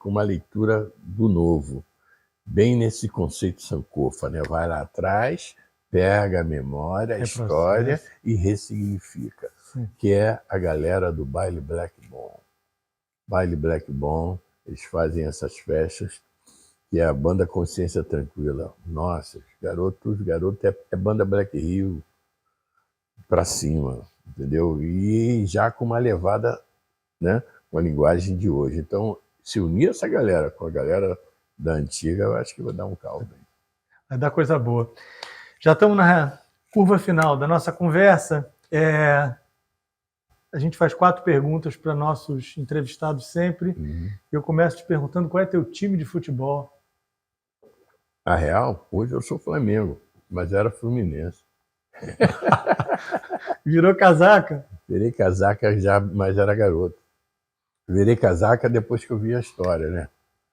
C: uma leitura do novo. Bem nesse conceito Sankofa, né? Vai lá atrás, pega a memória, a história e ressignifica. Sim. Que é a galera do Baile Black Bomb. Baile Black Bomb, eles fazem essas festas, que é a banda Consciência Tranquila. Nossa, garotos é banda Black Hill pra cima, entendeu? E já com uma levada, né, com a linguagem de hoje. Então, se unir essa galera com a galera da antiga, eu acho que vai dar um caldo.
B: Vai dar coisa boa. Já estamos na curva final da nossa conversa. A gente faz 4 perguntas para nossos entrevistados sempre. Eu começo te perguntando qual é teu time de futebol.
C: A real, hoje eu sou Flamengo, mas era Fluminense.
B: Virou casaca?
C: Virei casaca já, mas era garoto. Virei casaca depois que eu vi a história, né?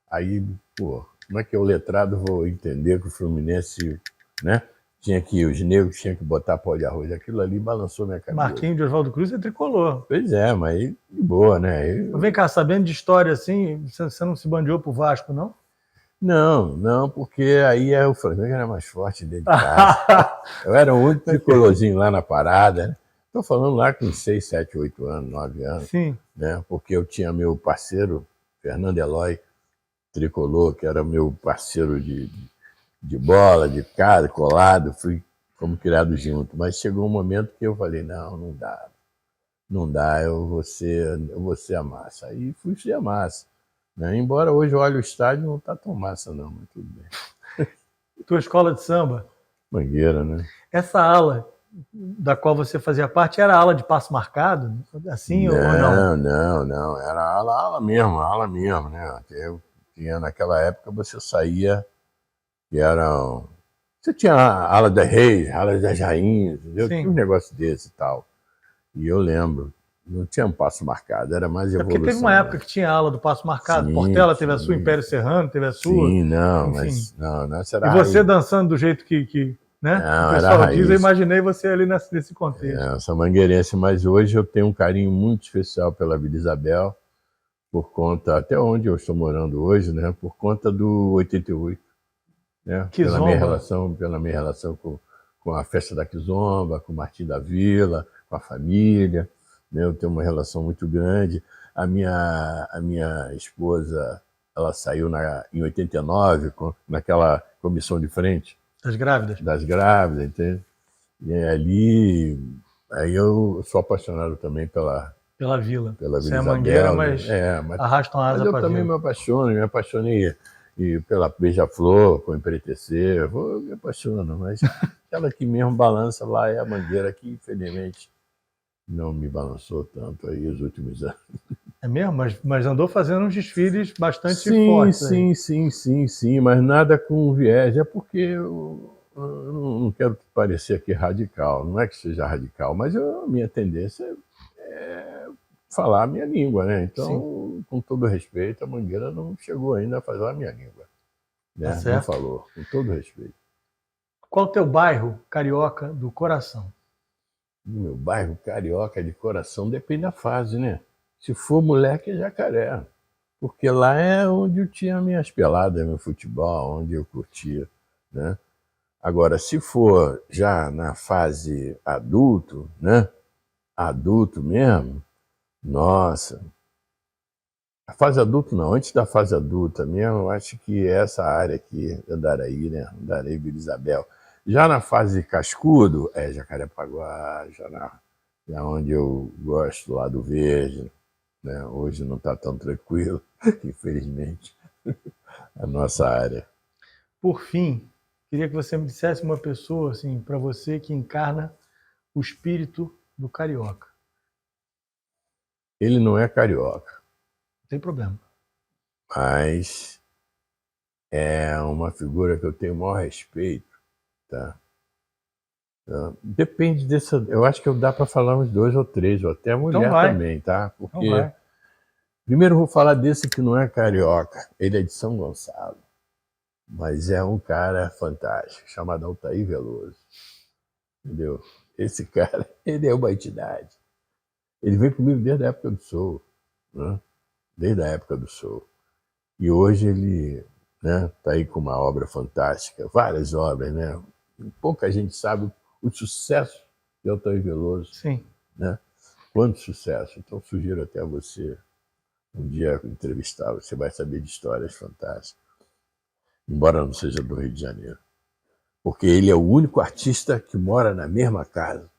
C: Aí, como é que eu, letrado, vou entender que o Fluminense, né? Os negros tinham que botar pó de arroz. Aquilo ali balançou minha cabeça.
B: Marquinhos de Oswaldo Cruz é tricolor.
C: Pois é, mas de boa, né?
B: Vem cá, sabendo de história assim, você não se bandeou pro Vasco, não?
C: Não, porque aí o Flamengo era mais forte dentro de casa. Eu era o único tricolorzinho lá na parada, né? Estou falando lá com 6, 7, 8 anos, 9 anos.
B: Sim.
C: Né? Porque eu tinha meu parceiro, Fernando Eloy, tricolor, que era meu parceiro de bola, de casa, colado, fomos criados juntos. Mas chegou um momento que eu falei, não dá, eu vou ser a massa. Aí fui ser a massa. Né? Embora hoje eu olhe o estádio, não está tão massa não, mas tudo bem.
B: Tua escola de samba?
C: Mangueira, né?
B: Essa ala da qual você fazia parte era a ala de passo marcado? Assim ou não?
C: Não, era ala mesmo, né? Eu tinha, naquela época, você saía, que eram... Você tinha a ala das reis, a ala das rainhas, entendeu? Tinha um negócio desse e tal. E eu lembro, não tinha um passo marcado, era mais evolução.
B: Porque teve uma época que tinha a ala do passo marcado. Sim, Portela teve a sua, Império Serrano teve a sua.
C: Sim, não, enfim. Mas não, essa era
B: e você dançando do jeito que né?
C: Não,
B: o pessoal diz, eu imaginei você ali nesse contexto.
C: Eu sou mangueirense, mas hoje eu tenho um carinho muito especial pela Vila Isabel, por conta, até onde eu estou morando hoje, né? Por conta do 88. Né? Pela minha relação com a festa da Kizomba, com o Martim da Vila, com a família, né? Eu tenho uma relação muito grande. A minha esposa, ela saiu em 89, naquela comissão de frente. Das grávidas, entende? E ali, aí eu sou apaixonado também pela
B: Vila.
C: Pela
B: Você
C: Vila
B: é
C: Isabel,
B: mangueira, mas arrasta uma asa
C: para
B: para
C: eu também me apaixonei e pela Beija-Flor, com Empretecer, eu me apaixono, mas aquela que mesmo balança lá é a mangueira, que infelizmente não me balançou tanto aí os últimos anos.
B: É mesmo? Mas andou fazendo uns desfiles bastante fortes.
C: Sim, mas nada com viés. É porque eu não quero parecer aqui radical, não é que seja radical, mas a minha tendência é falar a minha língua, né? Então, com todo respeito, a Mangueira não chegou ainda a falar a minha língua. Né?
B: Tá certo.
C: Não falou, com todo respeito.
B: Qual o teu bairro carioca do coração?
C: O meu bairro carioca de coração depende da fase, né? Se for moleque, é Jacaré. Porque lá é onde eu tinha minhas peladas, meu futebol, onde eu curtia, né? Agora, se for já na fase adulto, né? Adulto mesmo, nossa. A fase adulto não, antes da fase adulta mesmo, eu acho que essa área aqui, Andaraí, né? Andaraí, Vila Isabel. Já na fase cascudo, é Jacarepaguá, já onde eu gosto, lá do Verde, né? Hoje não está tão tranquilo, infelizmente, a nossa área.
B: Por fim, queria que você me dissesse uma pessoa, assim, para você que encarna o espírito do carioca.
C: Ele não é carioca,
B: Não tem problema.
C: mas é uma figura que eu tenho o maior respeito, tá? Depende dessa. Eu acho que dá para falar uns 2 ou 3, ou até a mulher também, tá?
B: Então
C: Porque
B: vai.
C: primeiro eu vou falar desse que não é carioca, ele é de São Gonçalo, mas é um cara fantástico, chamado Altair Veloso, entendeu? Esse cara, ele é uma entidade. Ele vem comigo desde a época do Soul, né? Desde a época do Soul. E hoje ele, né, tá aí com uma obra fantástica, várias obras, né? Pouca gente sabe o sucesso de Altair Veloso.
B: Sim.
C: Né? Quanto sucesso. Então sugiro até a você um dia entrevistá-lo, você vai saber de histórias fantásticas, embora não seja do Rio de Janeiro. Porque ele é o único artista que mora na mesma casa.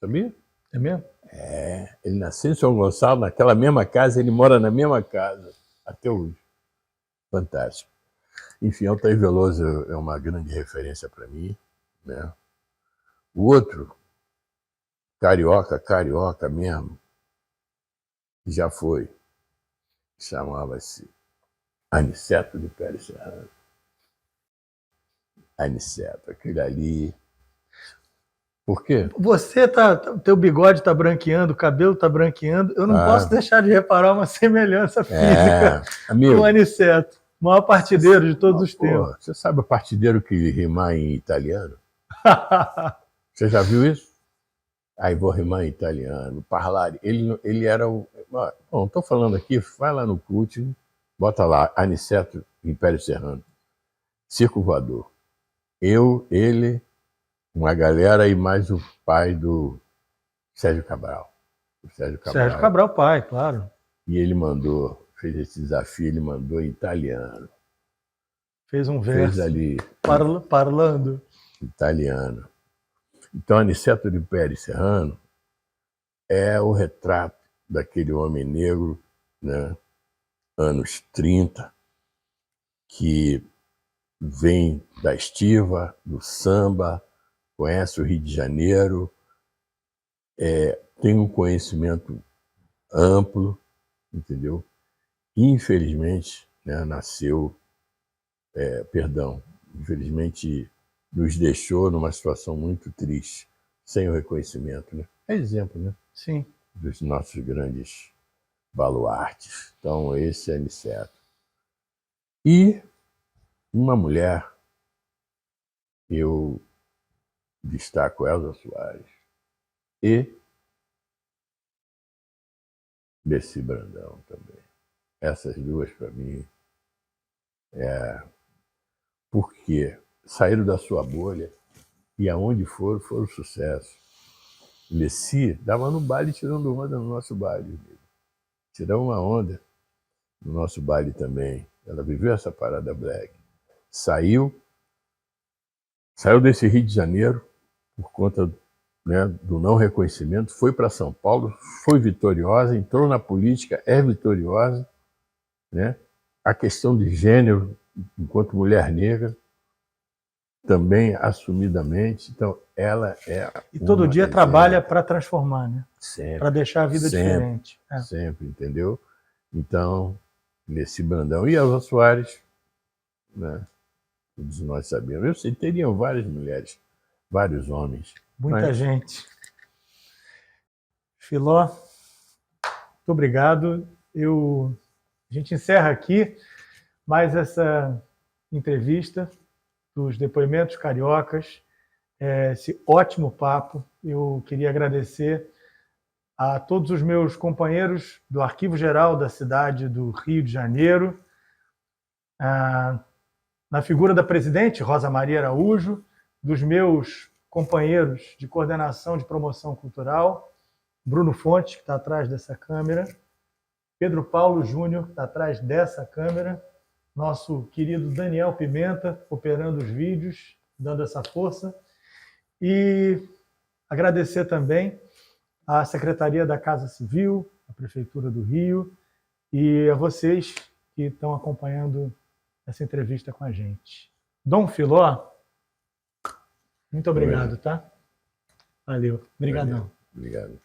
C: Sabia?
B: É mesmo?
C: É, ele nasceu em São Gonçalo, naquela mesma casa, ele mora na mesma casa, até hoje. Fantástico. Enfim, Altair Veloso é uma grande referência para mim, né? O outro, carioca mesmo, já foi, chamava-se Aniceto de Pérez Serrano. Aniceto, aquele ali. Por quê?
B: Você teu bigode tá branqueando, o cabelo tá branqueando. Eu não posso deixar de reparar uma semelhança física
C: amigo,
B: com o Aniceto, o maior partideiro de todos os tempos.
C: Você sabe o partideiro que rimar em italiano? Você já viu isso? Aí vou rimar em italiano, parlare. Ele era o. Bom, estou falando aqui, vai lá no CUT, bota lá, Aniceto Império Serrano, Circo Voador. Eu, ele, uma galera e mais o pai do Sérgio Cabral. O Sérgio
B: Cabral, pai, claro.
C: E ele fez esse desafio, ele mandou em italiano.
B: Fez um verso.
C: Fez ali.
B: Parlando.
C: Italiano. Então, Aniceto de Pérez Serrano é o retrato daquele homem negro, né, anos 30, que vem da estiva, do samba, conhece o Rio de Janeiro, tem um conhecimento amplo, entendeu? Infelizmente, né, infelizmente nos deixou numa situação muito triste, sem o reconhecimento, né? É exemplo, né?
B: Sim.
C: Dos nossos grandes baluartes. Então, esse é Aniceto. E uma mulher, eu destaco Elza Soares e Bessy Brandão também. Essas duas, para mim, porque saíram da sua bolha e aonde foram sucesso. Bessy dava no baile tirando onda no nosso baile, amigo. Tirou uma onda no nosso baile também. Ela viveu essa parada black. Saiu desse Rio de Janeiro por conta, né, do não reconhecimento, foi para São Paulo, foi vitoriosa, entrou na política, é vitoriosa, né? A questão de gênero, enquanto mulher negra, também assumidamente. Então, ela é.
B: E todo dia trabalha para transformar, né?
C: Sempre.
B: Para deixar a vida diferente.
C: Sempre, entendeu? Então, Bessy Brandão e Elza Soares, né? Todos nós sabemos. Eu sei, teriam várias mulheres, vários homens.
B: Muita gente. Filó, muito obrigado. A gente encerra aqui mais essa entrevista dos depoimentos cariocas, esse ótimo papo. Eu queria agradecer a todos os meus companheiros do Arquivo Geral da cidade do Rio de Janeiro, na figura da presidente Rosa Maria Araújo, dos meus companheiros de coordenação de promoção cultural, Bruno Fontes, que está atrás dessa câmera, Pedro Paulo Júnior, que está atrás dessa câmera, nosso querido Daniel Pimenta, operando os vídeos, dando essa força, E agradecer também à Secretaria da Casa Civil, à Prefeitura do Rio e a vocês que estão acompanhando essa entrevista com a gente. Dom Filó, muito obrigado, tá? Valeu. Obrigadão.
C: Obrigado.